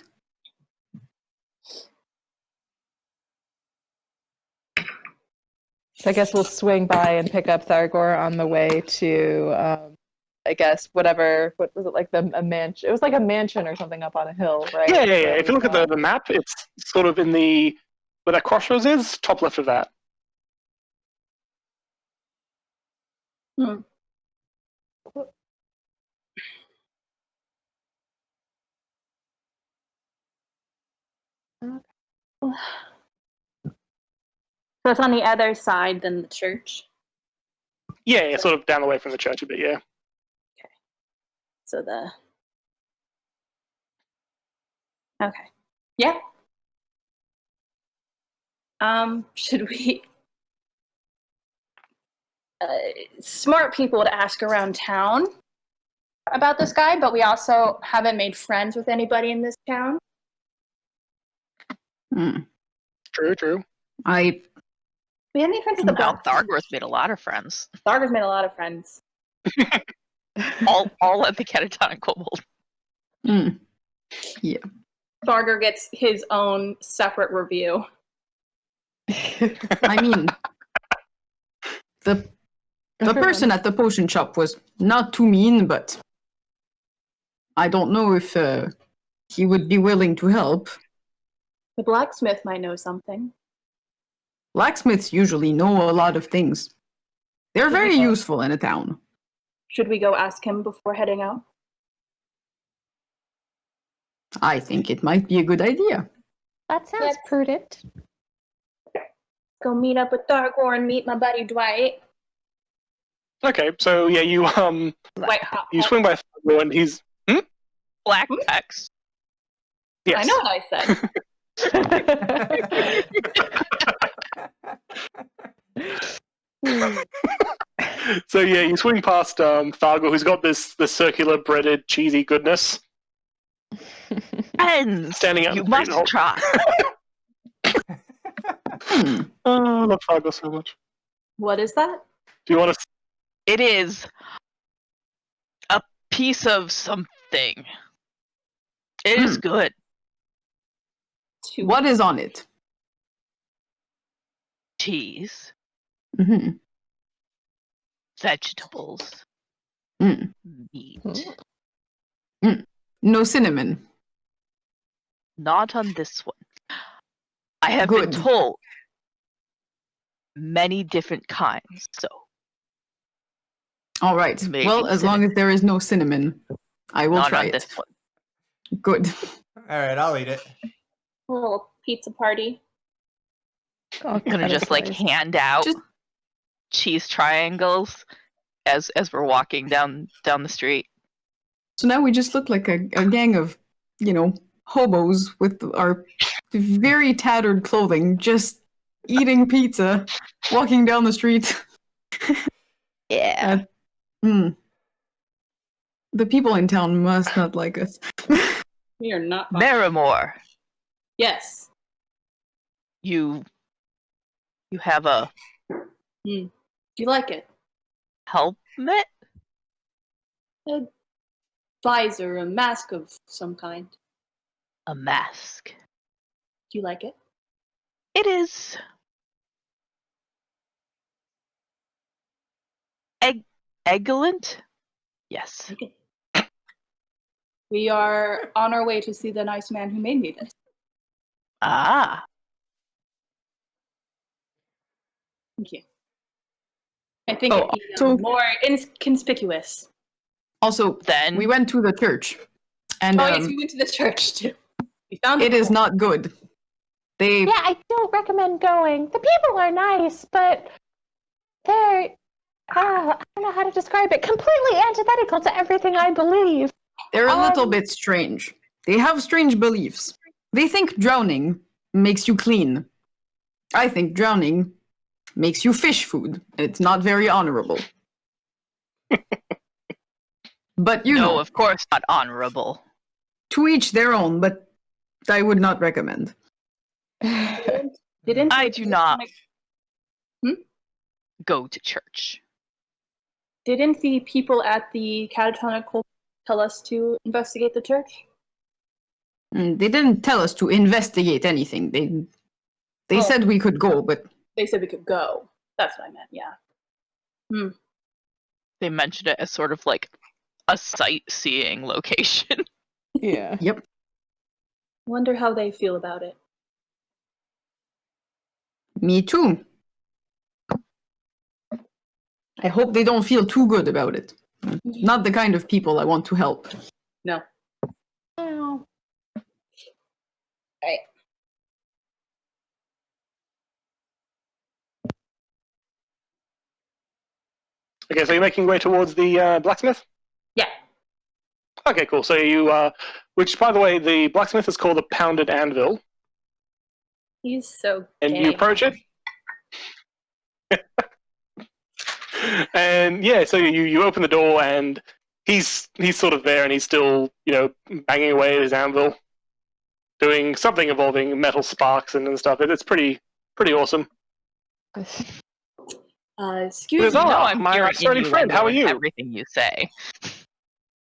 So I guess we'll swing by and pick up Thargor on the way to, I guess, whatever. What was it, like a mansion? It was like a mansion or something up on a hill, right? Yeah. Where If you look at the map, it's sort of in the where that crossroads is, top left of that. So it's on the other side than the church. Yeah, sort of down the way from the church a bit. Yeah. So okay. Yeah. Should we smart people to ask around town about this guy, but we also haven't made friends with anybody in this town. True. We had any friends with the Now black? Thargor's made a lot of friends. Tharger's made a lot of friends. all at the catatonic kobold. Tharger gets his own separate review. I mean, the person at the potion shop was not too mean, but I don't know if he would be willing to help. The blacksmith might know something. Blacksmiths usually know a lot of things. They're very useful in a town. Should we go ask him before heading out? I think it might be a good idea. That sounds prudent. Go meet up with Thargor and meet my buddy Dwight. Okay, so yeah, you you swing by Thargor and he's Black X. yes. I know what I said. So yeah, you swing past Thargor, who's got this circular breaded cheesy goodness And standing out. you in the must street. try. Oh, I love Thargor so much. What is that? Do you want to? It is a piece of something. It is good. What is on it? Cheese, Mm-hmm. vegetables, meat. No cinnamon. Not on this one. I have Good. been told many different kinds, so All right. Maybe Well, as long as there is no cinnamon, I will not try on it. this one. Good. All right, I'll eat it. A little pizza party. I'm gonna just like hand out Just- cheese triangles as we're walking down the street. So now we just look like a gang of, hobos with our very tattered clothing, just eating pizza, walking down the street. Yeah. The people in town must not like us. We are not. Barrymore, Yes. you have a Do you like it? helmet? A visor, a mask of some kind. A mask. Do you like it? It is excellent. Yes. Okay. We are on our way to see the nice man who made me this. Ah, Thank you. I think Oh, it'd be so- more inconspicuous. Also, then we went to the church, and Oh, yes, we went to the church too. We found it is not good. They Yeah, I don't recommend going. The people are nice, but they're, I don't know how to describe it, completely antithetical to everything I believe. They're a little bit strange. They have strange beliefs. They think drowning makes you clean. I think drowning makes you fish food. It's not very honorable. But no, of course not honorable. to each their own, but I would not recommend. Didn't I do not Hmm? go to church. Didn't the people at the catatonic cult tell us to investigate the church? They didn't tell us to investigate anything. They Oh. said we could go, but They said we could go. That's what I meant, yeah. They mentioned it as sort of like a sightseeing location. Yeah. yep. Wonder how they feel about it. Me too. I hope they don't feel too good about it. Not the kind of people I want to help. No. Oh. Right. Okay, so you're making your way towards the blacksmith? Yeah. Okay, cool. So you, which by the way, the blacksmith is called the Pounded Anvil, He's so and gay. you approach it. And yeah, so you open the door and he's sort of there and he's still, banging away at his anvil, doing something involving metal sparks and stuff. It's pretty awesome. Excuse He me. goes, "Oh, I'm my sturdy friend, how are you?" Everything you say.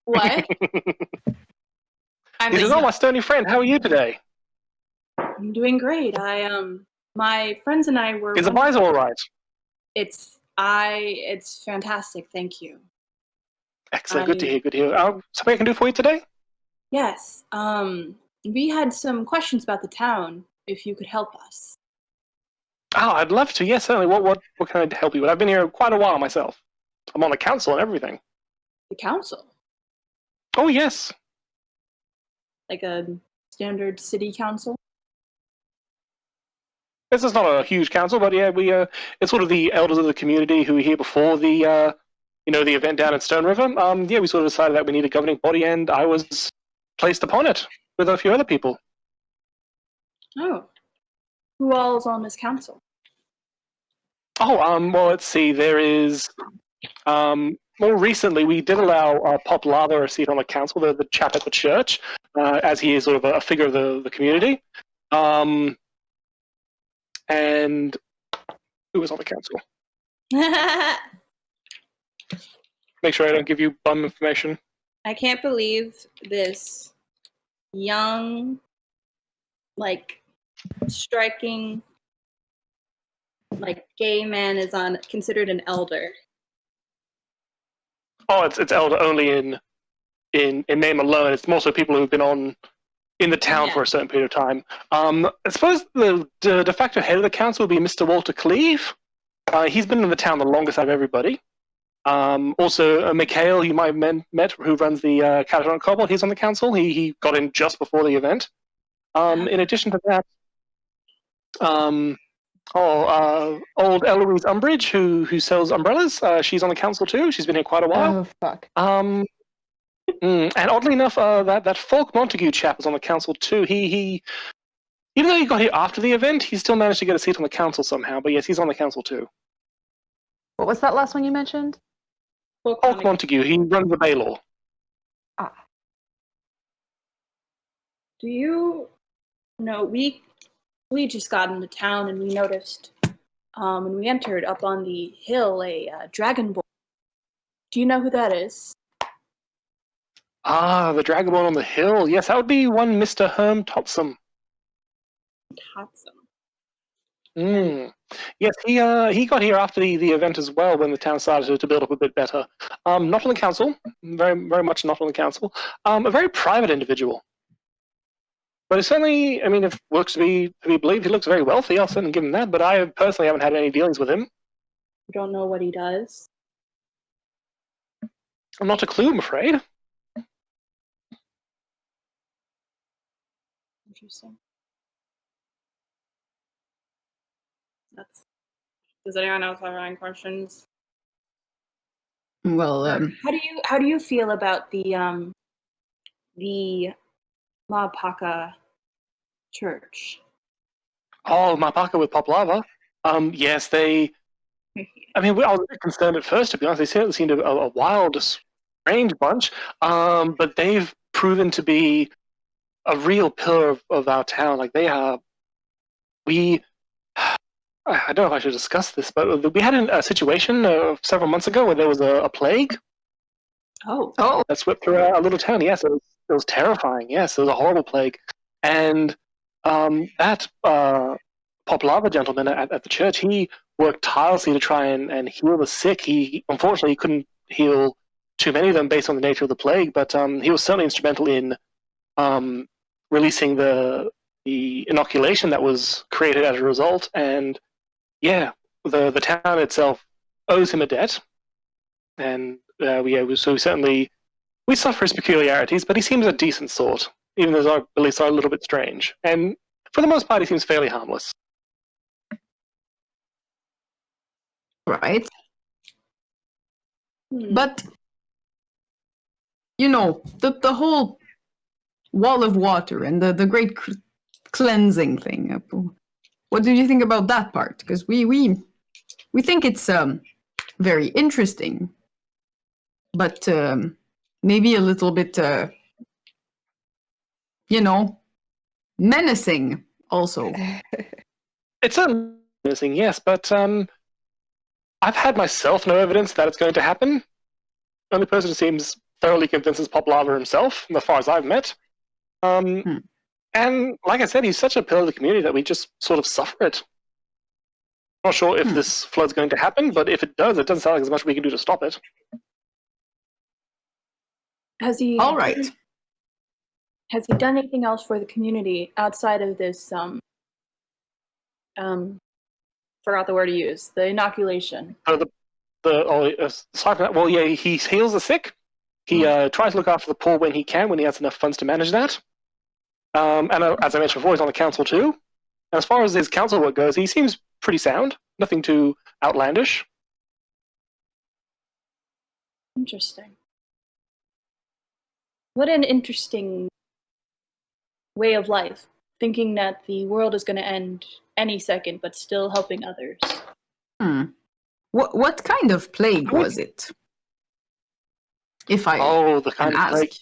What? He says, "Oh, my sturdy friend, how are you today?" I'm doing great. My friends and I were. Is the visor all right? It's fantastic. Thank you. Excellent. Good to hear. Good to hear. Something I can do for you today? Yes. We had some questions about the town. If you could help us. Oh, I'd love to. Yes, certainly. What can I help you with? I've been here quite a while myself. I'm on the council and everything. The council, Oh, yes. like a standard city council. This is not a huge council, but yeah, it's sort of the elders of the community who were here before the the event down at Stone River. Yeah, we sort of decided that we need a governing body, and I was placed upon it with a few other people. Oh, who all is on this council? Oh, well, let's see. There is, more recently, we did allow Pop Lava a seat on the council, the chap at the church, as he is sort of a figure of the community. And who was on the council? Make sure I don't give you bum information. I can't believe this young, striking, gay man is considered an elder. Oh, it's elder only in name alone. It's mostly people who've been in the town for a certain period of time. I suppose the de facto head of the council would be Mr. Walter Cleave. He's been in the town the longest out of everybody. Also, Mikhail, you might have met, who runs the Catatonic Kobold. He's on the council. He got in just before the event. In addition to that, old Eloise Umbridge, who sells umbrellas. She's on the council too. She's been here quite a while. Oh fuck. And oddly enough, that Falk Montague chap is on the council too. He even though he got here after the event, he still managed to get a seat on the council somehow. But yes, he's on the council too. What was that last one you mentioned? Falk Montague. He runs the Baylor. Ah. Do you know, we just got into town and we noticed when we entered up on the hill a dragonborn. Do you know who that is? Ah, the Dragonborn on the hill. Yes, that would be one Mr. Herm Topsum. Yes, he got here after the event as well, when the town started to build up a bit better. Not on the council, very very much not on the council. A very private individual, but it's certainly, I mean, if looks to be believed, he looks very wealthy. I'll certainly give him that. But I personally haven't had any dealings with him. You don't know what he does? I'm not a clue, I'm afraid. Interesting. Does anyone else have any questions? Well, How do you feel about the Mapaka church? Oh, Mapaka with Pop Lava. Yes, they. I mean, I was a bit concerned at first, to be honest. They certainly seemed a wild, strange bunch. But they've proven to be a real pillar of our town. Like, they are. I don't know if I should discuss this, but we had a situation several months ago where there was a plague. Oh. That swept through our little town. Yes, it was terrifying. Yes, it was a horrible plague. And that Pop Lava gentleman at the church, he worked tirelessly to try and heal the sick. He unfortunately couldn't heal too many of them based on the nature of the plague, but he was certainly instrumental in releasing the inoculation that was created as a result. And yeah, the town itself owes him a debt, and we suffer his peculiarities, but he seems a decent sort, even though his beliefs are a little bit strange. And for the most part, he seems fairly harmless. right. But the whole wall of water and the great cleansing thing. What did you think about that part? Because we think it's very interesting, but maybe a little bit, menacing also. It's menacing, yes, but I've had myself no evidence that it's going to happen. Only person who seems thoroughly convinced is Pop Lava himself, as far as I've met. And like I said, he's such a pillar of the community that we just sort of suffer it. Not sure if this flood's going to happen, but if it does, it doesn't sound like there's much we can do to stop it. Has he? All right. Has he done anything else for the community outside of this? Forgot the word to use. The inoculation. Aside from that, well, yeah, he heals the sick. He tries to look after the poor when he can, when he has enough funds to manage that. And as I mentioned before, he's on the council too. And as far as his council work goes, he seems pretty sound. Nothing too outlandish. Interesting. What an interesting way of life. Thinking that the world is going to end any second, but still helping others. What kind of plague was it? If I the kind can of ask. plague.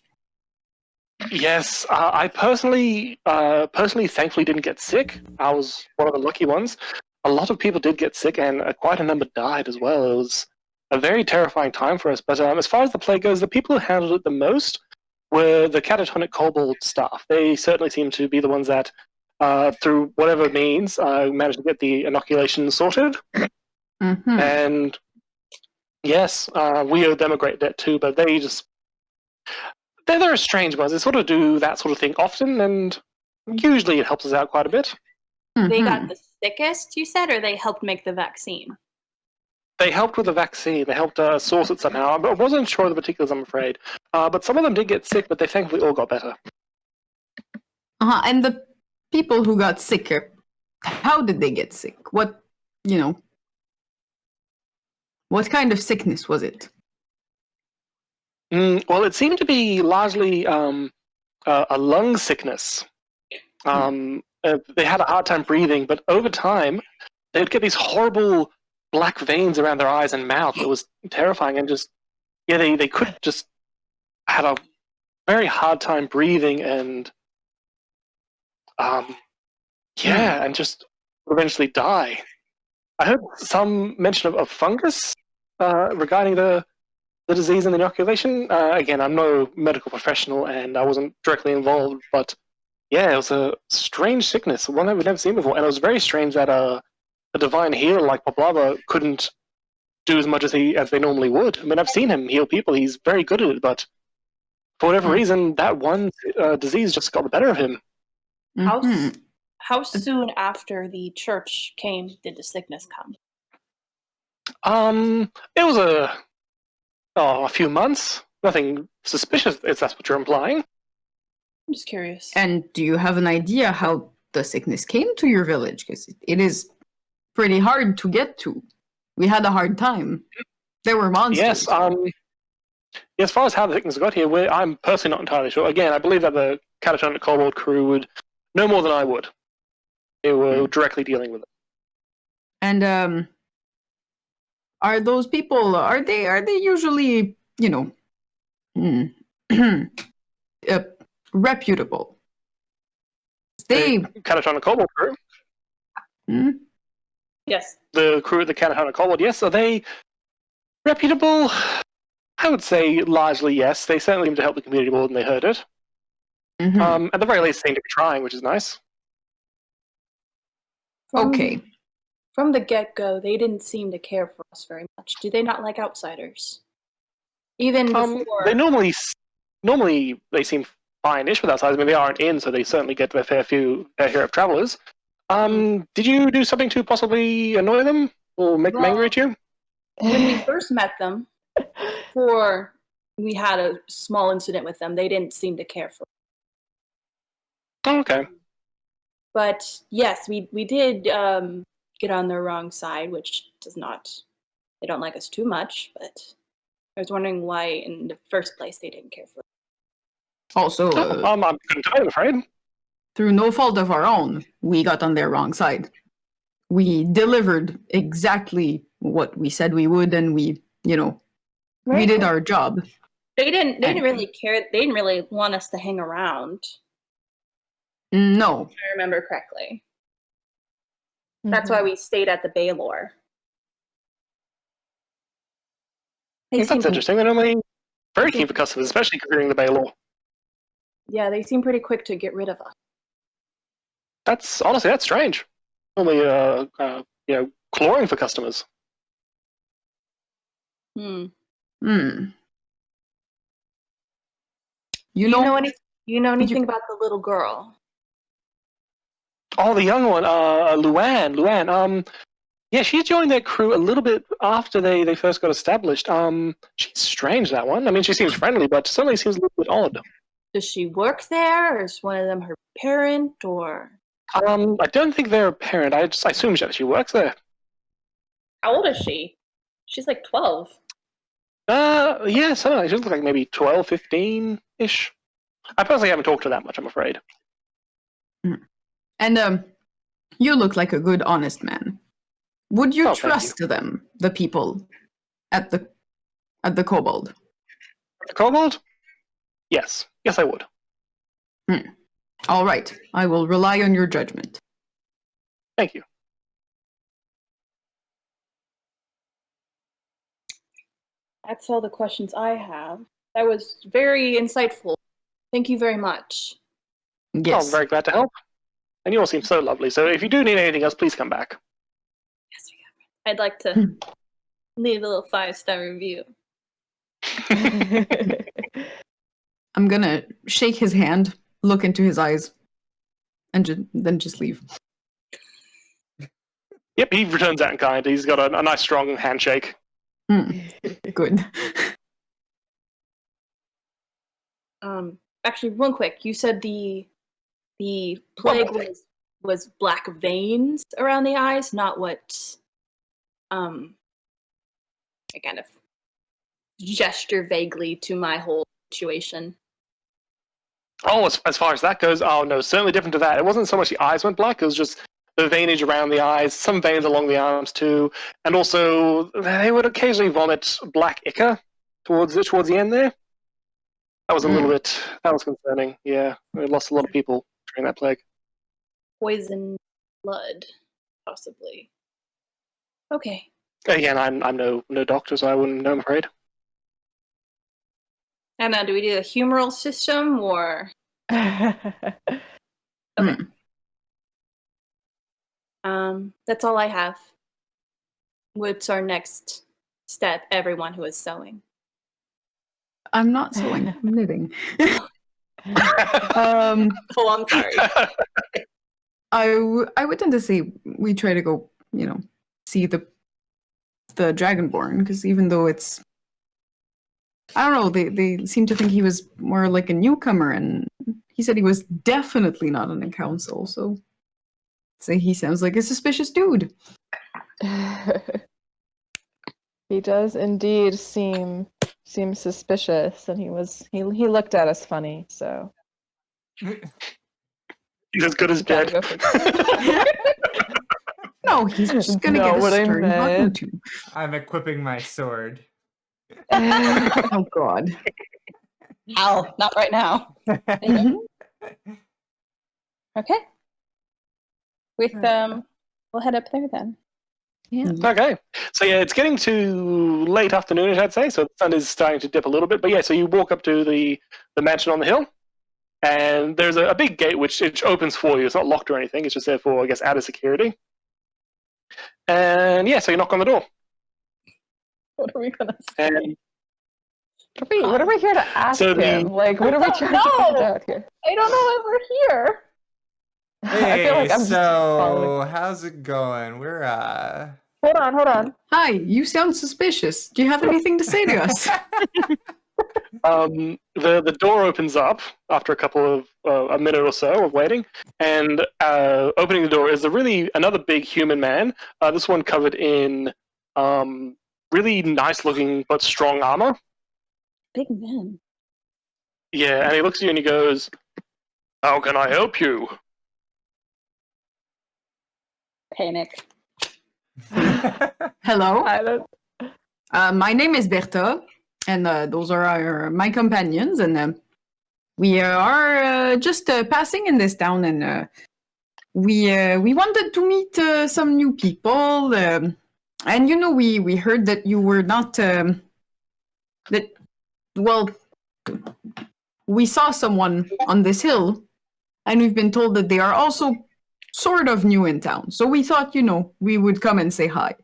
Yes, I personally, thankfully didn't get sick. I was one of the lucky ones. A lot of people did get sick, and quite a number died as well. It was a very terrifying time for us. But as far as the plague goes, the people who handled it the most were the catatonic kobold staff. They certainly seem to be the ones that, through whatever means, managed to get the inoculation sorted. And yes, we owe them a great debt too, but they're strange ones. They sort of do that sort of thing often, and usually it helps us out quite a bit. They got the sickest, you said, or they helped make the vaccine? They helped with the vaccine. They helped source it somehow. I wasn't sure of the particulars, I'm afraid. But some of them did get sick, but they thankfully all got better. And the people who got sicker, how did they get sick? What kind of sickness was it? Well, it seemed to be largely a lung sickness. They had a hard time breathing, but over time, they would get these horrible black veins around their eyes and mouth. It was terrifying, and they could just had a very hard time breathing, and and just eventually die. I heard some mention of fungus regarding the disease and the inoculation. Again, I'm no medical professional, and I wasn't directly involved, but yeah, it was a strange sickness, one that we've never seen before, and it was very strange that a divine healer like Poplava couldn't do as much as they normally would. I mean, I've seen him heal people; he's very good at it, but for whatever reason, that one disease just got the better of him. How soon after the church came did the sickness come? It was a few months. Nothing suspicious, if that's what you're implying. I'm just curious. And do you have an idea how the sickness came to your village? Because it is pretty hard to get to. We had a hard time. There were monsters. Yes. As far as how the sickness got here, I'm personally not entirely sure. Again, I believe that the catatonic kobold crew would know more than I would. They were directly dealing with it. And are those people? Are they usually reputable? They catatonic kobold crew. Yes. The crew of the catatonic kobold. Yes, are they reputable? I would say largely yes. They certainly seem to help the community more than they hurt it. At the very least, they seem to be trying, which is nice. Okay. From the get-go, they didn't seem to care for us very much. Do they not like outsiders? Even before... They normally they seem fine-ish with outsiders. I mean, they aren't in, so they certainly get their fair share of travelers. Did you do something to possibly annoy them or make them angry at you? When we first met them, before we had a small incident with them, they didn't seem to care for us. Oh, okay. But yes, we did get on their wrong side, which they don't like us too much, but I was wondering why in the first place they didn't care for us. Also, I'm I'm afraid. Through no fault of our own, we got on their wrong side. We delivered exactly what we said we would, and we Right. did our job. They didn't And- really care. They didn't really want us to hang around, No. if I remember correctly. That's why we stayed at the Baylor. They That's seem, interesting. They're normally very keen for customers, especially considering the Bay law. yeah, they seem pretty quick to get rid of us. That's honestly that's strange. Normally, clawing for customers. Hmm. Hmm. You know anything about the little girl? Oh, the young one, Luann. Luann. Yeah, she joined their crew a little bit after they first got established. She's strange, that one. I mean, she seems friendly, but suddenly seems a little bit odd. Does she work there, or is one of them her parent, or I don't think they're a parent. I assume she works there. how old is she? She's like 12. Yeah, something like she looks like maybe 12, 15-ish. I personally haven't talked to her that much, I'm afraid. And you look like a good, honest man. Would you Oh, thank you. trust them, the people at the Kobold? The kobold? Yes, I would. All right, I will rely on your judgment. Thank you. That's all the questions I have. That was very insightful. Thank you very much. Yes. I'm very glad to help. And you all seem so lovely. So if you do need anything else, please come back. Yes, I'd like to leave a little 5-star review. I'm gonna shake his hand, look into his eyes, and then just leave. Yep, he returns that in kind. He's got a nice strong handshake. Good. Actually, one quick. You said the plague was black veins around the eyes, not what I kind of gesture vaguely to my whole situation. Oh, as far as that goes, oh no, certainly different to that. It wasn't so much the eyes went black, it was just the veinage around the eyes, some veins along the arms too, and also they would occasionally vomit black ichor towards the end there. That was a little bit, that was concerning. Yeah, we lost a lot of people during that plague. Poison blood, possibly. Okay. Again, I'm no doctor, so I wouldn't know, I'm afraid. And now, do we do the humoral system or? Okay. That's all I have. What's our next step, everyone who is sewing? I'm not sewing. I'm knitting. Oh, I'm sorry. I would tend to say we try to go, see the Dragonborn, because even though it's, I don't know, they seem to think he was more like a newcomer, and he said he was definitely not on a council, so say he sounds like a suspicious dude. He does indeed seem suspicious, and he looked at us funny, so He's as good as dead. Gotta go for No, he's just gonna Know get a what I stern hug or meant. two. I'm equipping my sword. Oh God. Ow, not right now. Okay. With we'll head up there then. Yeah. Okay. So yeah, it's getting to late afternoonish, I'd say. So the sun is starting to dip a little bit. But yeah, so you walk up to the mansion on the hill, and there's a big gate which it opens for you. It's not locked or anything. It's just there for, I guess, added security. And yeah, so you knock on the door. What are we gonna say? And what are we here to ask So him? Like, what are we trying to find out here? I don't know why we're here. I feel like I'm just following. So how's it going? We're Hold on. Hi, you sound suspicious. Do you have anything to say to us? the door opens up after a couple of a minute or so of waiting, and opening the door is another big human man. This one covered in really nice looking but strong armor. Big man. Yeah, and he looks at you and he goes, "How can I help you?" Panic. Hello. I don't. My name is Bertha, and those are my companions, and we are just passing in this town, and we wanted to meet some new people, and we heard that you were not we saw someone on this hill, and we've been told that they are also sort of new in town. So we thought, we would come and say hi.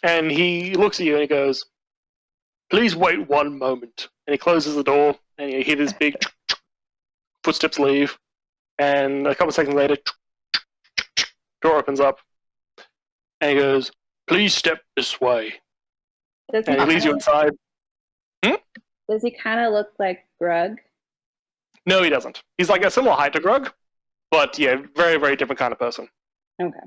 And he looks at you and he goes, "Please wait one moment." And he closes the door, and you hear this big footsteps leave. And a couple of seconds later, door opens up, and he goes, "Please step this way." Does And he leads you inside. Does he kind of look like Grug? No, he doesn't. He's like a similar height to Grug, but yeah, very, very different kind of person. Okay.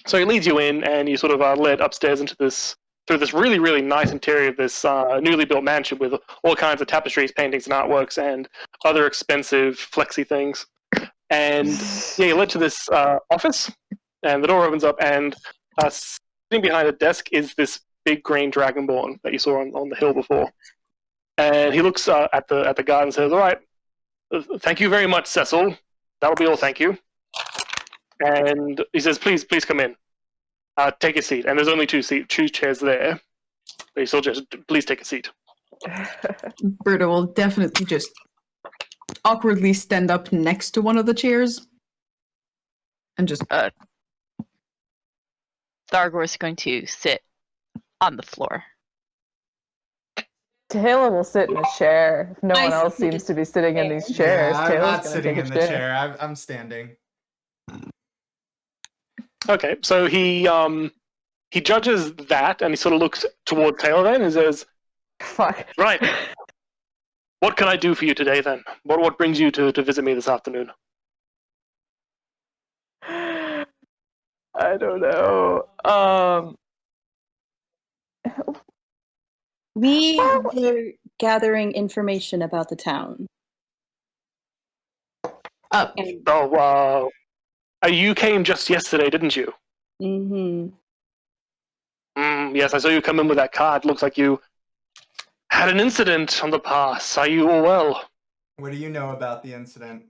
So he leads you in, and you sort of are led upstairs through this really, really nice interior of this newly built mansion with all kinds of tapestries, paintings, and artworks, and other expensive, flexy things. And yeah, you're led to this office, and the door opens up, and sitting behind the desk is this big green dragonborn that you saw on the hill before. And he looks at the guard and says, "All right, thank you very much, Cecil. That'll be all, thank you." And he says, please come in. Take a seat. And there's only two chairs there. But he still just, please take a seat. Berta will definitely just awkwardly stand up next to one of the chairs. And just... Thargor is going to sit on the floor. Taylor will sit in a chair. If no I one else see. seems to be sitting in these chairs, Yeah, I'm Taylor's not gonna sitting take in a the chair. I'm standing. Okay, so he judges that, and he sort of looks toward Taylor then and says, Fuck. "Right. What can I do for you today then? What brings you to visit me this afternoon?" I don't know. We were gathering information about the town. And, Oh, wow. You came just yesterday, didn't you? mm-hmm. Yes, I saw you come in with that card. Looks like you had an incident on the pass. Are you all well? What do you know about the incident?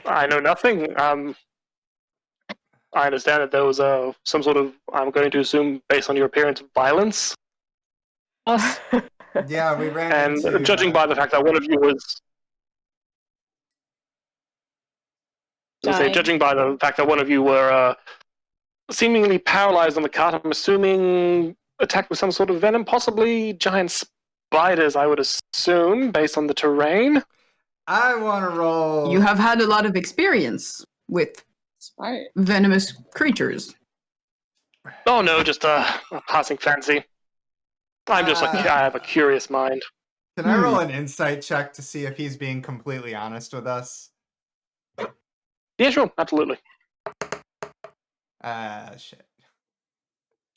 I know nothing. I understand that there was some sort of, I'm going to assume, based on your appearance, violence. Yeah, we ran And into... judging by the fact that one of you was... judging by the fact that one of you were seemingly paralyzed on the cart, I'm assuming attacked with some sort of venom, possibly giant spiders, I would assume, based on the terrain. I want to roll... You have had a lot of experience with venomous creatures. Oh no, just a passing fancy. I'm just I have a curious mind. Can I roll an insight check to see if he's being completely honest with us? Yeah, sure, absolutely. Shit.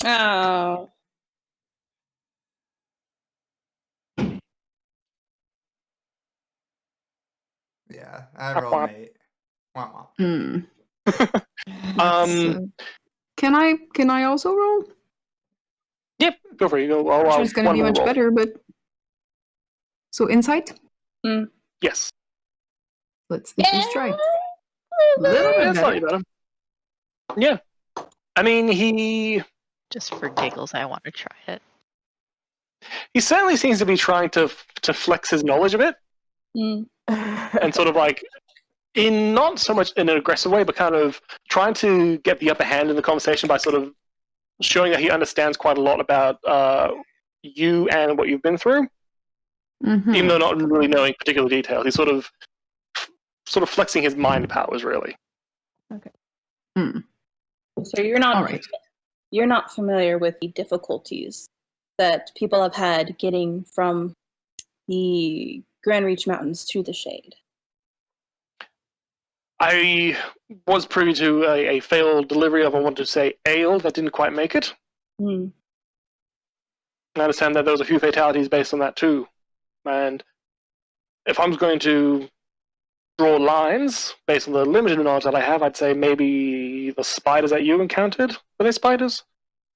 Oh. Yeah, I rolled an 8. Wah, wah. Can I also roll? Yep, go for it. Go. I'm sure it's going to be much better, but... So, insight? Yes. Let's try. Little bit slightly better. Yeah. I mean, he... Just for giggles, I want to try it. He certainly seems to be trying to flex his knowledge a bit. And sort of like, in not so much in an aggressive way, but kind of trying to get the upper hand in the conversation by sort of showing that he understands quite a lot about you and what you've been through. Even though not really knowing particular details. He's sort of flexing his mind powers, really. Okay. So you're not familiar with the difficulties that people have had getting from the Grand Reach Mountains to the Shade. I was privy to a failed delivery of, I wanted to say, ale that didn't quite make it. I understand that there was a few fatalities based on that too. And if I'm going to draw lines based on the limited knowledge that I have, I'd say maybe the spiders that you encountered. Were they spiders?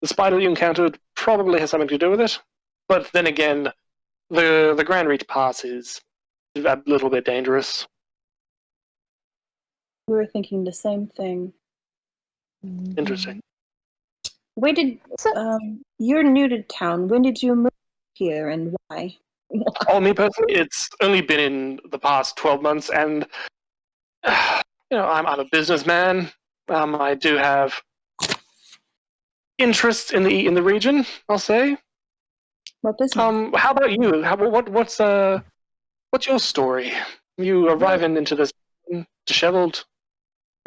The spider that you encountered probably has something to do with it. But then again, the Grand Reach Pass is a little bit dangerous. We were thinking the same thing. Interesting. When did you're new to town? When did you move here and why? Oh, me personally, it's only been in the past 12 months, and I'm a businessman. I do have interests in the region, I'll say. What business? How about you? What's your story? You arriving into this disheveled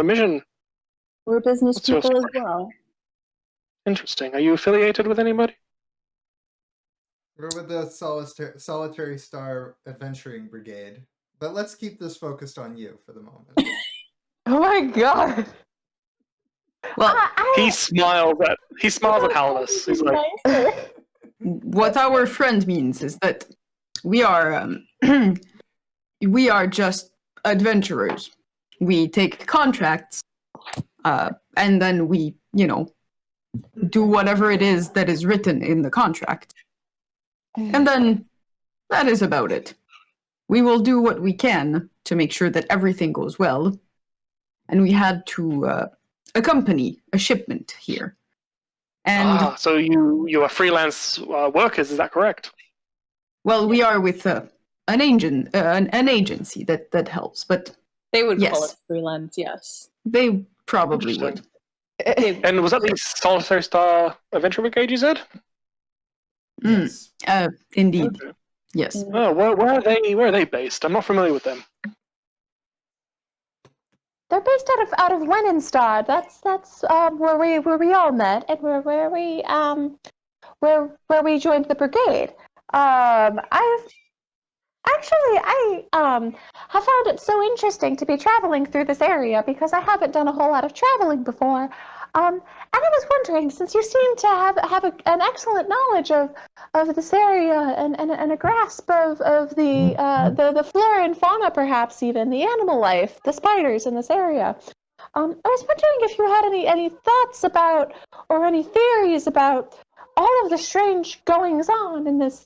mission. We're business What's your people as story? well. Interesting. Are you affiliated with anybody? We're with the Solitary Star Adventuring Brigade. But let's keep this focused on you for the moment. Oh my god. Well, He smiles at Hallis. He's like, what our friend means is that we are we are just adventurers. We take contracts, and then we, do whatever it is that is written in the contract. And then that is about it. We will do what we can to make sure that everything goes well. And we had to accompany a shipment here. And so you are freelance workers, is that correct? well, we are with an agency that helps, but They would yes, call it freelance, yes. they probably would. And was that the Solitary Star Adventure Brigade you said? Yes. Indeed, Okay. yes. Oh, where are they based? I'm not familiar with them. They're based out of Wenenstad. That's where we all met and where we joined the brigade. I have found it so interesting to be traveling through this area because I haven't done a whole lot of traveling before. And I was wondering, since you seem to have an excellent knowledge of this area and a grasp of the flora and fauna, perhaps even the animal life, the spiders in this area, I was wondering if you had any thoughts about or any theories about all of the strange goings on in this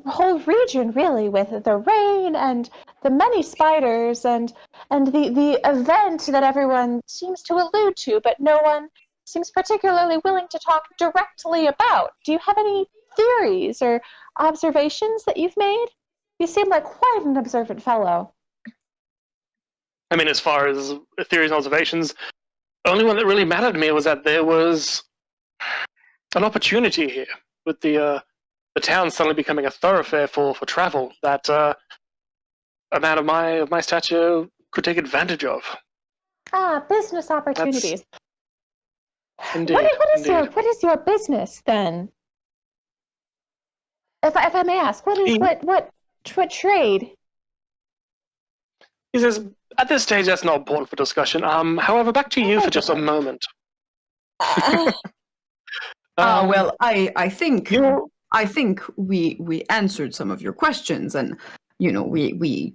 whole region, really, with the rain and the many spiders and the event that everyone seems to allude to, but no one seems particularly willing to talk directly about. Do you have any theories or observations that you've made? You seem like quite an observant fellow. I mean, as far as theories and observations, the only one that really mattered to me was that there was an opportunity here with the town suddenly becoming a thoroughfare for travel that a man of my stature could take advantage of. Business opportunities. Indeed. What is your business then? If I may ask, what trade? He says, at this stage, that's not important for discussion. However, back to you for just a moment. Well, I think we answered some of your questions, and we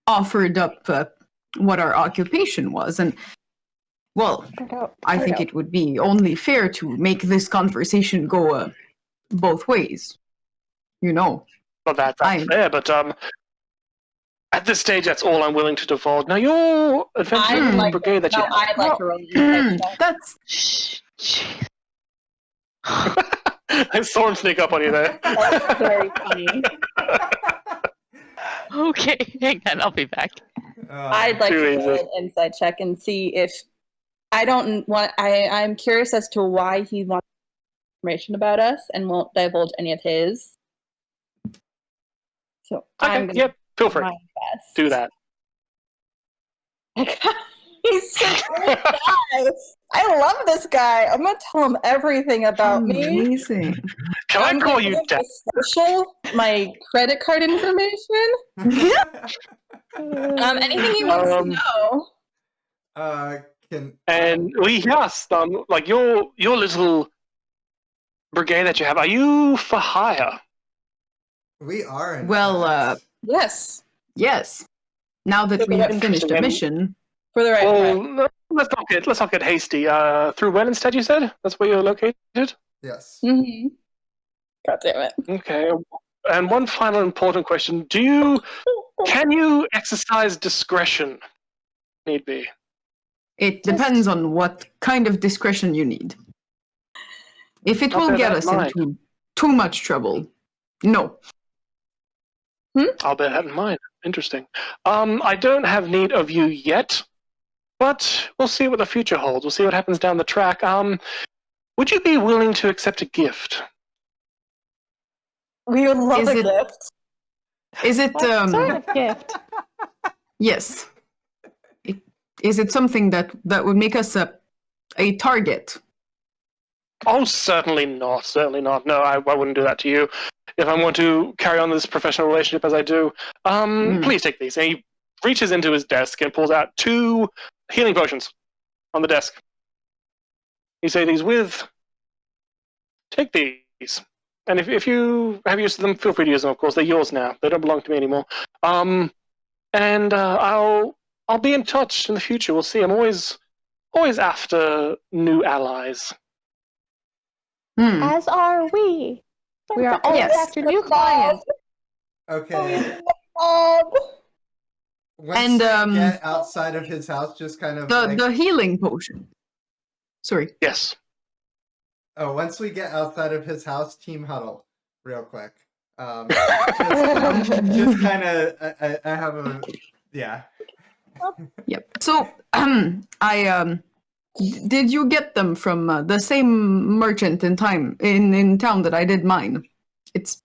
offered up what our occupation was, and well, I think it would be only fair to make this conversation go both ways. Well, that's fair, but at this stage, that's all I'm willing to divulge. Now, your adventure brigade that you I'd like to roll an insight check. That's Shh. I saw him sneak up on you there. That's very funny. Okay, hang on, I'll be back. I'd like Too to easy. roll an insight check and see if I'm curious as to why he wants information about us and won't divulge any of his. So I'm gonna Yep, feel do free. my best. Do that. He's such a great guy. I love this guy. I'm gonna tell him everything about me. amazing. Can I I'm call gonna you give him Dad? my social, my credit card information. Anything he wants to know. And we asked, like your little brigade that you have, are you for hire? We are. In Well, fact. Yes, Yes. Now that we have finished a Interesting. mission, for the right Well, price. no, let's not get hasty. Through when instead? You said that's where you're located. Yes. Mm-hmm. God damn it. Okay. And one final important question: can you exercise discretion? Need be. it depends on what kind of discretion you need. If it I'll will bear get that us in mind. into too much trouble, no. I'll bear that in mind. Interesting. I don't have need of you yet, but we'll see what the future holds. We'll see what happens down the track. Would you be willing to accept a gift? We would love Is a it- gift. Is it What sort of gift? yes. Is it something that would make us a target? Oh, certainly not. Certainly not. No, I wouldn't do that to you. If I want to carry on this professional relationship as I do, please take these. And he reaches into his desk and pulls out 2 healing potions on the desk. You say these with. Take these. And if you have use of them, feel free to use them, of course. They're yours now. They don't belong to me anymore. And I'll be in touch in the future. We'll see. I'm always after new allies. As are we. We are always Yes. after new clients. Okay. Oh, Once And, we get outside of his house, just kind of The healing potion. Sorry. Yes. once we get outside of his house, team huddle, real quick. Just kind of, I have a, yeah. Yep. So, did you get them from the same merchant in town that I did mine? It's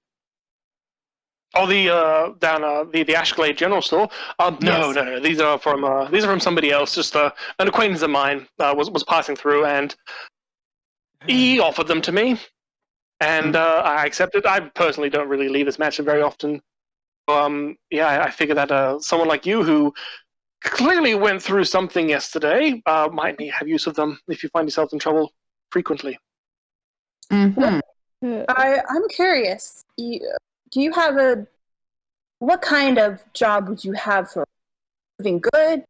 Oh, the down the Ashglade General Store. No, Yes. no. These are from somebody else. Just an acquaintance of mine was passing through, and he offered them to me, and I accepted. I personally don't really leave this mansion very often. Yeah, I figure that someone like you who clearly went through something yesterday might have use of them if you find yourself in trouble frequently. Mhm. I'm curious. Do you have what kind of job would you have for living good?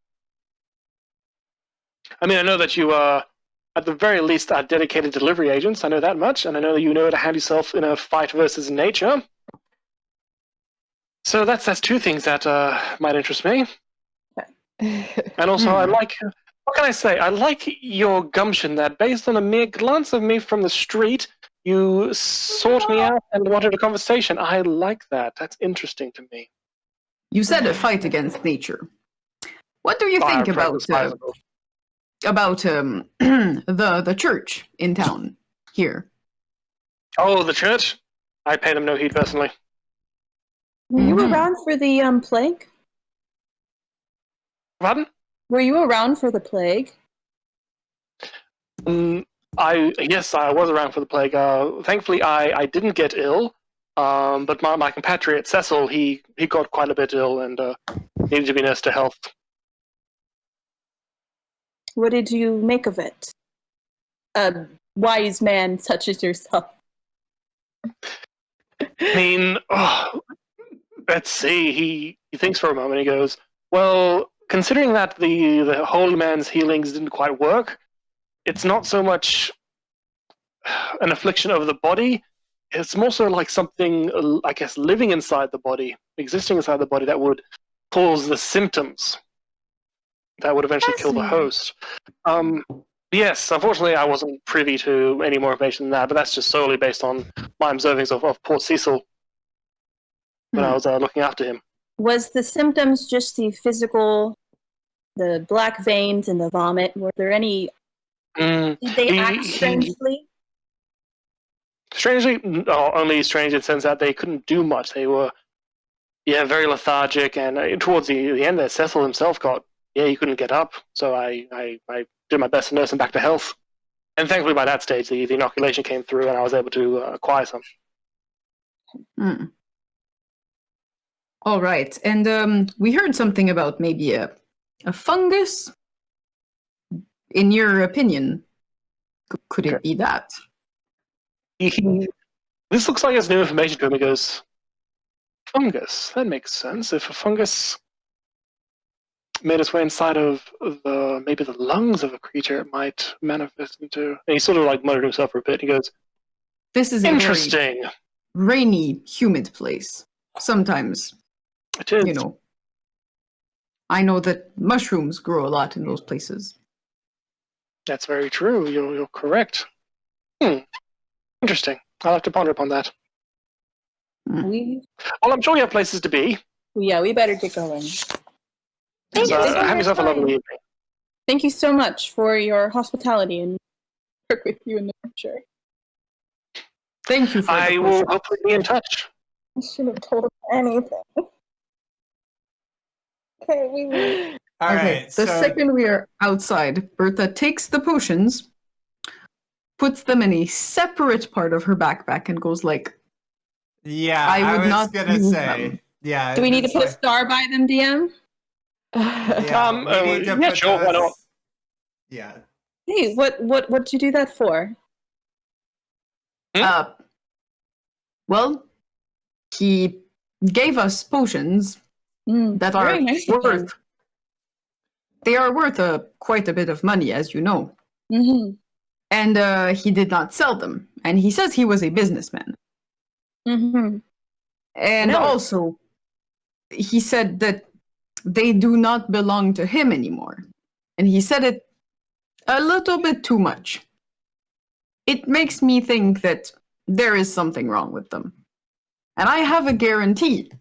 I mean, I know that you at the very least are dedicated delivery agents. I know that much, and I know that you know how to handle yourself in a fight versus nature. So that's 2 things that might interest me. And also, I like. What can I say? I like your gumption that, based on a mere glance of me from the street, you sought me out and wanted a conversation. I like that. That's interesting to me. You said a fight against nature. What do you I think reckon about it's sizable. the church in town here? Oh, the church? I pay them no heed personally. Were you around for the plague? Pardon? Were you around for the plague? Yes, I was around for the plague. Thankfully, I didn't get ill. But my compatriot Cecil, he got quite a bit ill and needed to be nursed to health. What did you make of it? A wise man such as yourself. I mean, let's see. He thinks for a moment. He goes, "Well, considering that the holy man's healings didn't quite work, it's not so much an affliction of the body. It's more so like something, I guess, living inside the body, existing inside the body that would cause the symptoms that would eventually kill the host." Yes, unfortunately, I wasn't privy to any more information than that, but that's just solely based on my observings of Port Cecil when I was looking after him. Was the symptoms just the physical, the black veins and the vomit? Were there any? Did they act strangely? Strangely, only strange in the sense that they couldn't do much. They were, very lethargic, and towards the end there, Cecil himself he couldn't get up, so I did my best to nurse him back to health. And thankfully by that stage, the inoculation came through, and I was able to acquire some. All right, and we heard something about maybe a fungus. In your opinion, could it be that? This looks like it's new information to him. He goes, fungus. That makes sense. If a fungus made its way inside of maybe the lungs of a creature, it might manifest into. And he sort of like muttered himself for a bit. He goes, This is a very "Interesting. rainy, humid place. Sometimes, It is. you know, I know that mushrooms grow a lot in those places. That's very true. You're correct. Interesting. I'll have to ponder upon that. We Well, I'm sure you have places to be. we better get going. Thank So you for have your yourself a lovely time. evening. Thank you so much for your hospitality and work with you in the future. Thank you for I the will potion. hopefully be in touch. I should have told him anything. Okay, we leave. All Okay, right. the So second we are outside, Bertha takes the potions, puts them in a separate part of her backpack, and goes like, yeah, I would was not gonna use say. them. Yeah. Do we need to it's put a like- star by them, DM? Yeah, we need to yeah, put sure, why not? those- Yeah. Hey, what'd you do that for? Uh, well, he gave us potions that are Very nice of him. worth. They are worth quite a bit of money, as you know. Mm-hmm. And he did not sell them. And he says he was a businessman. Mm-hmm. And No. also, he said that they do not belong to him anymore. And he said it a little bit too much. It makes me think that there is something wrong with them. And I have a guarantee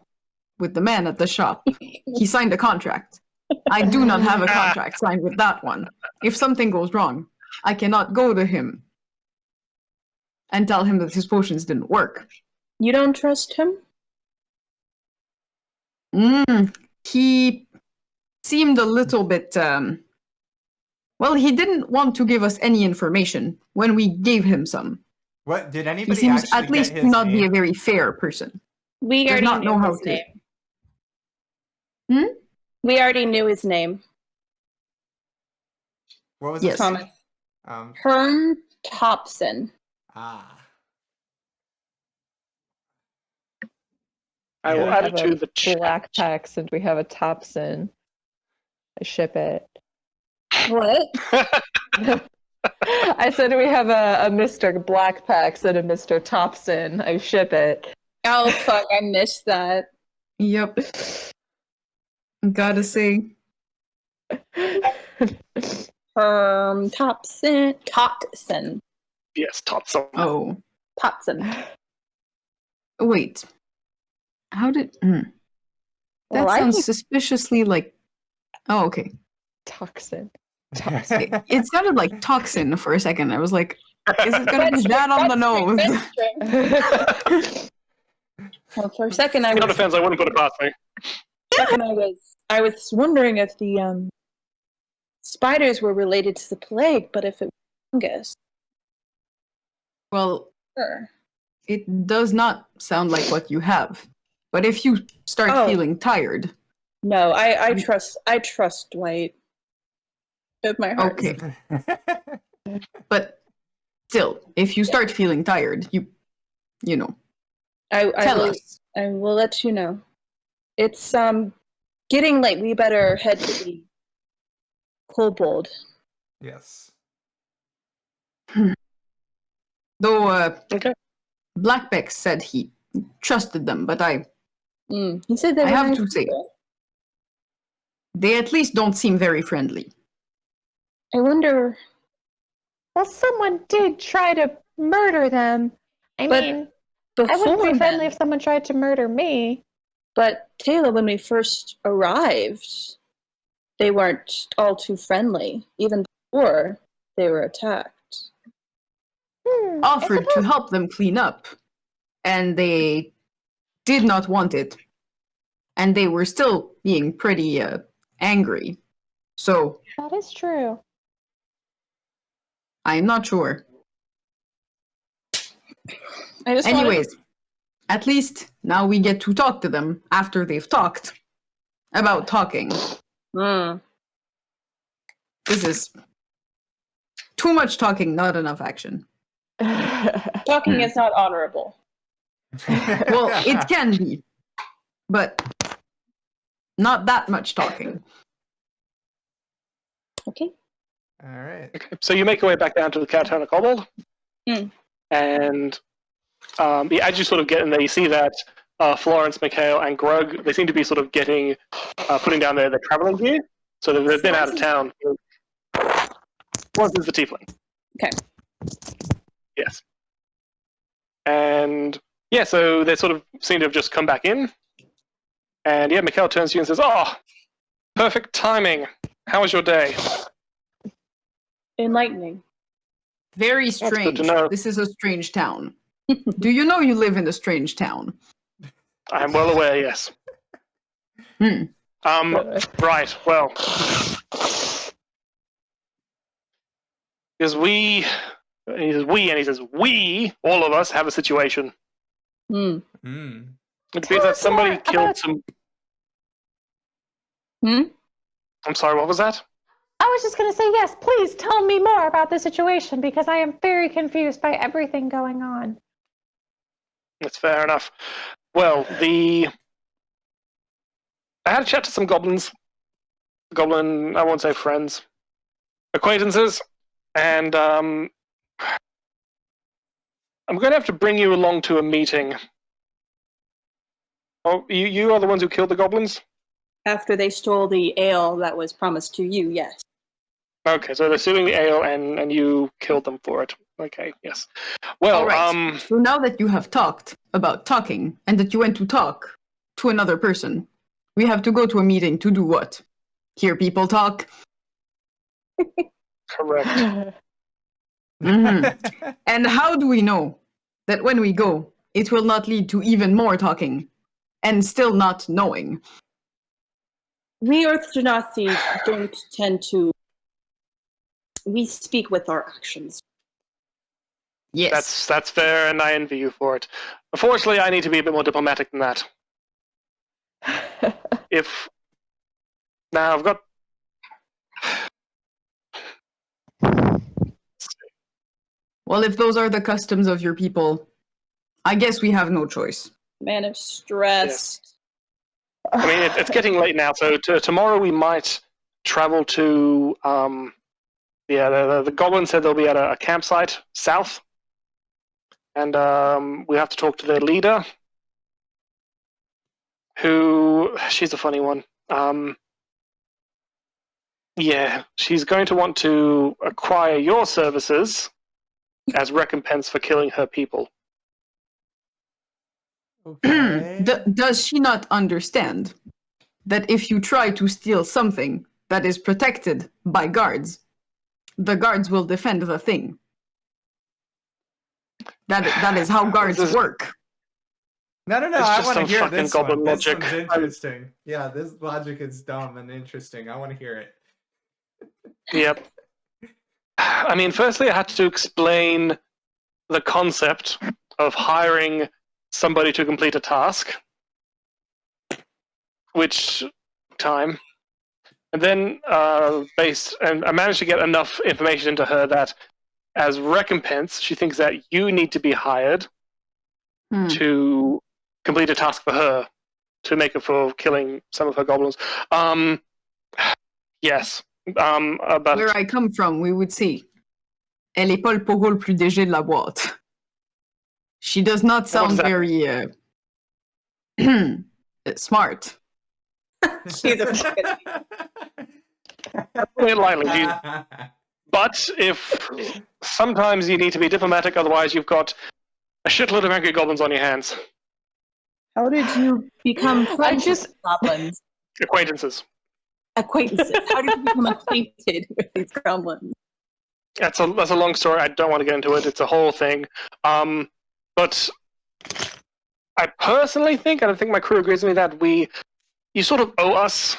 with the man at the shop. He signed a contract. I do not have a contract signed with that one. If something goes wrong, I cannot go to him and tell him that his potions didn't work. You don't trust him? He seemed a little bit, well, he didn't want to give us any information when we gave him some. What did He anybody seems actually at least get to his not be name? a very fair person. We Does already not knew know how his to- name. Hmm? We already knew his name. What was Yes. his Thomas. name? Herm Thompson. Ah. I will Yeah. add it to the chat. black packs and we have a Thompson. I ship it. What? I said we have a Mr. Black Packs and a Mr. Thompson. I ship it. Oh fuck! I missed that. Yep. Gotta say, Herm Thompson. Totson. Yes, Totson. oh, Totson. wait. How did. That Well, I sounds think- suspiciously like. Oh, okay. Toxin. It sounded like toxin for a second. I was like, is it gonna be that on the nose? Well, for a second, I In your was, defense, I wouldn't put it past me. I was wondering if the spiders were related to the plague, but if it was fungus, Well, sure. it does not sound like what you have. But if you start Oh. feeling tired, No, I trust Dwight. With my heart. okay. But still, if you start feeling tired, you know, I tell will. us. I will let you know. It's getting late. We better head to the kobold. Yes. Though Okay. Blackbeck said he trusted them, but He said they I were have nice to say- people. they at least don't seem very friendly. I wonder. Well, someone did try to murder them. I But mean, I Before wouldn't be friendly then, if someone tried to murder me. but Taylor, when we first arrived, they weren't all too friendly. Even before they were attacked. I Offered to suppose- help them clean up, and they did not want it. And they were still being pretty angry. So That is true. I'm not sure. I just Anyways, at least now we get to talk to them after they've talked about talking. This is too much talking, not enough action. Talking is not honorable. Well, it can be. but not that much talking. Okay. All right. Okay, so you make your way back down to the Catatonic Kobold, and as you sort of get in there, you see that Florence, Mikhail, and Grug, they seem to be sort of putting down their traveling gear, so they've been out of town. Florence is the tiefling. Okay. Yes. And yeah, so they sort of seem to have just come back in, and yeah, Mikhail turns to you and says, "Oh, perfect timing. How was your day?" Enlightening. Very That's good strange. to know. This is a strange town. Do you know you live in a strange town? I'm well aware, yes. Right, well. Because we, and he says, we, all of us, have a situation. Hmm. Mm. It appears that somebody more killed about- some... Hmm? I'm sorry, what was that? I was just going to say, yes, please tell me more about the situation because I am very confused by everything going on. That's fair enough. Well, I had a chat to some goblins. I won't say friends. Acquaintances. And I'm going to have to bring you along to a meeting. Oh, you are the ones who killed the goblins? After they stole the ale that was promised to you, yes. Okay, so they're stealing the ale and you killed them for it. Okay, yes. Well, All right. So now that you have talked about talking and that you went to talk to another person, we have to go to a meeting to do what? Hear people talk? correct. Mhm. And how do we know that when we go, it will not lead to even more talking and still not knowing? We Orthodoxy don't tend to... We speak with our actions. Yes. That's fair, and I envy you for it. Unfortunately, I need to be a bit more diplomatic than that. Now I've got... Well, if those are the customs of your people, I guess we have no choice. Man is stressed. I mean, it's getting late now, so tomorrow we might travel to... the goblin said they'll be at a campsite south, and we have to talk to their leader, who... She's a funny one. Yeah, she's going to want to acquire your services as recompense for killing her people. Okay. Does she not understand that if you try to steal something that is protected by guards, the guards will defend the thing? That is how guards work. No, It's I just want to some hear fucking this goblin one. This logic. one's interesting. Yeah, this logic is dumb and interesting. I want to hear it. Yep. I mean, firstly, I had to explain the concept of hiring somebody to complete a task, which time. And then I managed to get enough information into her that as recompense, she thinks that you need to be hired to complete a task for her to make up for killing some of her goblins. Yes. But Where I come from, we would say, elle est pas le pogo le plus léger de la boîte. She does not sound very smart. She's a fucking... put it lightly. But if sometimes you need to be diplomatic, otherwise you've got a shitload of angry goblins on your hands. How did you become friends just- with goblins? Acquaintances. Acquaintances. How did you become acquainted with these goblins? That's a long story. I don't want to get into it. It's a whole thing. But I personally think, and I think my crew agrees with me, that you sort of owe us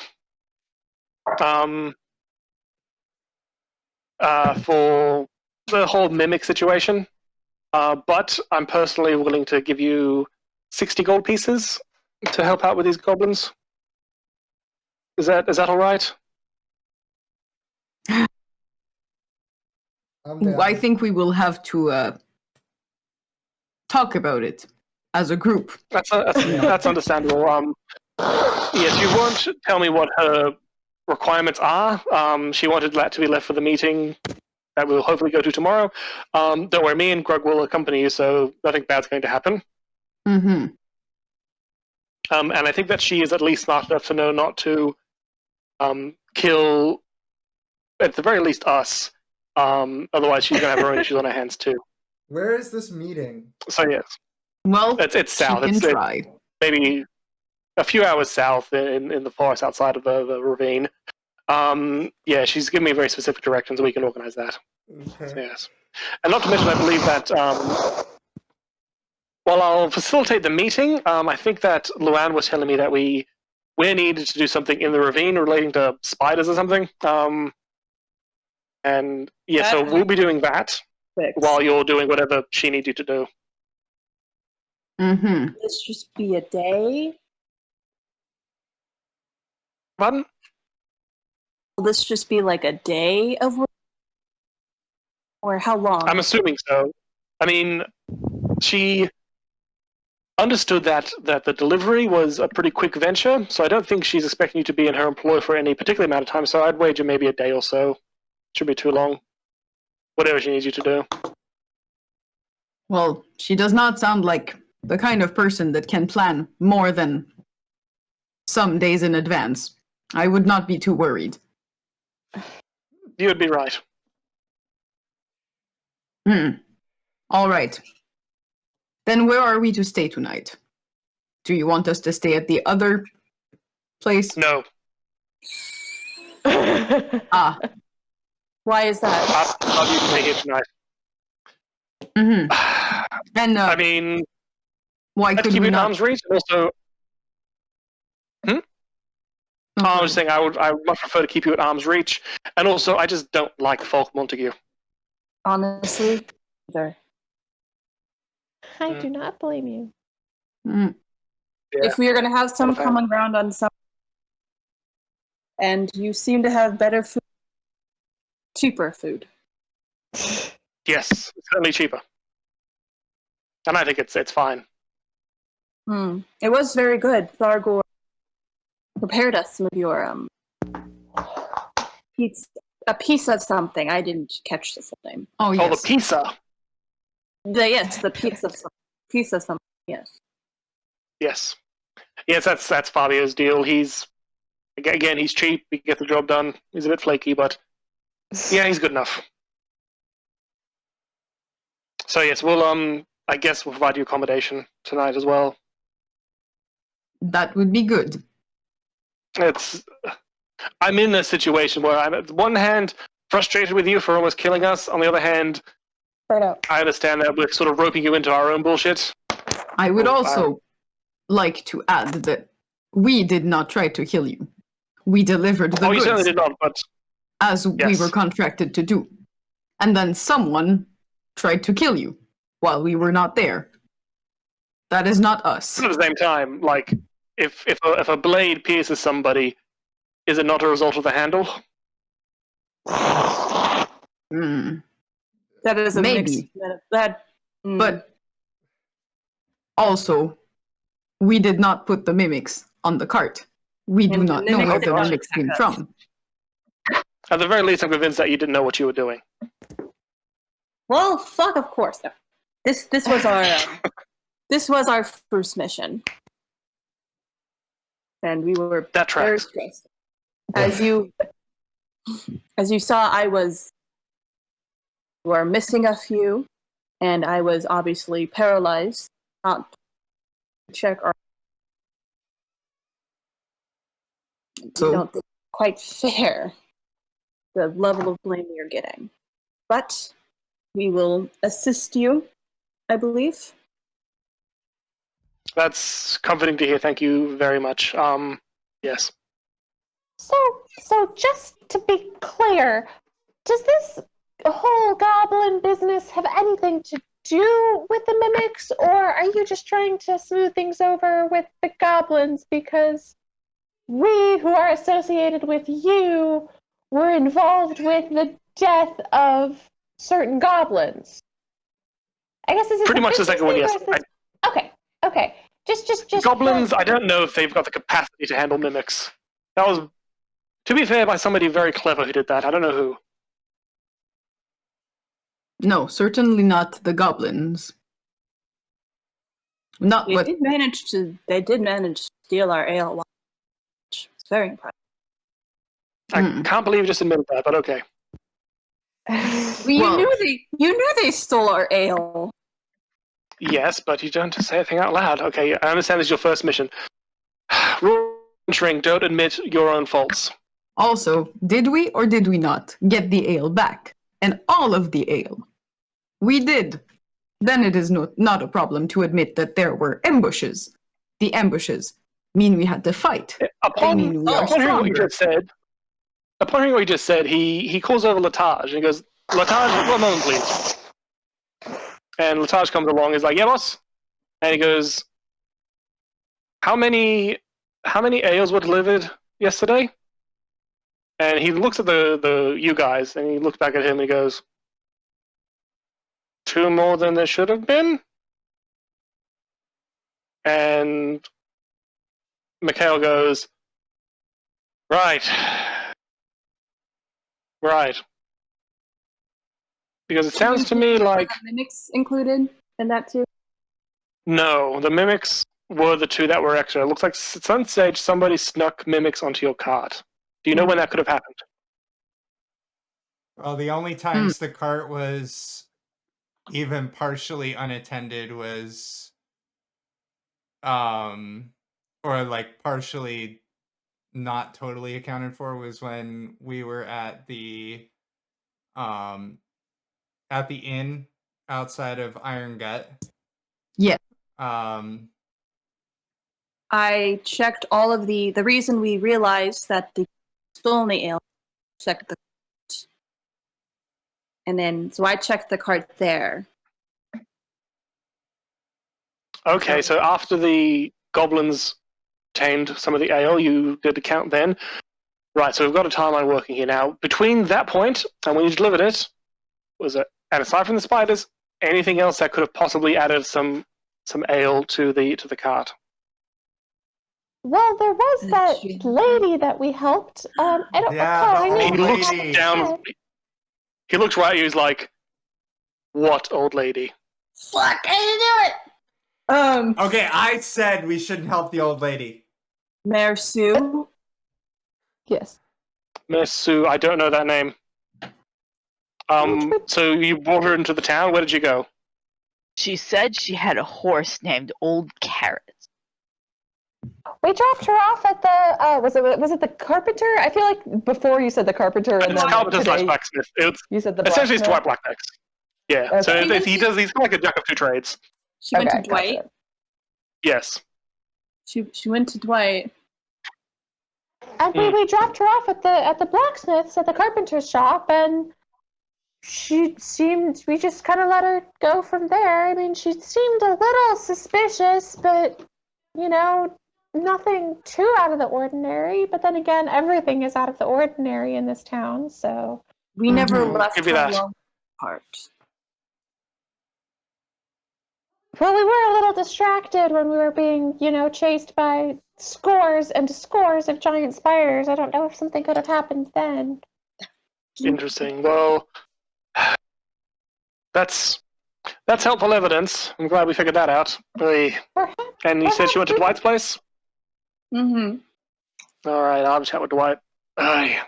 for the whole mimic situation. But I'm personally willing to give you 60 gold pieces to help out with these goblins. Is that all right? I'm down. I think we will have to talk about it. as a group. That's understandable. Yes, you won't tell me what her requirements are. She wanted that to be left for the meeting that we'll hopefully go to tomorrow. Don't worry, me and Greg will accompany you, so nothing bad's going to happen. Mm-hmm. And I think that she is at least smart enough to know not to kill, at the very least, us. Otherwise, she's going to have her own issues on her hands, too. Where is this meeting? So, yes. Well, It's south. she can It's try. maybe a few hours south in the forest outside of the ravine. Yeah, she's given me very specific directions, and we can organize that. Okay. So, yes. And not to mention, I believe that while I'll facilitate the meeting, I think that Luann was telling me that we needed to do something in the ravine relating to spiders or something. And yeah, so we'll be doing that while you're doing whatever she needs you to do. Mm-hmm. This just be a day. Pardon? Will this just be like a day of work? Or how long? I'm assuming so. I mean, she understood that the delivery was a pretty quick venture, so I don't think she's expecting you to be in her employ for any particular amount of time, so I'd wager maybe a day or so. Shouldn't be too long. Whatever she needs you to do. Well, she does not sound like the kind of person that can plan more than some days in advance. I would not be too worried. You would be right. All right. Then where are we to stay tonight? Do you want us to stay at the other place? No. Ah. Why is that? I'll you stay here tonight. Mm-hmm. And I mean, why let's could keep we you in not? arm's reach, and also. I was saying I would much prefer to keep you at arm's reach, and also I just don't like Falk Montague. Honestly, either. I do not blame you. Mm. Yeah. If we are going to have some Okay. common ground on some, and you seem to have better food, cheaper food. Yes, it's certainly cheaper, and I think it's fine. It was very good. Thargor prepared us some of your pizza, a piece of something. I didn't catch the full name. Oh, Oh, yes. the pizza. The piece of something. Yes. Yes, that's Fabio's deal. He's cheap. He gets the job done. He's a bit flaky, but yeah, he's good enough. So yes, we'll I guess we'll provide you accommodation tonight as well. That would be good. I'm in a situation where I'm on one hand frustrated with you for almost killing us. On the other hand, Birdo. I understand that we're sort of roping you into our own bullshit. I would Oh, also like to add that we did not try to kill you. We delivered the Oh, you certainly goods did not, but as we yes. were contracted to do. And then someone tried to kill you while we were not there. That is not us. at the same time, like if a blade pierces somebody, is it not a result of the handle? Mm. That is a Maybe. But Also, we did not put the mimics on the cart. We do And not the know mimics where did the not mimics attack came us. from. At the very least, I'm convinced that you didn't know what you were doing. well, fuck. Of course. No. This was our this was our first mission, and we were That very tracks. stressed. As you saw, I was were missing a few, and I was obviously paralyzed. Not to check our. So- I don't think it's quite fair, the level of blame you're getting, but we will assist you, I believe. That's comforting to hear. Thank you very much. Yes. So just to be clear, does this whole goblin business have anything to do with the mimics, or are you just trying to smooth things over with the goblins because we who are associated with you were involved with the death of certain goblins? I guess this is Pretty much the second one, yes. Okay. Goblins, I don't know if they've got the capacity to handle mimics. That was, to be fair, by somebody very clever who did that. I don't know who. No, certainly not the goblins. Not They what. did manage to steal our ale. It's very impressive. I can't believe you just admitted that, but okay. Well, Well- you knew they stole our ale. Yes, but you don't say anything out loud. Okay, I understand this is your first mission. Rule entering, don't admit your own faults. Also, did we or did we not get the ale back? And all of the ale? We did. Then it is not a problem to admit that there were ambushes. The ambushes mean we had to fight. Upon mean we are hearing what you stronger. just said, he calls over Latage and he goes, Latage, 1 moment, please. And Latage comes along. He's like, "Yeah, boss." And he goes, "How many ales were delivered yesterday?" And he looks at the you guys, and he looks back at him and he goes, "2 more than there should have been." And Mikhail goes, Right. Because it sounds to me like Mimics included in that too. no, the mimics were the 2 that were extra. It looks like at some stage somebody snuck mimics onto your cart. Do you know when that could have happened? Well, the only times the cart was even partially unattended was, or like partially not totally accounted for was when we were at the inn outside of Irongut. Yeah. I checked all of the reason we realized that the stolen the ale, checked the cart. And then so I checked the cart there. Okay, so after the goblins tamed some of the ale, you did the count then. Right, so we've got a timeline working here now. Between that point and when you delivered it, was it, and aside from the spiders, anything else that could have possibly added some ale to the cart? Well, there was that lady that we helped. I don't Yeah, recall. the her He name old off looks the top of lady. my down. head. He looks right at you. He's like, "What old lady?" Fuck, I didn't do it. Okay, I said we shouldn't help the old lady. Mayor Sue. Yes. Miss Sue, I don't know that name. So you brought her into the town. Where did you go? She said she had a horse named Old Carrots. We dropped her off at the was it the carpenter? I feel like before you said the carpenter and It's then carpenter slash today blacksmith. It's you said the essentially it's blacksmith. Dwight Blacknecks. Yeah. So Okay. he's kind of like a jack of 2 trades. She went Okay, to Dwight. gotcha. Yes. She went to Dwight. And we dropped her off at the blacksmith's at the carpenter's shop, and we just kind of let her go from there. I mean, she seemed a little suspicious, but you know, nothing too out of the ordinary. But then again, everything is out of the ordinary in this town, so We never left Give her you that. alone part. well, we were a little distracted when we were being, chased by scores and scores of giant spiders. I don't know if something could have happened then. Interesting. Well, that's helpful evidence. I'm glad we figured that out. Perhaps, And you said she went to Dwight's place? Mm-hmm. All right, I'll chat with Dwight. Aye.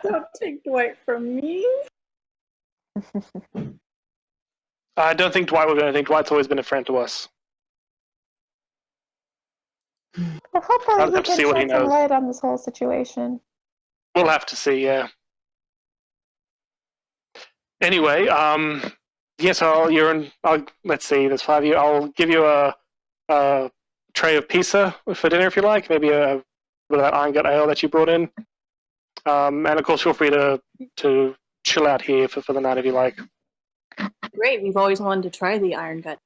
Don't take Dwight from me. I don't think Dwight will do anything. Dwight's always been a friend to us. well, I'll hopefully have he to can see what he shed some knows. light on this whole situation. We'll have to see, yeah. Anyway, yes, let's see, there's 5 of you. I'll give you a tray of pizza for dinner if you like. Maybe a bit of that Irongut ale that you brought in. And of course, feel free to chill out here for the night if you like. Great, we've always wanted to try the Irongut.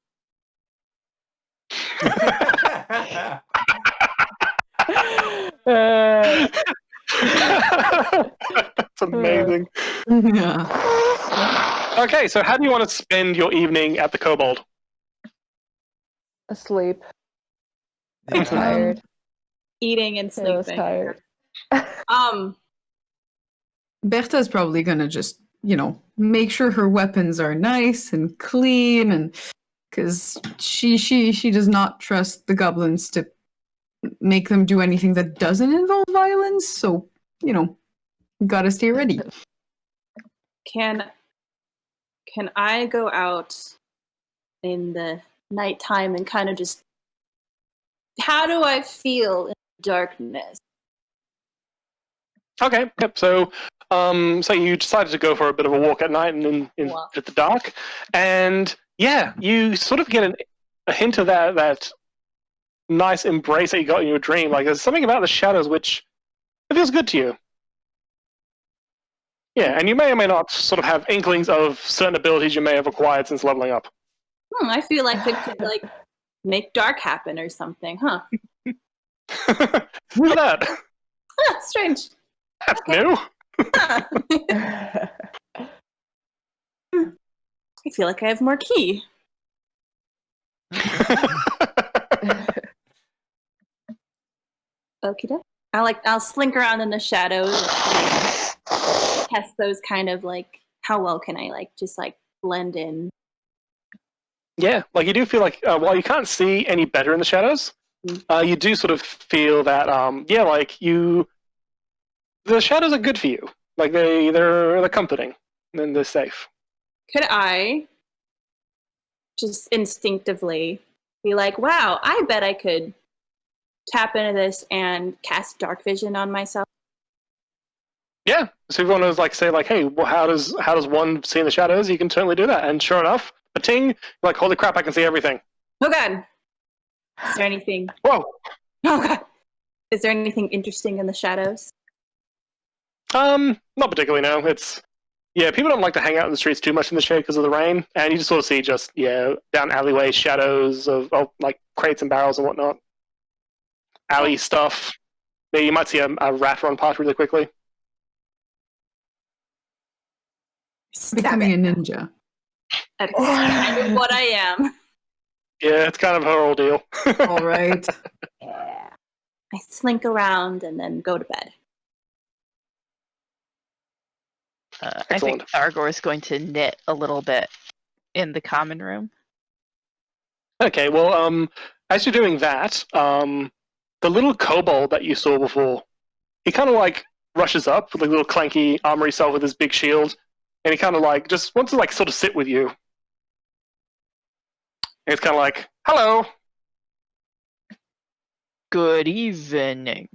That's amazing. Yeah. Okay, so how do you want to spend your evening at the Kobold? Asleep. I'm Yeah. tired. Eating and Taylor's sleeping. tired. Bertha is probably gonna just, make sure her weapons are nice and clean, and because she does not trust the goblins to make them do anything that doesn't involve violence. So, gotta stay ready. Can I go out in the nighttime and kind of just, how do I feel in darkness? Okay, yep. So you decided to go for a bit of a walk at night and Wow. at the dark, and yeah, you sort of get a hint of that nice embrace that you got in your dream. Like there's something about the shadows which it feels good to you. Yeah, and you may or may not sort of have inklings of certain abilities you may have acquired since leveling up. I feel like it could like make dark happen or something, huh? Look at that. Strange. That's new. Huh. I feel like I have more key. Okie doke. I'll slink around in the shadows and test those kind of like how well can I just blend in. Yeah, like you do feel like while you can't see any better in the shadows, you do sort of feel that the shadows are good for you. Like they're comforting and they're safe. Could I just instinctively be like, wow, I bet I could tap into this and cast dark vision on myself? Yeah. So if you want to say hey, well, how does one see in the shadows? You can certainly do that. And sure enough, ting, like holy crap, I can see everything. Oh god. Is there anything? Whoa. Oh god. Is there anything interesting in the shadows? Not particularly. No. People don't like to hang out in the streets too much in the shade because of the rain, and you just sort of see down alleyways, shadows of like crates and barrels and whatnot. Alley stuff. Yeah, you might see a rat run past really quickly. Becoming a ninja. That's kind of what I am. Yeah, it's kind of her whole deal. All right. Yeah. I slink around and then go to bed. I think Argor is going to knit a little bit in the common room. Okay, well, as you're doing that, the little kobold that you saw before, he kind of rushes up with a little clanky armory self with his big shield, and he kind of just wants to sort of sit with you. And it's kind of hello. Good evening.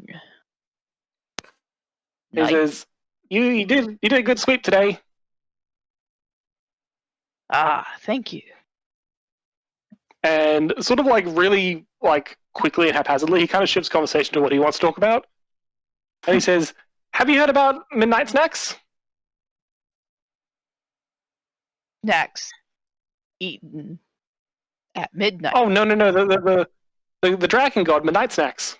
He says, you did a good sweep today. Ah, thank you. And sort of really quickly and haphazardly, he kind of shifts conversation to what he wants to talk about. And he says, have you heard about midnight snacks? Snacks eaten at midnight. Oh, no, the dragon god, midnight snacks.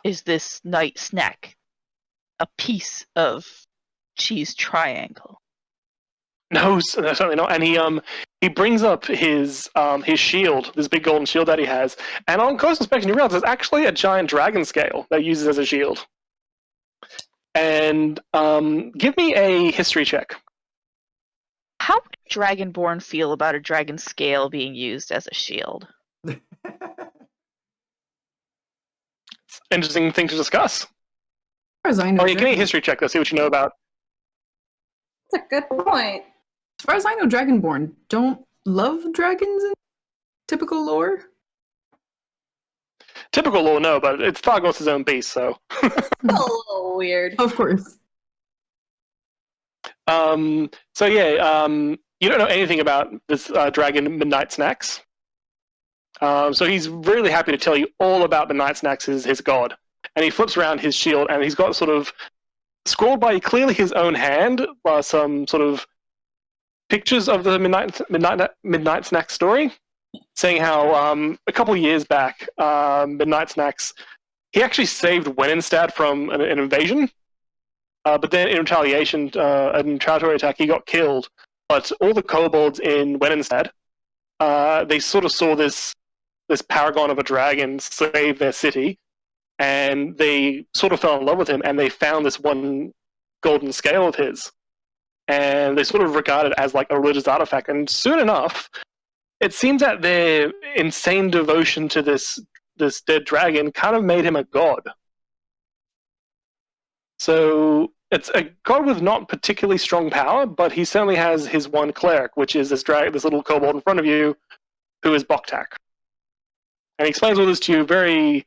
Is this night snack a piece of cheese triangle? No, certainly not. And he brings up his shield, this big golden shield that he has, and on close inspection you realize there's actually a giant dragon scale that he uses as a shield. And give me a history check. How would Dragonborn feel about a dragon scale being used as a shield? Interesting thing to discuss. As far as I know, Give me a history check. Let's see what you know about. That's a good point. As far as I know, Dragonborn don't love dragons in typical lore. Typical lore, no, but it's Thargos' own beast, so. A little weird. Of course. You don't know anything about this dragon Midnight Snacks. So he's really happy to tell you all about Midnight Snacks, his god. And he flips around his shield, and he's got sort of scrawled by clearly his own hand some sort of pictures of the Midnight Snack story. saying how a couple of years back, Midnight Snacks, he actually saved Wenenstad from an invasion. But then in retaliation, an retaliatory attack, he got killed. But all the kobolds in Wenenstad, they sort of saw this paragon of a dragon save their city, and they sort of fell in love with him, and they found this one golden scale of his, and they sort of regard it as like a religious artifact. And soon enough, it seems that their insane devotion to this dead dragon kind of made him a god. So it's a god with not particularly strong power, but he certainly has his one cleric, which is this little kobold in front of you, who is Boktak. And he explains all this to you very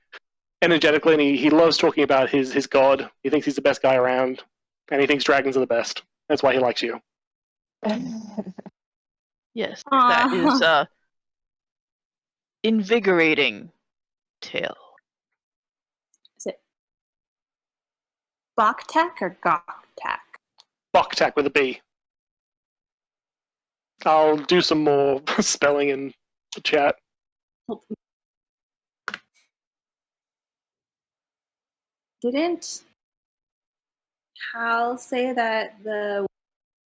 energetically, and he loves talking about his god. He thinks he's the best guy around, and he thinks dragons are the best. That's why he likes you. Yes, that is invigorating tale. Is it Boktak or Goktak? Boktak with a B. I'll do some more spelling in the chat. Didn't Hal say that the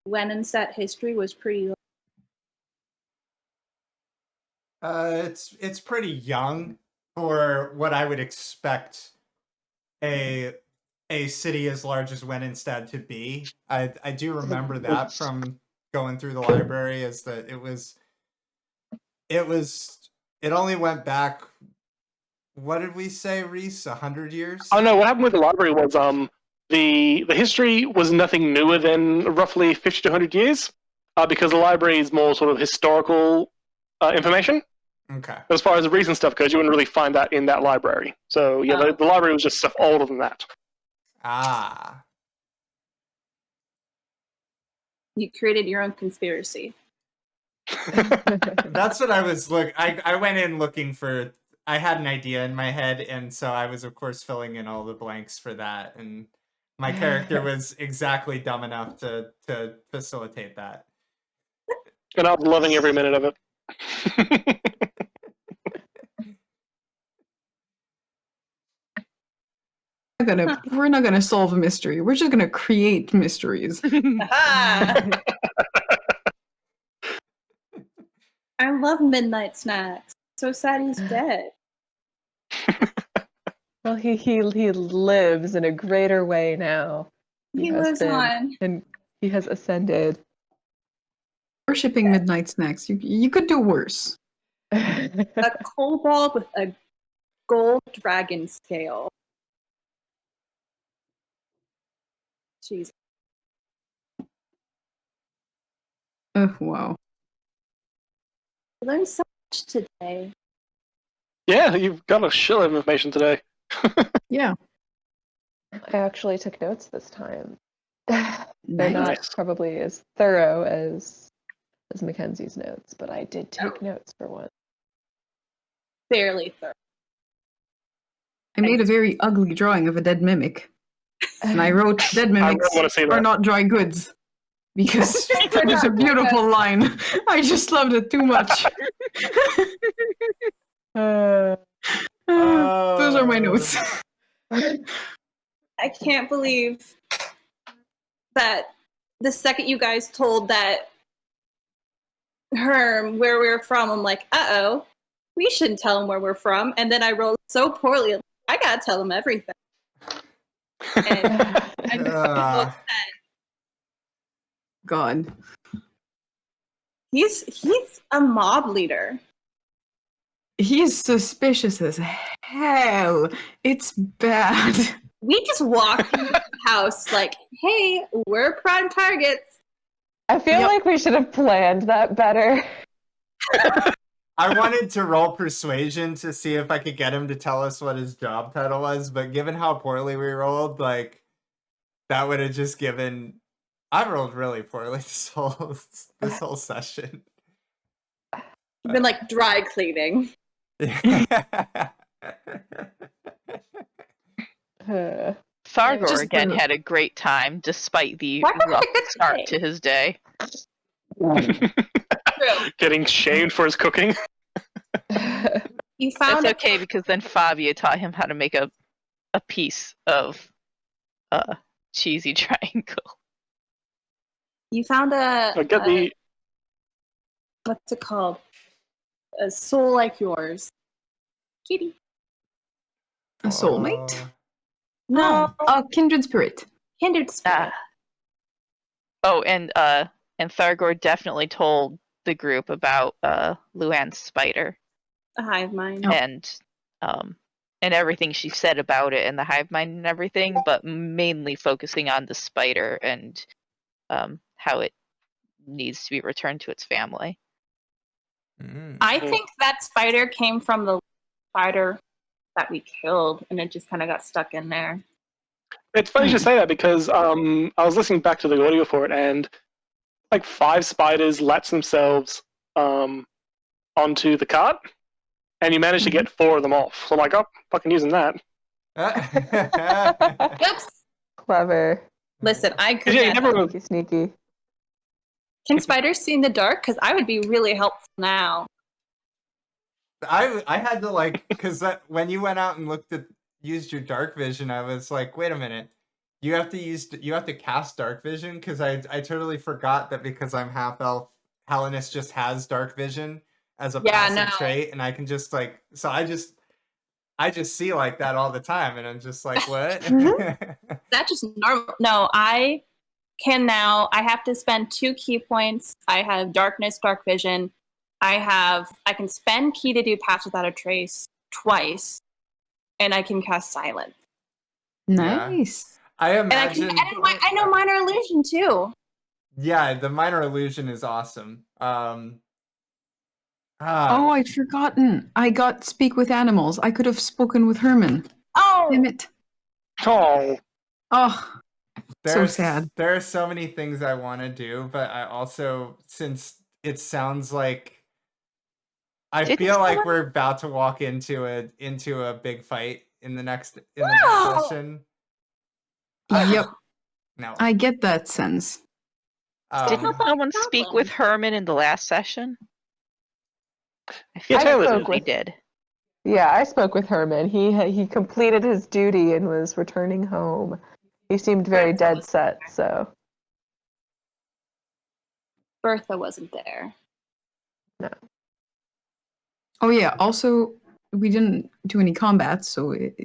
Wenenstedt history was pretty low? It's pretty young for what I would expect a city as large as Wenenstad to be. I do remember that from going through the library, is that it only went back, what did we say, Reese? 100 years? Oh no, what happened with the library was the history was nothing newer than roughly 50 to 100 years, because the library is more sort of historical information. Okay. As far as the recent stuff goes, you wouldn't really find that in that library. So yeah, the library was just stuff older than that. Ah. You created your own conspiracy. That's what I was I went in looking for, I had an idea in my head, and so I was of course filling in all the blanks for that, and my character was exactly dumb enough to facilitate that. And I was loving every minute of it. We're not gonna solve a mystery. We're just gonna create mysteries. I love Midnight Snacks. So sad he's dead. Well, he lives in a greater way now. He has lives on. and he has ascended. Worshipping Midnight Snacks. You could do worse. A kobold with a gold dragon scale. Jeez. Oh, wow. I learned so much today. Yeah, you've got a shitload of information today. Yeah. I actually took notes this time. They're not Nice. probably as thorough as Mackenzie's notes, but I did take notes for one. Fairly thorough. I made a very ugly drawing of a dead mimic. And I wrote, dead mimics wanna see are that. not dry goods. Because that is a beautiful line. I just loved it too much. Those are my notes. I can't believe that the second you guys told that Herm where we're from, I'm like, uh-oh, we shouldn't tell him where we're from. And then I rolled so poorly, I gotta tell him everything. And I'm so upset. God. He's a mob leader. He's suspicious as hell. It's bad. We just walked into the house like, hey, we're prime targets. I feel like we should have planned that better. I wanted to roll persuasion to see if I could get him to tell us what his job title was, but given how poorly we rolled, like, that would have just given... I rolled really poorly this whole session. You've been like dry cleaning. Fargor Just again the- had a great time despite the Why would I rough pick a start day? to his day. True. Getting shamed for his cooking. You found That's okay because then Fabio taught him how to make a piece of cheesy triangle. You found I get the. what's it called? A soul like yours. Kitty. A soulmate? No, A kindred spirit. kindred spirit. Oh, and Thargor definitely told the group about Luann's spider A hive mind. and everything she said about it and the hive mind and everything, but mainly focusing on the spider and how it needs to be returned to its family. I think that spider came from the spider that we killed, and it just kind of got stuck in there. It's funny you say that because I was listening back to the audio for it, and like 5 spiders latch themselves onto the cart, and you managed to get 4 of them off. So I'm like, oh, fucking using that. Oops. Clever. Listen, I could. Yeah, you never. Sneaky, sneaky. Can spiders see in the dark? Because I would be really helpful now. I had to like, because when you went out and used your dark vision, I was like, wait a minute, you have to cast dark vision, because I totally forgot that because I'm half elf, Hellenis just has dark vision as a passive trait, and I can just like, so I just see like that all the time, and I'm just like, what? That's just normal. No, I can now. I have to spend 2 key points. I have darkness, dark vision. I can spend key to do pass without a trace twice, and I can cast silence. Nice. I And imagine. I know minor illusion too. Yeah, the minor illusion is awesome. Oh, I'd forgotten. I got speak with animals. I could have spoken with Herman. Oh, Damn it. Oh, Oh, so sad. There are so many things I want to do, but I also, since it sounds like I feel like we're about to walk into a big fight in the next session. Yep. No. I get that sense. Didn't someone speak with Herman in the last session? I feel Yeah, Taylor like we did. Yeah, I spoke with Herman. He completed his duty and was returning home. He seemed very dead set, so. Bertha wasn't there. No. Oh yeah. Also, we didn't do any combat, so it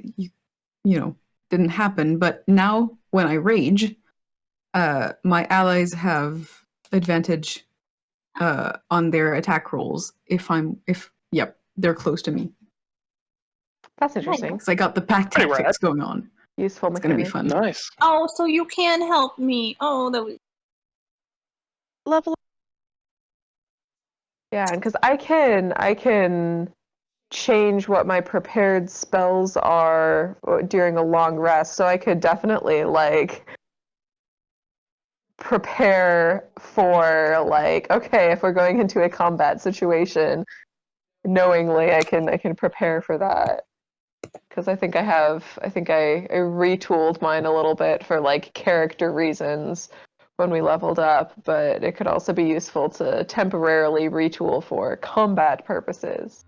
didn't happen. But now, when I rage, my allies have advantage on their attack rolls if they're close to me. That's interesting. Because I got the pack Pretty tactics going on. Useful It's gonna be mechanic. fun. nice. Oh, so you can help me. Oh, that was Level. Yeah, because I can change what my prepared spells are during a long rest, so I could definitely like prepare for like, okay, if we're going into a combat situation, knowingly I can prepare for that. Because I think I retooled mine a little bit for like character reasons when we leveled up, but it could also be useful to temporarily retool for combat purposes.